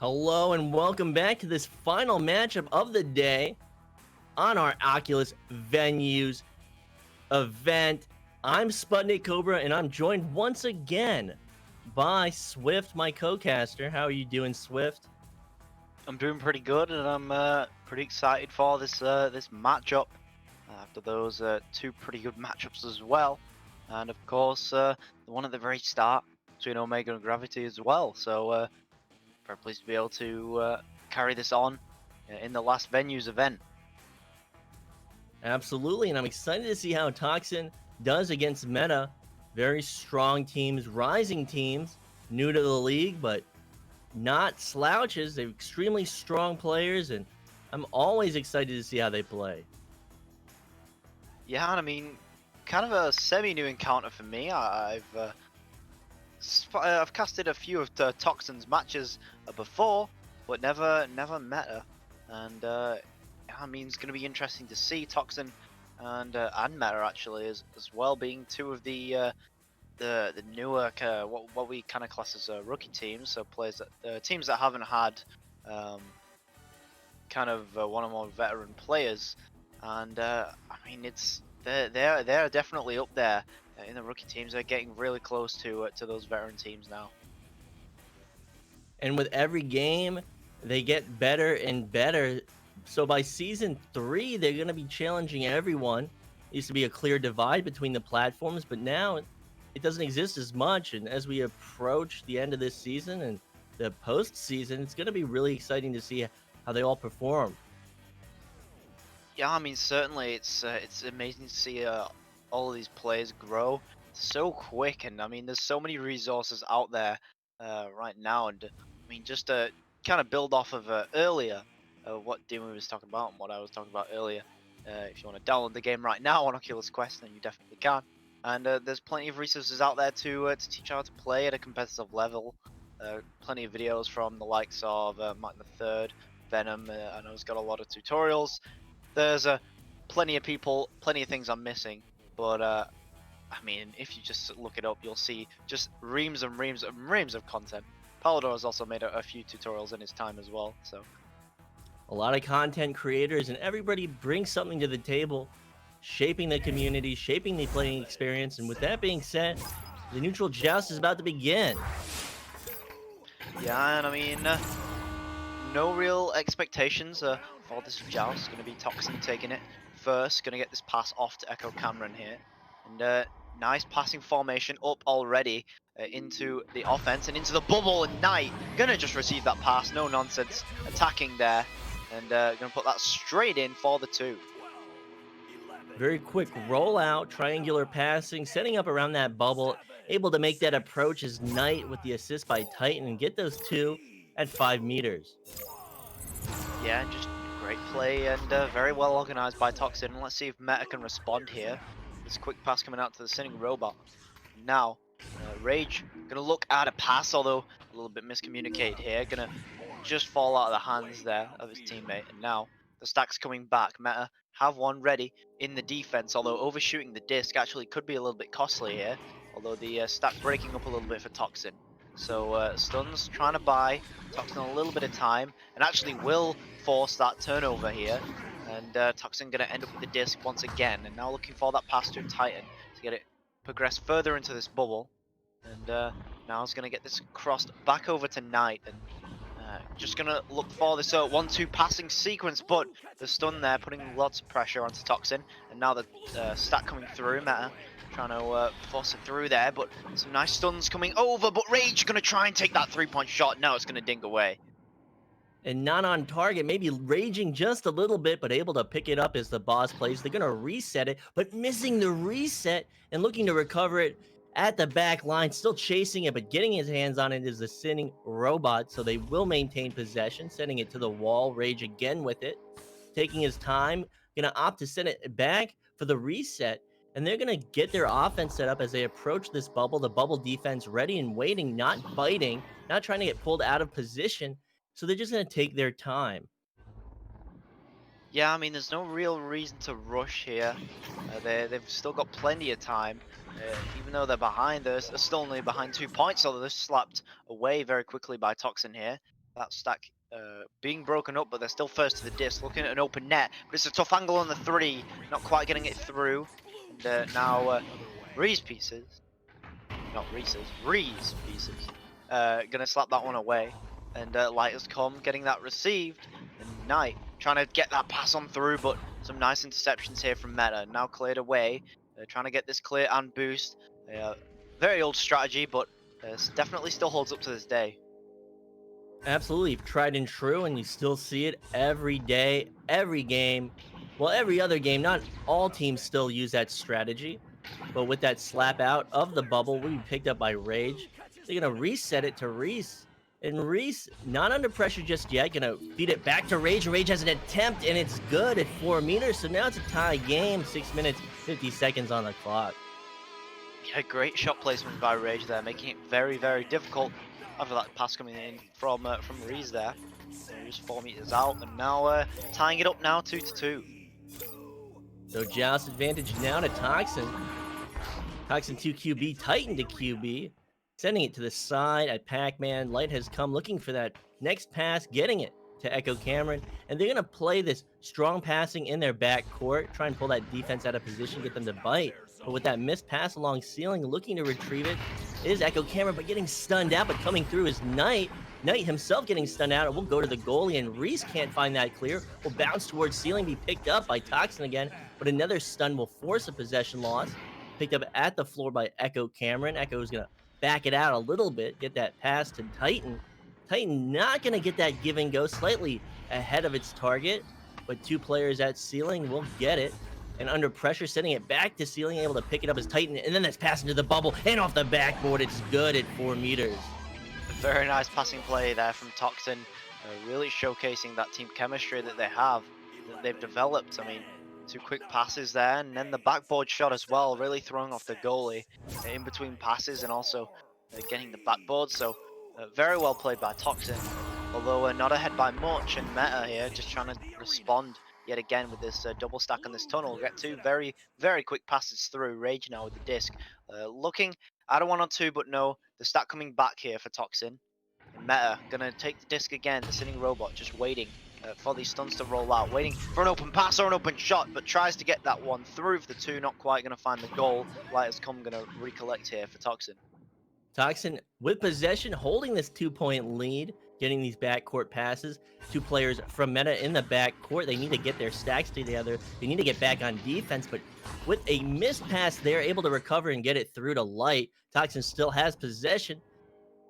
Hello and welcome back to this final matchup of the day on our Oculus Venues event. I'm SputnikKobra and I'm joined once again by Swift, my co-caster. How are you doing, Swift? I'm doing pretty good, and I'm pretty excited for this this matchup. After those two pretty good matchups as well, and of course the one at the very start between Omega and Gravity as well. So very pleased to be able to carry this on in the last Venues event. Absolutely, and I'm excited to see how Toxin does against Meta. Very strong teams, rising teams, new to the league, but not slouches. They're extremely strong players, and I'm always excited to see how they play. Yeah, and I mean, kind of a semi-new encounter for me. I've casted a few of Toxin's matches before, but never met her, and I mean, it's going to be interesting to see Toxin and Meta actually as well, being two of the newer what we kind of class as rookie teams, so players that teams that haven't had kind of one or more veteran players, and I mean they're definitely up there in the rookie teams. They're getting really close to those veteran teams now. And with every game, they get better and better. So by season 3, they're going to be challenging everyone. It used to be a clear divide between the platforms, but now it doesn't exist as much. And as we approach the end of this season and the postseason, it's going to be really exciting to see how they all perform. Yeah, I mean, certainly it's amazing to see all of these players grow so quick, and I mean, there's so many resources out there right now, and I mean, just to kind of build off of earlier what Dimwi was talking about and what I was talking about earlier. If you want to download the game right now on Oculus Quest, then you definitely can, and there's plenty of resources out there to teach you how to play at a competitive level. Plenty of videos from the likes of Mike the III, Venom. I know it's got a lot of tutorials. There's plenty of people, plenty of things I'm missing, but I mean, if you just look it up, you'll see just reams and reams and reams of content. Palidore has also made a few tutorials in his time as well, so. A lot of content creators, and everybody brings something to the table, shaping the community, shaping the playing experience. And with that being said, the neutral joust is about to begin. Yeah, and I mean, no real expectations for this joust. Going to be Toxin taking it first. Going to get this pass off to Echo Cameron here. And nice passing formation up already into the offense and into the bubble. And Knight going to just receive that pass. No nonsense. Attacking there. And going to put that straight in for the 2. Very quick rollout, triangular passing, setting up around that bubble. Able to make that approach is Knight with the assist by Titan and get those 2 at 5 meters. Yeah, just great play and very well organized by Toxin. Let's see if Meta can respond here. This quick pass coming out to the Sinning Robot. Now, Rage gonna look at a pass, although a little bit miscommunicated here. Gonna just fall out of the hands there of his teammate. And now the stack's coming back. Meta have one ready in the defense, although overshooting the disc actually could be a little bit costly here. Although the stack breaking up a little bit for Toxin. So Stuns trying to buy Toxin a little bit of time and actually will force that turnover here. And Toxin going to end up with the disc once again. And now looking for that pass to Titan to get it progress further into this bubble. And now he's going to get this crossed back over to Knight. And just going to look for this 1-2 passing sequence. But the stun there putting lots of pressure onto Toxin. And now the stack coming through. Meta trying to force it through there, but some nice stuns coming over, but Rage gonna try and take that 3-point shot. Now it's gonna dink away. And not on target, maybe raging just a little bit, but able to pick it up as the boss plays. They're gonna reset it, but missing the reset and looking to recover it at the back line, still chasing it, but getting his hands on it is the Sinning Robot, so they will maintain possession, sending it to the wall. Rage again with it, taking his time, gonna opt to send it back for the reset. And they're going to get their offense set up as they approach this bubble. The bubble defense ready and waiting, not biting, not trying to get pulled out of position. So they're just going to take their time. Yeah, I mean, there's no real reason to rush here. They've still got plenty of time. Even though they're behind, they're still only behind 2 points. So they're slapped away very quickly by Toxin here. That stack being broken up, but they're still first to the disc. Looking at an open net, but it's a tough angle on the 3. Not quite getting it through. And now Reese pieces, not Reese's, Reese pieces, gonna slap that one away. And Light has come, getting that received. And Knight trying to get that pass on through, but some nice interceptions here from Meta. Now cleared away, trying to get this clear and boost. Very old strategy, but definitely still holds up to this day. Absolutely, tried and true, and you still see it every day, every game. Well, every other game, not all teams still use that strategy, but with that slap out of the bubble, we picked up by Rage. They're going to reset it to Reese, and Reese, not under pressure just yet, going to feed it back to Rage. Rage has an attempt, and it's good at 4 meters, so now it's a tie game, 6 minutes, 50 seconds on the clock. Yeah, great shot placement by Rage there, making it very, very difficult after that pass coming in from Reese there. So just 4 meters out, and now tying it up now 2-2. So Joust advantage now to Toxin. Toxin 2 QB, Titan to QB. Sending it to the side at Pac-Man. Light has come looking for that next pass, getting it to Echo Cameron. And they're going to play this strong passing in their back court, try and pull that defense out of position, get them to bite. But with that missed pass along ceiling, looking to retrieve it is Echo Cameron, but getting stunned out, but coming through is Knight. Knight himself getting stunned out. It will go to the goalie, and Reese can't find that clear. Will bounce towards ceiling, be picked up by Toxin again, but another stun will force a possession loss. Picked up at the floor by Echo Cameron. Echo is going to back it out a little bit, get that pass to Titan. Titan not going to get that give and go, slightly ahead of its target, but 2 players at ceiling will get it. And under pressure, sending it back to ceiling, able to pick it up as Titan, and then that's pass into the bubble, and off the backboard. It's good at 4 meters. Very nice passing play there from Toxin, really showcasing that team chemistry that they have, that they've developed. I mean, 2 quick passes there, and then the backboard shot as well, really throwing off the goalie in between passes, and also getting the backboard. So very well played by Toxin, although not ahead by much. And Meta here just trying to respond yet again with this double stack on this tunnel. Get two very, very quick passes through. Rage now with the disc. Looking at a 1-on-2, but no, the stack coming back here for Toxin. And Meta gonna take the disc again, the sitting robot just waiting for these stuns to roll out, waiting for an open pass or an open shot, but tries to get that one through for the two, not quite gonna find the goal. Lighters come gonna recollect here for Toxin. Toxin with possession, holding this 2-point lead, getting these backcourt passes. Two players from Meta in the backcourt. They need to get their stacks together. They need to get back on defense, but with a missed pass, they're able to recover and get it through to Light. Toxin still has possession,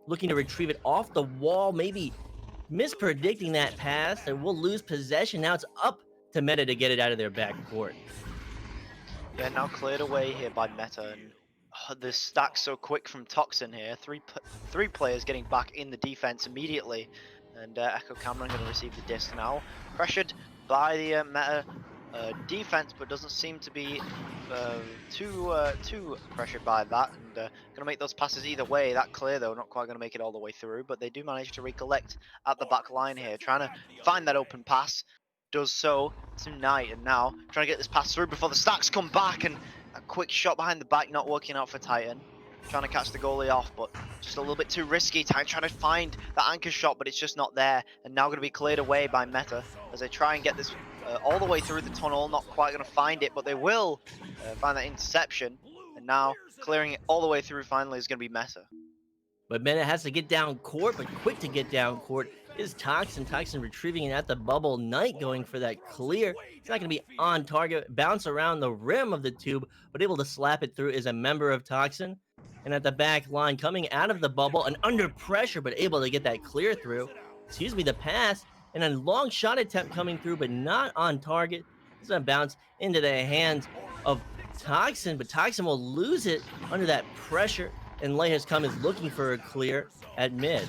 looking to retrieve it off the wall, maybe mispredicting that pass, and we'll lose possession. Now it's up to Meta to get it out of their backcourt. Yeah, now cleared away here by Meta, and the stack so quick from Toxin here. Three players getting back in the defense immediately, and Echo Cameron going to receive the disc now. Pressured by the Meta defense, but doesn't seem to be too pressured by that, and going to make those passes either way. That clear though, not quite going to make it all the way through, but they do manage to recollect at the back line here, trying to find that open pass. Does so to Knight, and now trying to get this pass through before the stacks come back, and a quick shot behind the back not working out for Titan. Trying to catch the goalie off, but just a little bit too risky. Titan trying to find that anchor shot, but it's just not there, and now going to be cleared away by Meta as they try and get this all the way through the tunnel. Not quite going to find it, but they will find that interception, and now clearing it all the way through finally is going to be Meta. But Meta has to get down court, but quick to get down court is Toxin. Toxin retrieving it at the bubble. Knight going for that clear. It's not going to be on target. Bounce around the rim of the tube, but able to slap it through is a member of Toxin. And at the back line, coming out of the bubble and under pressure, but able to get that clear through. Excuse me, the pass. And a long shot attempt coming through, but not on target. It's going to bounce into the hands of Toxin, but Toxin will lose it under that pressure. And Light has come is looking for a clear at mid.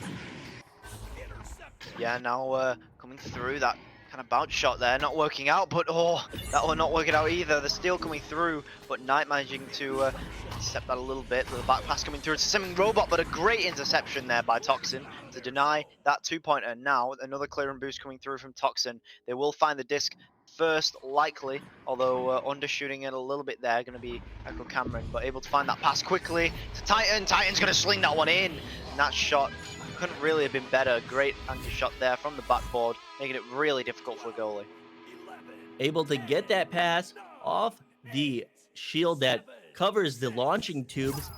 Yeah, now coming through that kind of bounce shot there, not working out, but oh, that one not working out either. The steal coming through, but Knight managing to intercept that a little bit. The back pass coming through. It's a simming robot, but a great interception there by Toxin to deny that 2-pointer. Now another clearing boost coming through from Toxin. They will find the disc first, likely, although undershooting it a little bit there, going to be Echo Cameron, but able to find that pass quickly to Titan. Titan's going to sling that one in, and that shot couldn't really have been better. Great anchor shot there from the backboard, making it really difficult for a goalie. Able to get that pass off the shield that covers the launching tubes,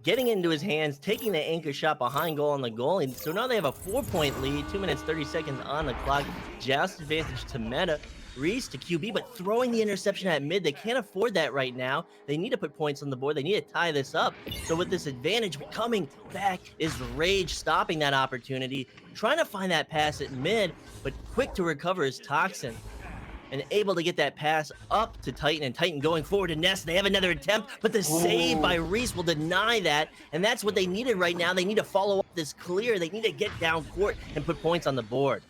getting into his hands, taking the anchor shot behind goal on the goalie. So now they have a 4-point lead, 2 minutes 30 seconds on the clock. Joust advantage to Meta. Reese to QB, but throwing the interception at mid. They can't afford that right now. They need to put points on the board. They need to tie this up. So with this advantage coming back is Rage, stopping that opportunity, trying to find that pass at mid, but quick to recover is Toxin. And able to get that pass up to Titan, and Titan going forward to Nest. They have another attempt, but the save by Reese will deny that, and that's what they needed right now. They need to follow up this clear. They need to get down court and put points on the board.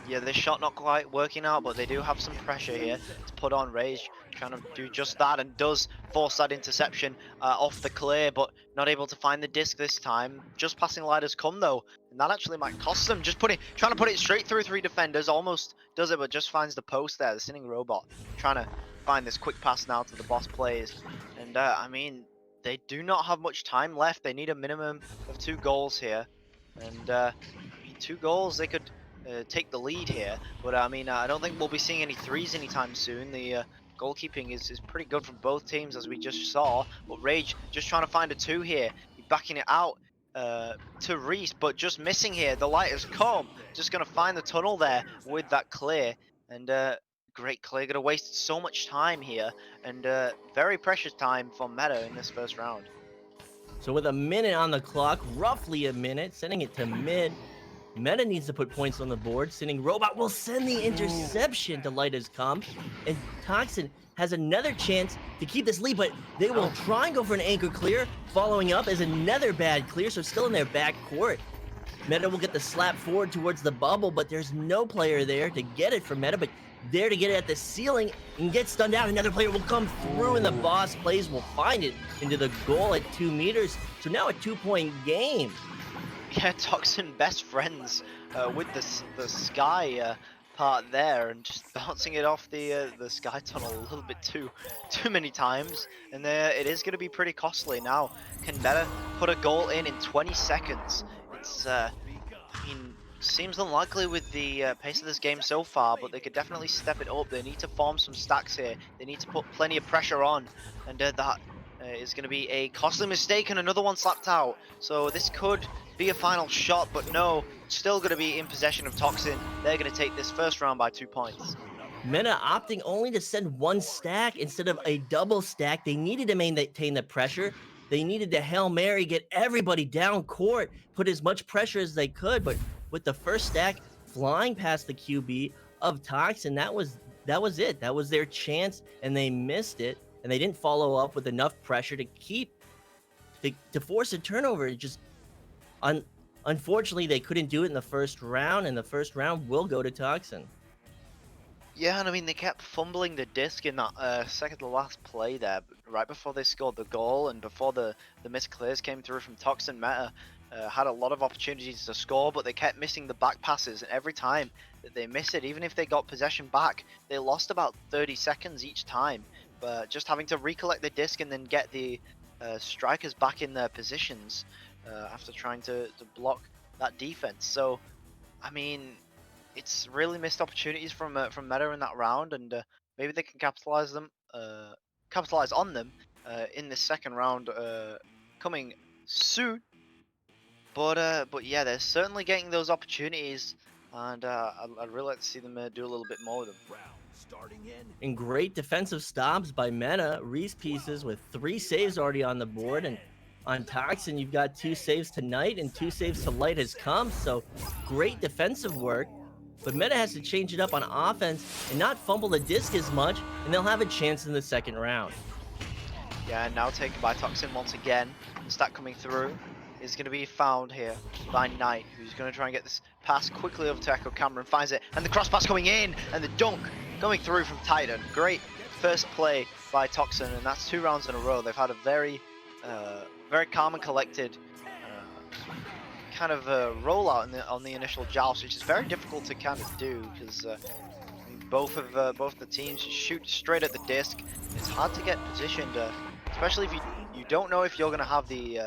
Yeah, this shot not quite working out, but they do have some pressure here to put on. Rage trying to do just that, and does force that interception off the clear, but not able to find the disc this time. Just passing Lighters come though, and that actually might cost them. Just trying to put it straight through 3 defenders, almost does it, but just finds the post there. The sitting robot trying to find this quick pass now to the boss players, and I mean, they do not have much time left. They need a minimum of 2 goals here, and I mean, 2 goals, they could take the lead here, but I mean, I don't think we'll be seeing any 3s anytime soon. The goalkeeping is pretty good from both teams, as we just saw, but Rage just trying to find a 2 here, backing it out to Reese, but just missing here. The Lighters come, just going to find the tunnel there with that clear, and great clear. Going to waste so much time here, and very precious time for Meta in this first round. So with a minute on the clock, roughly a minute, sending it to mid. Meta needs to put points on the board. Sitting robot will send the interception to Light as come, and Toxin has another chance to keep this lead, but they will try and go for an anchor clear. Following up is another bad clear, so still in their back court. Meta will get the slap forward towards the bubble, but there's no player there to get it from Meta, but there to get it at the ceiling and get stunned out. Another player will come through, and the boss plays will find it into the goal at 2 meters. So now a 2-point game. Yeah, Toxin best friends with the Sky part there and just bouncing it off the sky tunnel a little bit too many times, and it is going to be pretty costly. Now, can Meta put a goal in 20 seconds? It's I mean, seems unlikely with the pace of this game so far, but they could definitely step it up. They need to form some stacks here. They need to put plenty of pressure on, and that is going to be a costly mistake, and another one slapped out. So this could be a final shot, but no, still going to be in possession of Toxin. They're going to take this first round by 2 points. Meta opting only to send one stack instead of a double stack. They needed to maintain the pressure. They needed to Hail Mary, get everybody down court, put as much pressure as they could. But with the first stack flying past the QB of Toxin, that was it. That was their chance, and they missed it. And they didn't follow up with enough pressure to force a turnover. It just unfortunately they couldn't do it in the first round, and the first round will go to Toxin. Yeah, and I mean, they kept fumbling the disc in that second to last play there, right before they scored the goal, and before the missed clears came through from Toxin. Meta had a lot of opportunities to score, but they kept missing the back passes, and every time that they missed it, even if they got possession back, they lost about 30 seconds each time. But just having to recollect the disc and then get the strikers back in their positions after trying to block that defense. So, I mean, it's really missed opportunities from Meta in that round, and maybe they can capitalize on them in this second round coming soon. But yeah, they're certainly getting those opportunities, and I'd really like to see them do a little bit more with them. And great defensive stops by Meta. Reese Pieces with 3 saves already on the board, and on Toxin you've got 2 saves tonight and 2 saves to Light has come. So great defensive work. But Meta has to change it up on offense and not fumble the disc as much, and they'll have a chance in the second round. Yeah, now taken by Toxin once again. The stack coming through is going to be found here by Knight, who's going to try and get this pass quickly over to Echo Cameron, finds it, and the cross pass coming in, and the dunk coming through from Titan. Great first play by Toxin, and that's 2 rounds in a row. They've had a very calm and collected kind of rollout on the initial joust, which is very difficult to kind of do because both the teams shoot straight at the disc. It's hard to get positioned, especially if you don't know if you're going to have the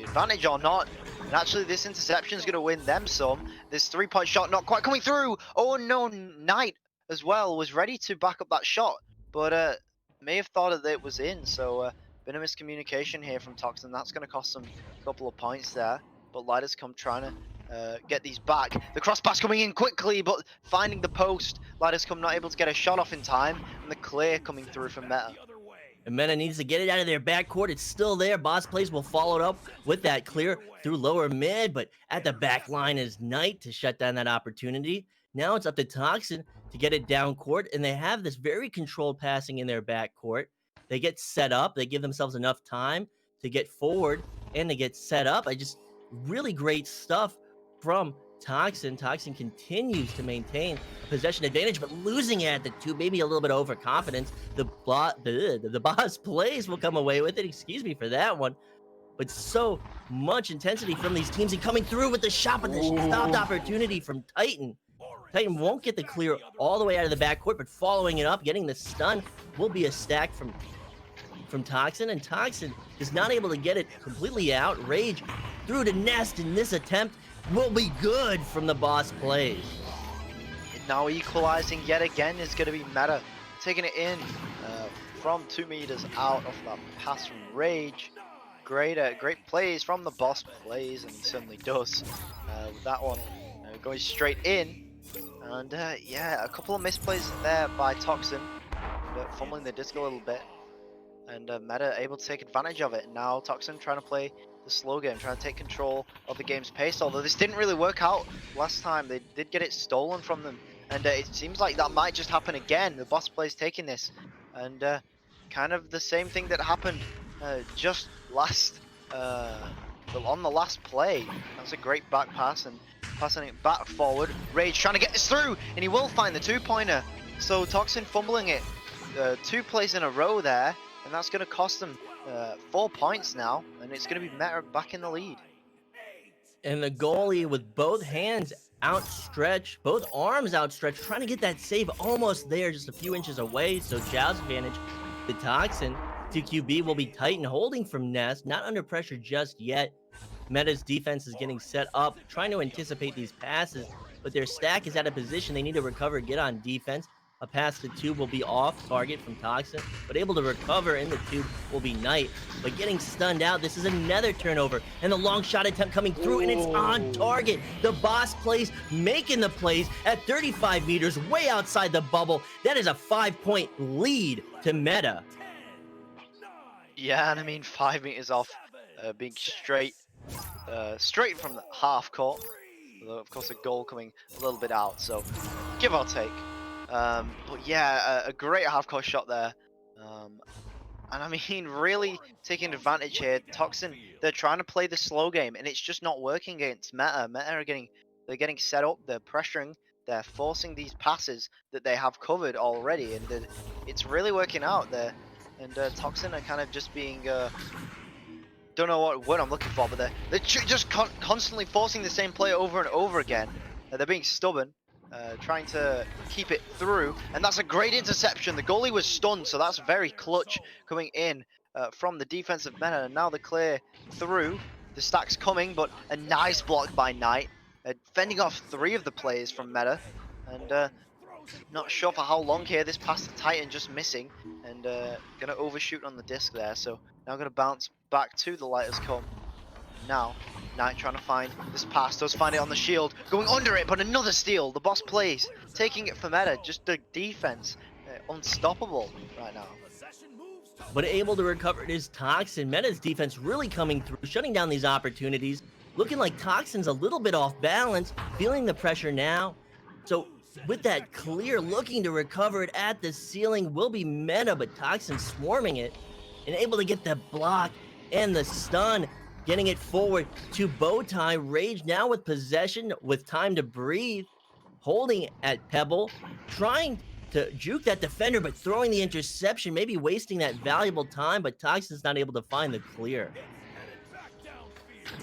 advantage or not. And actually, this interception is going to win them some. This 3-point shot not quite coming through. Oh no, Knight as well was ready to back up that shot, but may have thought that it was in. So been a miscommunication here from Toxin. That's going to cost them a couple of points there. But Light has come trying to get these back. The cross pass coming in quickly, but finding the post. Light has come not able to get a shot off in time, and the clear coming through from Meta. And Meta needs to get it out of their backcourt. It's still there. Boss Plays will follow it up with that clear through lower mid, but at the back line is Knight to shut down that opportunity. Now it's up to Toxin to get it down court, and they have this very controlled passing in their backcourt. They get set up. They give themselves enough time to get forward and to get set up. Really great stuff from Toxin. Toxin continues to maintain a possession advantage, but losing at the 2, maybe a little bit of overconfidence. The Boss Plays will come away with it. Excuse me for that one. But so much intensity from these teams, and coming through with the shot, but the stopped opportunity from Titan. Titan won't get the clear all the way out of the backcourt, but following it up, getting the stun will be a stack from Toxin, and Toxin is not able to get it completely out. Rage through to Nest, and this attempt will be good from the Boss Plays. Now equalizing yet again is going to be Meta, taking it in from 2 meters out of that pass from Rage. Great plays from the Boss Plays, and he certainly does with that one going straight in. And yeah, a couple of misplays there by Toxin, fumbling the disc a little bit. And Meta able to take advantage of it. Now Toxin trying to play the slow game, trying to take control of the game's pace. Although this didn't really work out last time, they did get it stolen from them, and it seems like that might just happen again. The Boss Plays taking this, and kind of the same thing that happened just last on the last play. That's a great back pass and passing it back forward. Rage trying to get this through, and he will find the 2-pointer. So Toxin fumbling it 2 plays in a row there. And that's going to cost them 4 points now, and it's going to be Meta back in the lead. And the goalie with both hands outstretched, both arms outstretched, trying to get that save almost there, just a few inches away. So Zhao's advantage, the Toxin. TQB will be tight and holding from Nest, not under pressure just yet. Meta's defense is getting set up, trying to anticipate these passes, but their stack is at a position they need to recover, get on defense. A pass to tube will be off target from Toxin, but able to recover in the tube will be Knight. But getting stunned out, this is another turnover, and the long shot attempt coming through, and it's on target. The boss plays, making the plays at 35 meters, way outside the bubble. That is a 5-point lead to Meta. Yeah, and I mean 5 meters off, being straight from the half court. Although of course a goal coming a little bit out, so give or take. But yeah, a great half-court shot there. And I mean, really taking advantage here. Toxin, they're trying to play the slow game, and it's just not working against Meta. Meta are getting set up, they're pressuring, they're forcing these passes that they have covered already, and it's really working out there. And Toxin are kind of just being, don't know what word I'm looking for, but they're just constantly forcing the same play over and over again. They're being stubborn. Trying to keep it through, and that's a great interception. The goalie was stunned, so that's very clutch coming in from the defensive Meta. And now the clear through. The stack's coming, but a nice block by Knight, fending off 3 of the players from Meta. And not sure for how long here. This pass to Titan just missing, and gonna overshoot on the disc there. So now gonna bounce back to the Lighters Come. Now Knight trying to find this pass, does find it on the shield, going under it, but another steal. The boss plays, taking it for Meta. Just the defense, unstoppable right now. But able to recover it is Toxin. Meta's defense really coming through, shutting down these opportunities. Looking like Toxin's a little bit off balance, feeling the pressure now. So with that clear, looking to recover it at the ceiling will be Meta, but Toxin swarming it and able to get the block and the stun. Getting it forward to Bowtie. Rage now with possession, with time to breathe. Holding at Pebble. Trying to juke that defender, but throwing the interception. Maybe wasting that valuable time, but Toxin's not able to find the clear.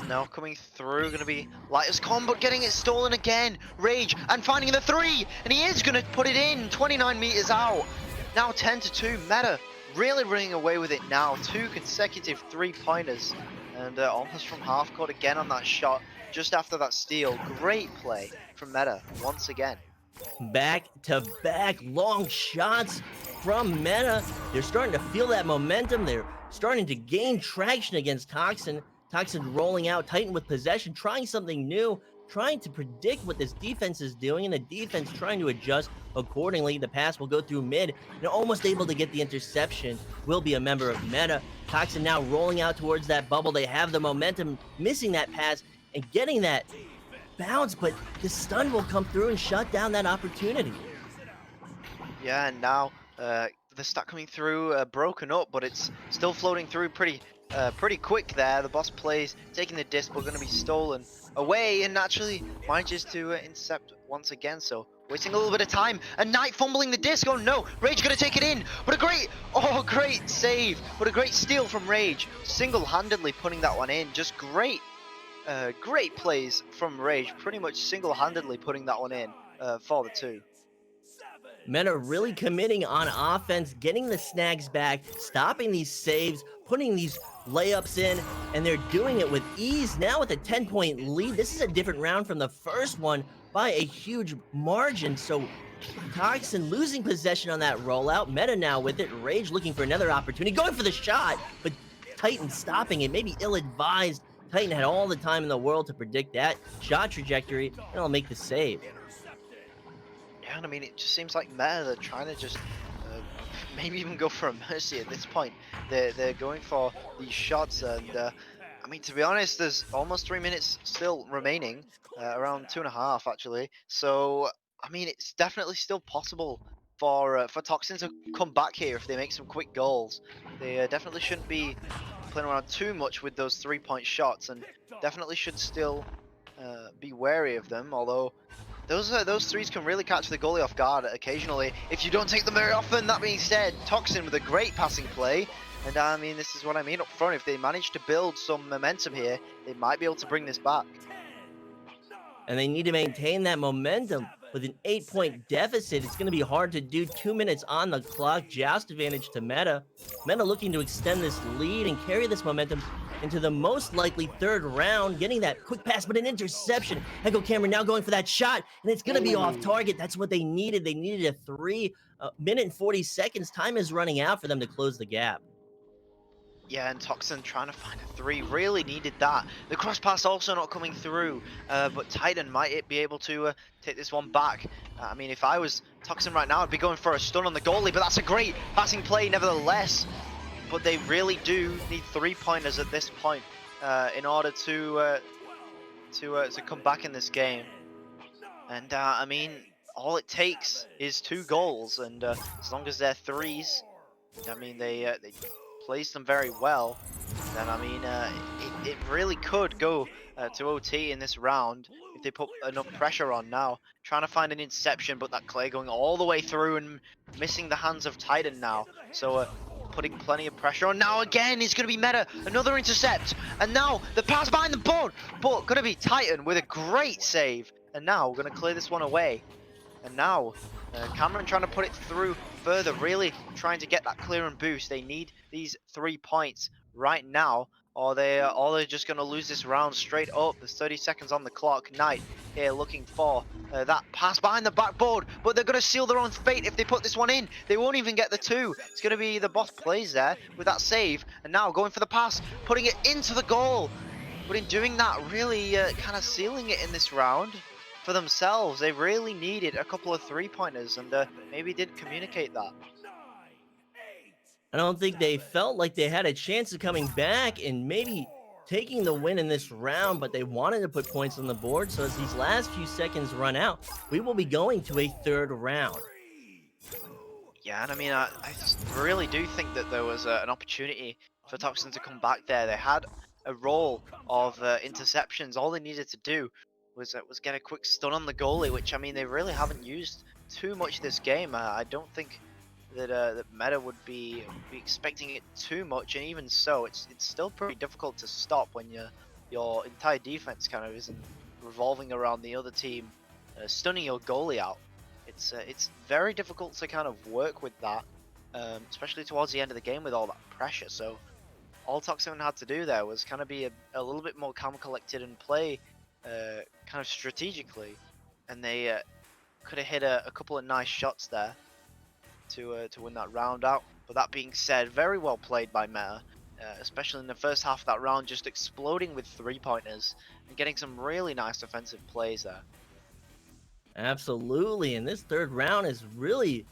Now coming through, going to be Lighters Come, but getting it stolen again. Rage, and finding the 3, and he is going to put it in. 29 meters out. Now 10-2. Meta really running away with it now. 2 consecutive 3-pointers. And almost from half court again on that shot just after that steal. Great play from Meta once again. Back-to-back long shots from Meta. They're starting to feel that momentum. They're starting to gain traction against Toxin. Toxin rolling out, Titan with possession, trying something new, trying to predict what this defense is doing, and the defense trying to adjust accordingly. The pass will go through mid, and almost able to get the interception. Will be a member of Meta. Toxin now rolling out towards that bubble. They have the momentum, missing that pass and getting that bounce, but the stun will come through and shut down that opportunity. Yeah, and now the stack coming through, broken up, but it's still floating through pretty quick there. The boss plays, taking the disc, but going to be stolen away, and naturally manages to intercept once again. So wasting a little bit of time, and Knight fumbling the disc. Oh no, Rage gonna take it in, but a great save, but a great steal from Rage, single-handedly putting that one in. Just great plays from Rage, pretty much single-handedly putting that one in for the 2. Meta really committing on offense, getting the snags back, stopping these saves, putting these layups in, and they're doing it with ease. Now with a 10-point lead. This is a different round from the first one by a huge margin. So Toxin losing possession on that rollout. Meta now with it. Rage looking for another opportunity, going for the shot, but Titan stopping it. Maybe ill-advised. Titan had all the time in the world to predict that shot trajectory, and it'll make the save. Yeah, and I mean, it just seems like Meta, they're trying to just maybe even go for a mercy at this point. They're going for these shots, and I mean, to be honest, there's almost 3 minutes still remaining, around 2.5 actually. So I mean, it's definitely still possible for Toxin to come back here if they make some quick goals. They definitely shouldn't be playing around too much with those 3-point shots, and definitely should still be wary of them. Although those threes can really catch the goalie off guard occasionally if you don't take them very often. That being said, Toxin with a great passing play, and I mean, this is what I mean up front. If they manage to build some momentum here, they might be able to bring this back. and they need to maintain that momentum. With an 8-point deficit, it's going to be hard to do. 2 minutes on the clock, joust advantage to Meta. Meta looking to extend this lead and carry this momentum into the most likely third round, getting that quick pass, but an interception. Echo Cameron now going for that shot, and it's going to be off target. That's what they needed. They needed a 3 minute and 40 seconds. Time is running out for them to close the gap. Yeah, and Toxin trying to find a 3 really needed that. The cross pass also not coming through, but Titan might be able to take this one back. I mean, if I was Toxin right now, I'd be going for a stun on the goalie, but that's a great passing play nevertheless. But they really do need 3-pointers at this point in order to come back in this game. And I mean, all it takes is 2 goals, and as long as they're 3s, I mean they plays them very well, then I mean it really could go to OT in this round if they put enough pressure on. Now trying to find an interception, but that Clay going all the way through and missing the hands of Titan now, so putting plenty of pressure on. Now again it's going to be Meta, another intercept, and now the pass behind the board, but going to be Titan with a great save, and now we're going to clear this one away. And now Cameron trying to put it through further, really trying to get that clear and boost. They need these 3 points right now, or they're just going to lose this round straight up. There's 30 seconds on the clock. Knight here looking for that pass behind the backboard, but they're going to seal their own fate if they put this one in. They won't even get the 2. It's going to be the boss plays there with that save, and now going for the pass, putting it into the goal. But in doing that, really kind of sealing it in this round for themselves. They really needed a couple of 3-pointers, and maybe didn't communicate that. I don't think they felt like they had a chance of coming back and maybe taking the win in this round, but they wanted to put points on the board. So as these last few seconds run out, we will be going to a 3rd round. Yeah, and I mean, I really do think that there was an opportunity for Toxin to come back there. They had a roll of interceptions. All they needed to do was get a quick stun on the goalie, which I mean they really haven't used too much this game. I don't think that Meta would be expecting it too much, and even so, it's still pretty difficult to stop when your entire defense kind of isn't revolving around the other team stunning your goalie out. It's very difficult to kind of work with that, especially towards the end of the game with all that pressure. So all Toxin had to do there was kind of be a little bit more calm, collected, and play kind of strategically, and they could have hit a couple of nice shots there to win that round out. But that being said, very well played by Meta, especially in the first half of that round, just exploding with 3-pointers and getting some really nice defensive plays there. Absolutely, and this 3rd round is really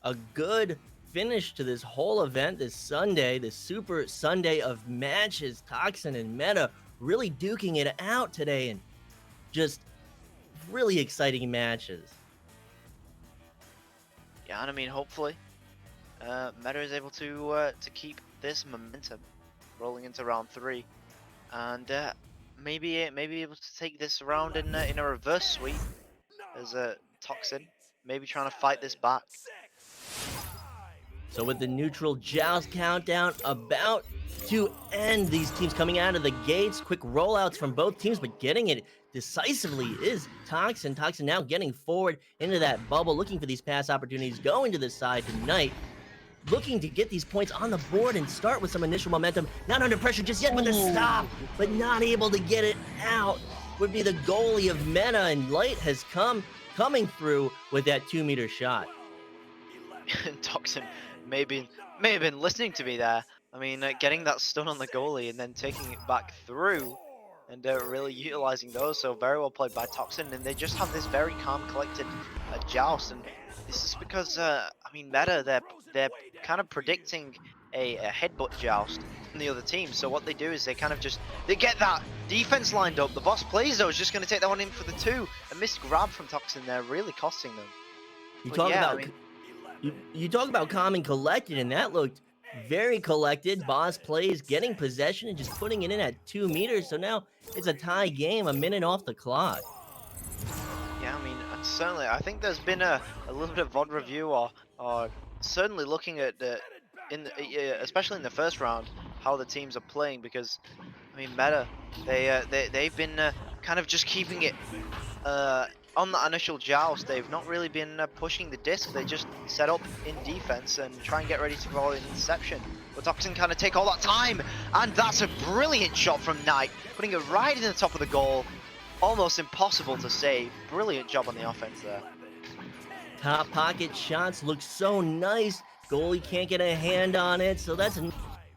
a good finish to this whole event this Sunday, this Super Sunday of matches. Toxin and Meta really duking it out today, and just really exciting matches. Yeah, and I mean, hopefully, Meta is able to keep this momentum rolling into round 3, and maybe able to take this round in a reverse sweep as Toxin maybe trying to fight this back. So with the neutral joust countdown about to end, these teams coming out of the gates, quick rollouts from both teams, but getting it decisively is Toxin. Toxin now getting forward into that bubble, looking for these pass opportunities, going to the side tonight, looking to get these points on the board and start with some initial momentum. Not under pressure just yet with the stop, but not able to get it out would be the goalie of Meta, and Light has coming through with that 2-meter shot. Toxin may have been listening to me there. I mean, getting that stun on the goalie and then taking it back through and really utilizing those. So very well played by Toxin, and they just have this very calm, collected joust. And this is because I mean, Meta, they're kind of predicting a headbutt joust from the other team. So what they do is they kind of they get that defense lined up. The boss plays though is just going to take that one in for the 2. A missed grab from Toxin there, really costing them. You talk about calm and collected, and that looked very collected. Boss plays, getting possession and just putting it in at 2 meters. So now it's a tie game, a minute off the clock. Yeah, I mean, and certainly, I think there's been a little bit of VOD review, or certainly looking at especially in the first round, how the teams are playing, because I mean, Meta, they've been kind of just keeping it on the initial joust. They've not really been pushing the disc. They just set up in defense and try and get ready to follow an interception. But Toxin kind of take all that time, and that's a brilliant shot from Knight, putting it right in the top of the goal. Almost impossible to save. Brilliant job on the offense there. Top pocket shots look so nice. Goalie can't get a hand on it, so that's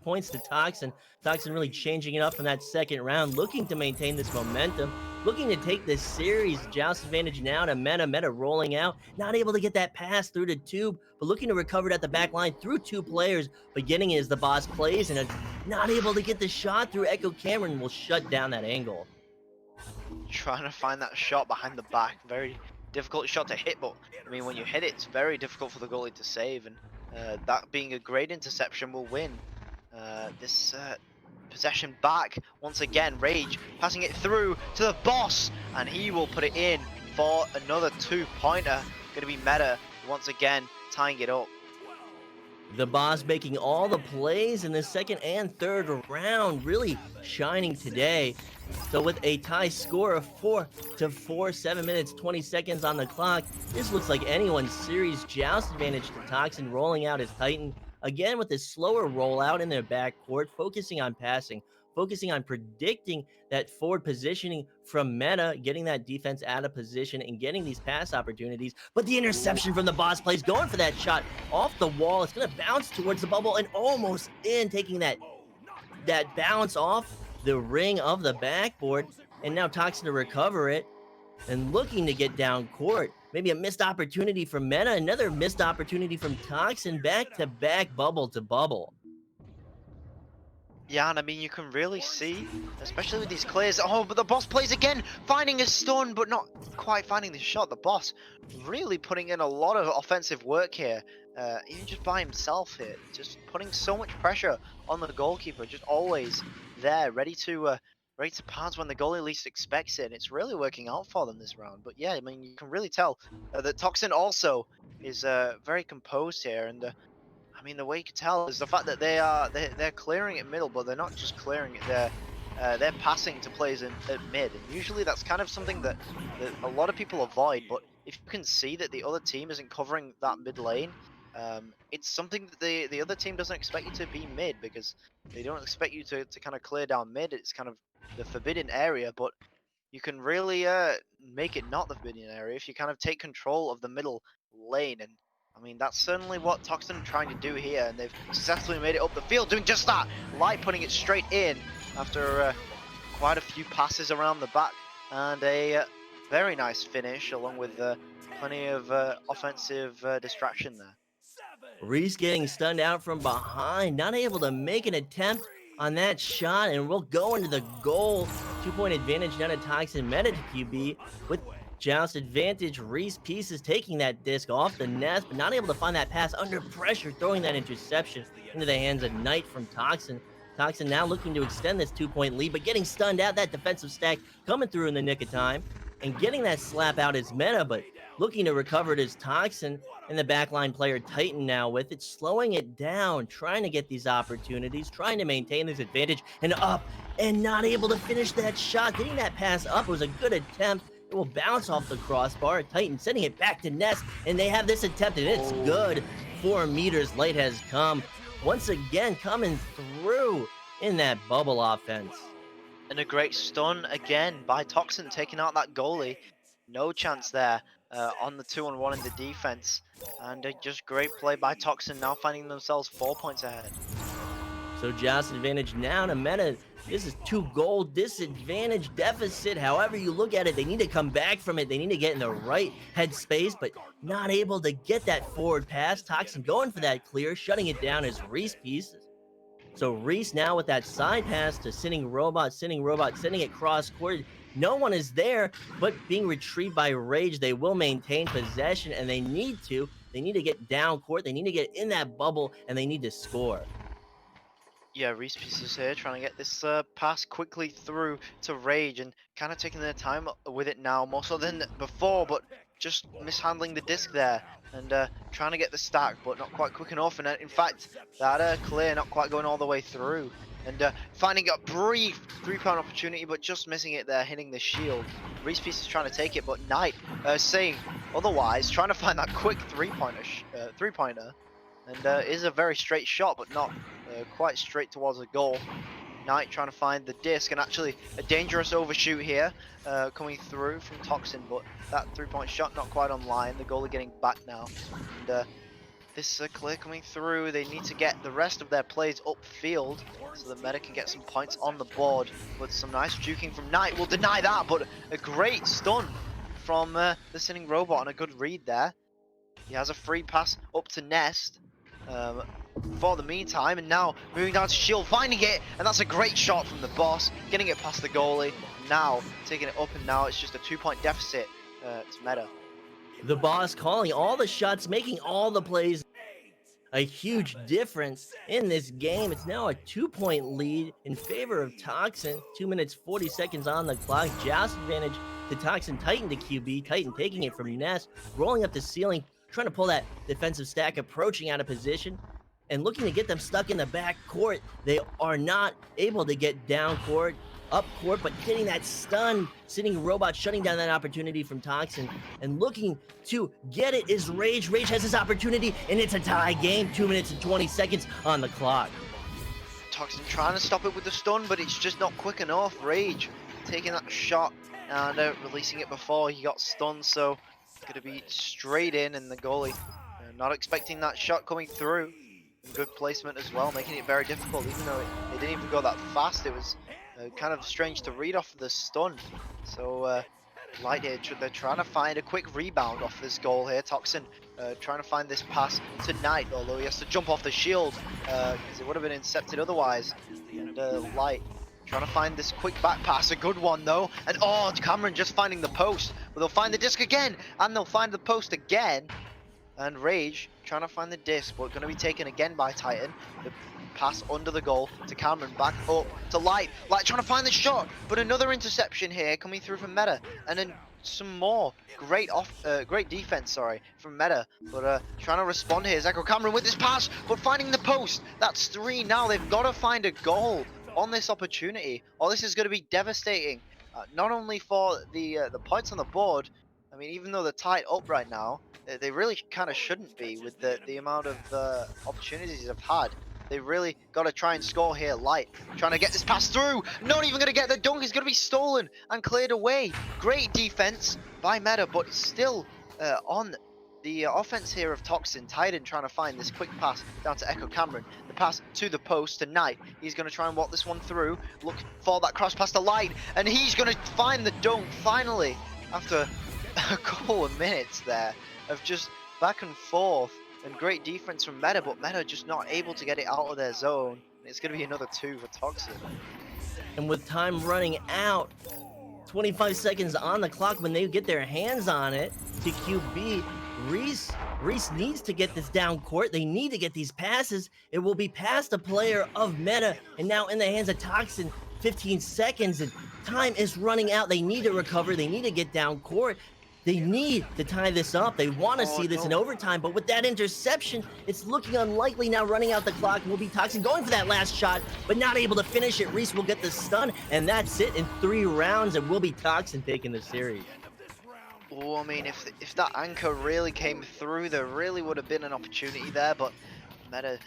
points to Toxin. Toxin really changing it up from that second round, looking to maintain this momentum, looking to take this series. Joust advantage now to Meta. Meta rolling out, not able to get that pass through to Tube, but looking to recover it at the back line through two players. Beginning as the boss plays, and not able to get the shot through. Echo Cameron will shut down that angle. Trying to find that shot behind the back. Very difficult shot to hit, but I mean, when you hit it, it's very difficult for the goalie to save, and that being a great interception will win this possession back. Once again, Rage passing it through to the boss, and he will put it in for another 2-pointer. Going to be Meta once again tying it up. The boss making all the plays in the second and third round, really shining today. So with a tie score of 4-4, 7 minutes, 20 seconds on the clock, this looks like anyone's series. Joust advantage to Toxin, rolling out his Titan. Again with this slower rollout in their backcourt, focusing on passing, focusing on predicting that forward positioning from Meta, getting that defense out of position and getting these pass opportunities. But the interception from the boss plays, going for that shot off the wall. It's going to bounce towards the bubble and almost in, taking that bounce off the ring of the backboard. And now Toxin to recover it and looking to get down court. Maybe a missed opportunity from Meta, another missed opportunity from Toxin, back-to-back, bubble to bubble. Yeah, and I mean, you can really see, especially with these clears. Oh, but the boss plays again, finding a stun, but not quite finding the shot. The boss really putting in a lot of offensive work here, even just by himself here, just putting so much pressure on the goalkeeper, just always there, ready to pounce when the goalie least expects it. And it's really working out for them this round. But yeah, I mean, you can really tell that Toxin also is very composed here, and I mean, the way you can tell is the fact that they're clearing it middle, but they're not just clearing it. They're passing to players at mid, and usually that's kind of something that a lot of people avoid. But if you can see that the other team isn't covering that mid lane, it's something that the other team doesn't expect you to be mid, because they don't expect you to kind of clear down mid. It's kind of the forbidden area, but you can really make it not the forbidden area if you kind of take control of the middle lane. And I mean, that's certainly what Toxin are trying to do here, and they've successfully made it up the field, doing just that. Light putting it straight in after quite a few passes around the back, and a very nice finish, along with plenty of offensive distraction there. Reese getting stunned out from behind, not able to make an attempt on that shot, and we'll go into the goal. 2-point advantage now to Toxin. Meta to QB with Joust advantage. Reese Pieces taking that disc off the nest, but not able to find that pass under pressure, throwing that interception into the hands of Knight from Toxin. Toxin now looking to extend this 2-point lead, but getting stunned out. That defensive stack coming through in the nick of time, and getting that slap out is Meta, but looking to recover it is Toxin, and the backline player Titan now with it, slowing it down, trying to get these opportunities, trying to maintain this advantage, and up, and not able to finish that shot. Getting that pass up was a good attempt. It will bounce off the crossbar. Titan sending it back to Nest, and they have this attempt, and it's good. 4 meters late has come. Once again, coming through in that bubble offense. And a great stun again by Toxin, taking out that goalie. No chance there on the 2-on-1 in the defense. And just great play by Toxin, now finding themselves 4 points ahead. So Joust advantage now to Meta. This is 2-goal disadvantage deficit. However you look at it, they need to come back from it. They need to get in the right headspace, but not able to get that forward pass. Toxin going for that clear, shutting it down as Reese Pieces. So Reese now with that side pass to Sitting Robot, sending it cross court. No one is there, but being retrieved by Rage. They will maintain possession, and they need to get down court. They need to get in that bubble, and they need to score. Yeah, Reese Pieces here trying to get this pass quickly through to Rage, and kind of taking their time with it now, more so than before, but just mishandling the disc there, and trying to get the stack, but not quite quick enough. And in fact, that clear not quite going all the way through. and finding a brief 3-point opportunity, but just missing it there, hitting the shield. Reese Piece is trying to take it, but Knight saying otherwise, trying to find that quick three-pointer, and is a very straight shot, but not quite straight towards the goal. Knight trying to find the disc, and actually a dangerous overshoot here coming through from Toxin, but that 3-point shot not quite online. The goalie getting back now, and this clear coming through. They need to get the rest of their plays upfield so that Meta can get some points on the board. But some nice juking from Knight will deny that, but a great stun from the Sinning Robot and a good read there. He has a free pass up to Nest for the meantime, and now moving down to Shield, finding it, and that's a great shot from the boss, getting it past the goalie. Now taking it up, and now it's just a 2-point deficit to Meta. The boss calling all the shots, making all the plays. A huge difference in this game. It's now a 2-point lead in favor of Toxin. 2 minutes 40 seconds on the clock. Joust advantage to Toxin. Titan to QB. Titan taking it from Ness, rolling up the ceiling, trying to pull that defensive stack, approaching out of position, and looking to get them stuck in the back court. They are not able to get down court, up court, but getting that stun. Sinning Robot shutting down that opportunity from Toxin, and looking to get it is Rage. Rage has his opportunity, and it's a tie game. 2 minutes and 20 seconds on the clock. Toxin trying to stop it with the stun, but it's just not quick enough. Rage taking that shot and releasing it before he got stunned, so it's going to be straight in, and the goalie not expecting that shot coming through. And good placement as well, making it very difficult, even though it didn't even go that fast. It was kind of strange to read off of the stun. So Light here, they're trying to find a quick rebound off this goal here. Toxin trying to find this pass to Knight, although he has to jump off the shield because it would have been intercepted otherwise. And Light trying to find this quick back pass, a good one though. And oh, Cameron just finding the post, but they'll find the disc again, and they'll find the post again. And Rage trying to find the disc, but going to be taken again by Titan. The pass under the goal to Cameron, back up to Light. Light trying to find the shot, but another interception here coming through from Meta, and then some more great defense, from Meta. But trying to respond here is Echo Cameron with this pass, but finding the post. That's 3 now. They've got to find a goal on this opportunity, or this is going to be devastating. Not only for the points on the board. I mean, even though they're tied up right now, they really kind of shouldn't be with the amount of opportunities they've had. They really got to try and score here. Light trying to get this pass through. Not even going to get the dunk. It's going to be stolen and cleared away. Great defense by Meta, but still on the offense here of Toxin. Titan trying to find this quick pass down to Echo Cameron. The pass to the post to Knight. He's going to try and walk this one through. Look for that cross pass to Light, and he's going to find the dunk finally after a couple of minutes there of just back and forth, and great defense from Meta, but Meta just not able to get it out of their zone. It's going to be another 2 for Toxin. And with time running out, 25 seconds on the clock when they get their hands on it to QB, Reese needs to get this down court. They need to get these passes. It will be past the player of Meta, and now in the hands of Toxin. 15 seconds, and time is running out. They need to recover. They need to get down court. They need to tie this up. They want to see this in overtime, but with that interception, it's looking unlikely now. Running out the clock will be Toxin going for that last shot, but not able to finish it. Reese will get the stun, and that's it in 3 rounds. It will be Toxin taking the series. Oh, I mean, if that anchor really came through, there really would have been an opportunity there, but Meta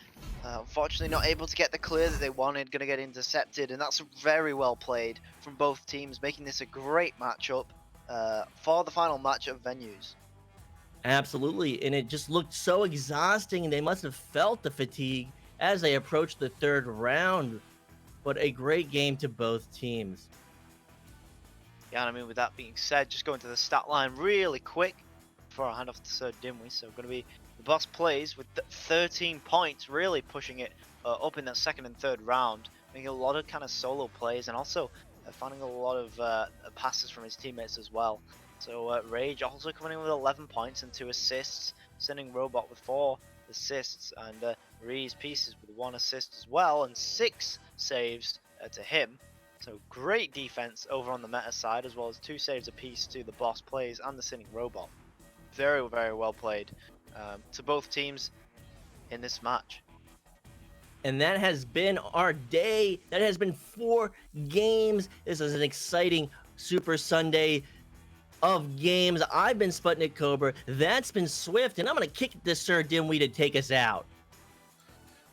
unfortunately not able to get the clear that they wanted, going to get intercepted, and that's very well played from both teams, making this a great matchup for the final match of venues. Absolutely, and it just looked so exhausting, and they must have felt the fatigue as they approached the 3rd round, but a great game to both teams. Yeah, and I mean, with that being said, just going to the stat line really quick before I hand off to SirDimwi. So going to be the boss plays with 13 points, really pushing it up in that 2nd and 3rd round, making a lot of kind of solo plays, and also finding a lot of passes from his teammates as well. So Rage also coming in with 11 points and 2 assists, Sinning Robot with 4 assists, and Reese Pieces with 1 assist as well, and 6 saves to him. So great defense over on the Meta side, as well as 2 saves apiece to the boss plays and the Sinning Robot. Very, very well played to both teams in this match. And that has been our day. That has been 4 games. This is an exciting Super Sunday of games. I've been SputnikKobra. That's been Swift. And I'm going to kick it to SirDimwi to take us out.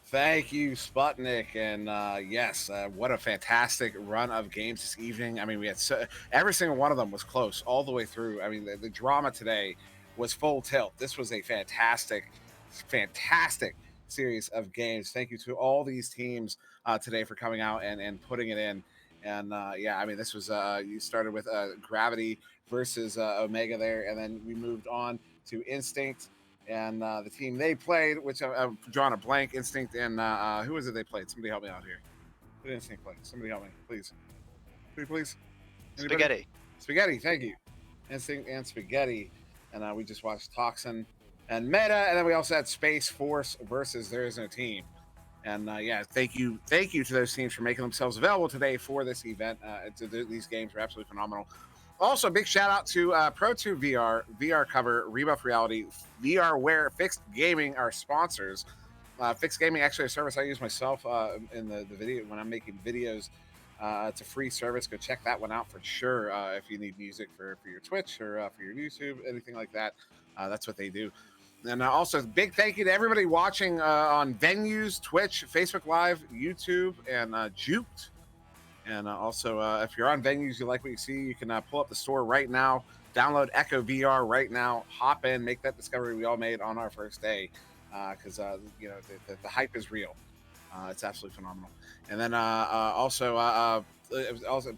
Thank you, Sputnik. And yes, what a fantastic run of games this evening. I mean, we had every single one of them was close all the way through. I mean, the drama today was full tilt. This was a fantastic series of games. Thank you to all these teams today for coming out and putting it in. And yeah, I mean, this was you started with Gravity versus Omega there, and then we moved on to Instinct and the team they played, which I've drawn a blank. Instinct and who was it they played? Somebody help me out here. Who did Instinct play? Somebody help me, please. Please. Anybody? Spaghetti, thank you. Instinct and Spaghetti. And we just watched Toxin and Meta, and then we also had Space Force versus There Is No Team. And yeah, thank you to those teams for making themselves available today for this event. These games were absolutely phenomenal. Also, big shout out to Pro2 VR Cover, Rebuff Reality, VRWare, Fixed Gaming, our sponsors. Fixed Gaming, actually a service I use myself in the video when I'm making videos. It's a free service. Go check that one out for sure. If you need music for your Twitch or for your YouTube, anything like that, that's what they do. And also, big thank you to everybody watching on venues, Twitch, Facebook Live, YouTube, and Juked. And also, if you're on venues, you like what you see, you can pull up the store right now, download Echo VR right now, hop in, make that discovery we all made on our first day, because you know the hype is real. It's absolutely phenomenal. And then also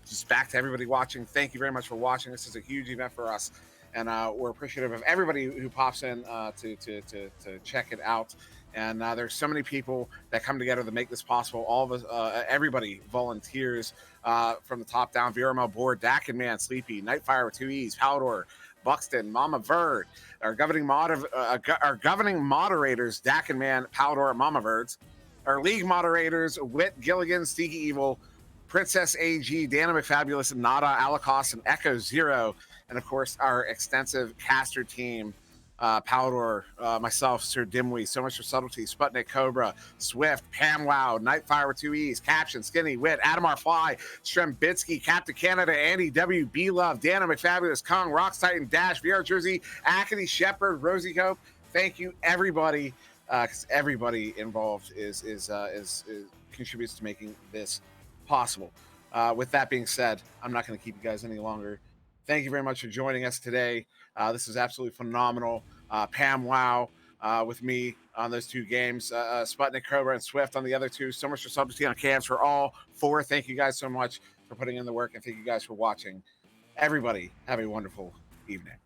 just back to everybody watching. Thank you very much for watching. This is a huge event for us, and we're appreciative of everybody who pops in to check it out. And there's so many people that come together to make this possible. All of us, everybody volunteers from the top down. VRML board, Dakin Man, Sleepy, Nightfire with 2 E's, Palidore, Buxton, Mama Verd, our governing moderators, Dakin Man, Palidore, Mama Verds, our league moderators, Wit, Gilligan, Steaky Evil, Princess AG, Dana McFabulous, Nada, Alakos, and Echo Zero, and of course our extensive caster team. Palidore, myself, SirDimwi, So Much for Subtlety, SputnikKobra, Swift, PAMWOW, Nightfire with 2 E's, Caption, Skinny, Wit, Adam R. Fly, Strembitsky, Captain Canada, Andy W. B. Love, Dana McFabulous, Kong, Rocks Titan, Dash, VR Jersey, Acadie, Shepherd, Rosie Cope. Thank you, everybody, because everybody involved is contributes to making this possible. With that being said, I'm not going to keep you guys any longer. Thank you very much for joining us today. This is absolutely phenomenal. PAMWOW with me on those 2 games. SputnikKobra and Swift on the other 2. So much for subtlety on cams for all 4. Thank you guys so much for putting in the work, and thank you guys for watching. Everybody, have a wonderful evening.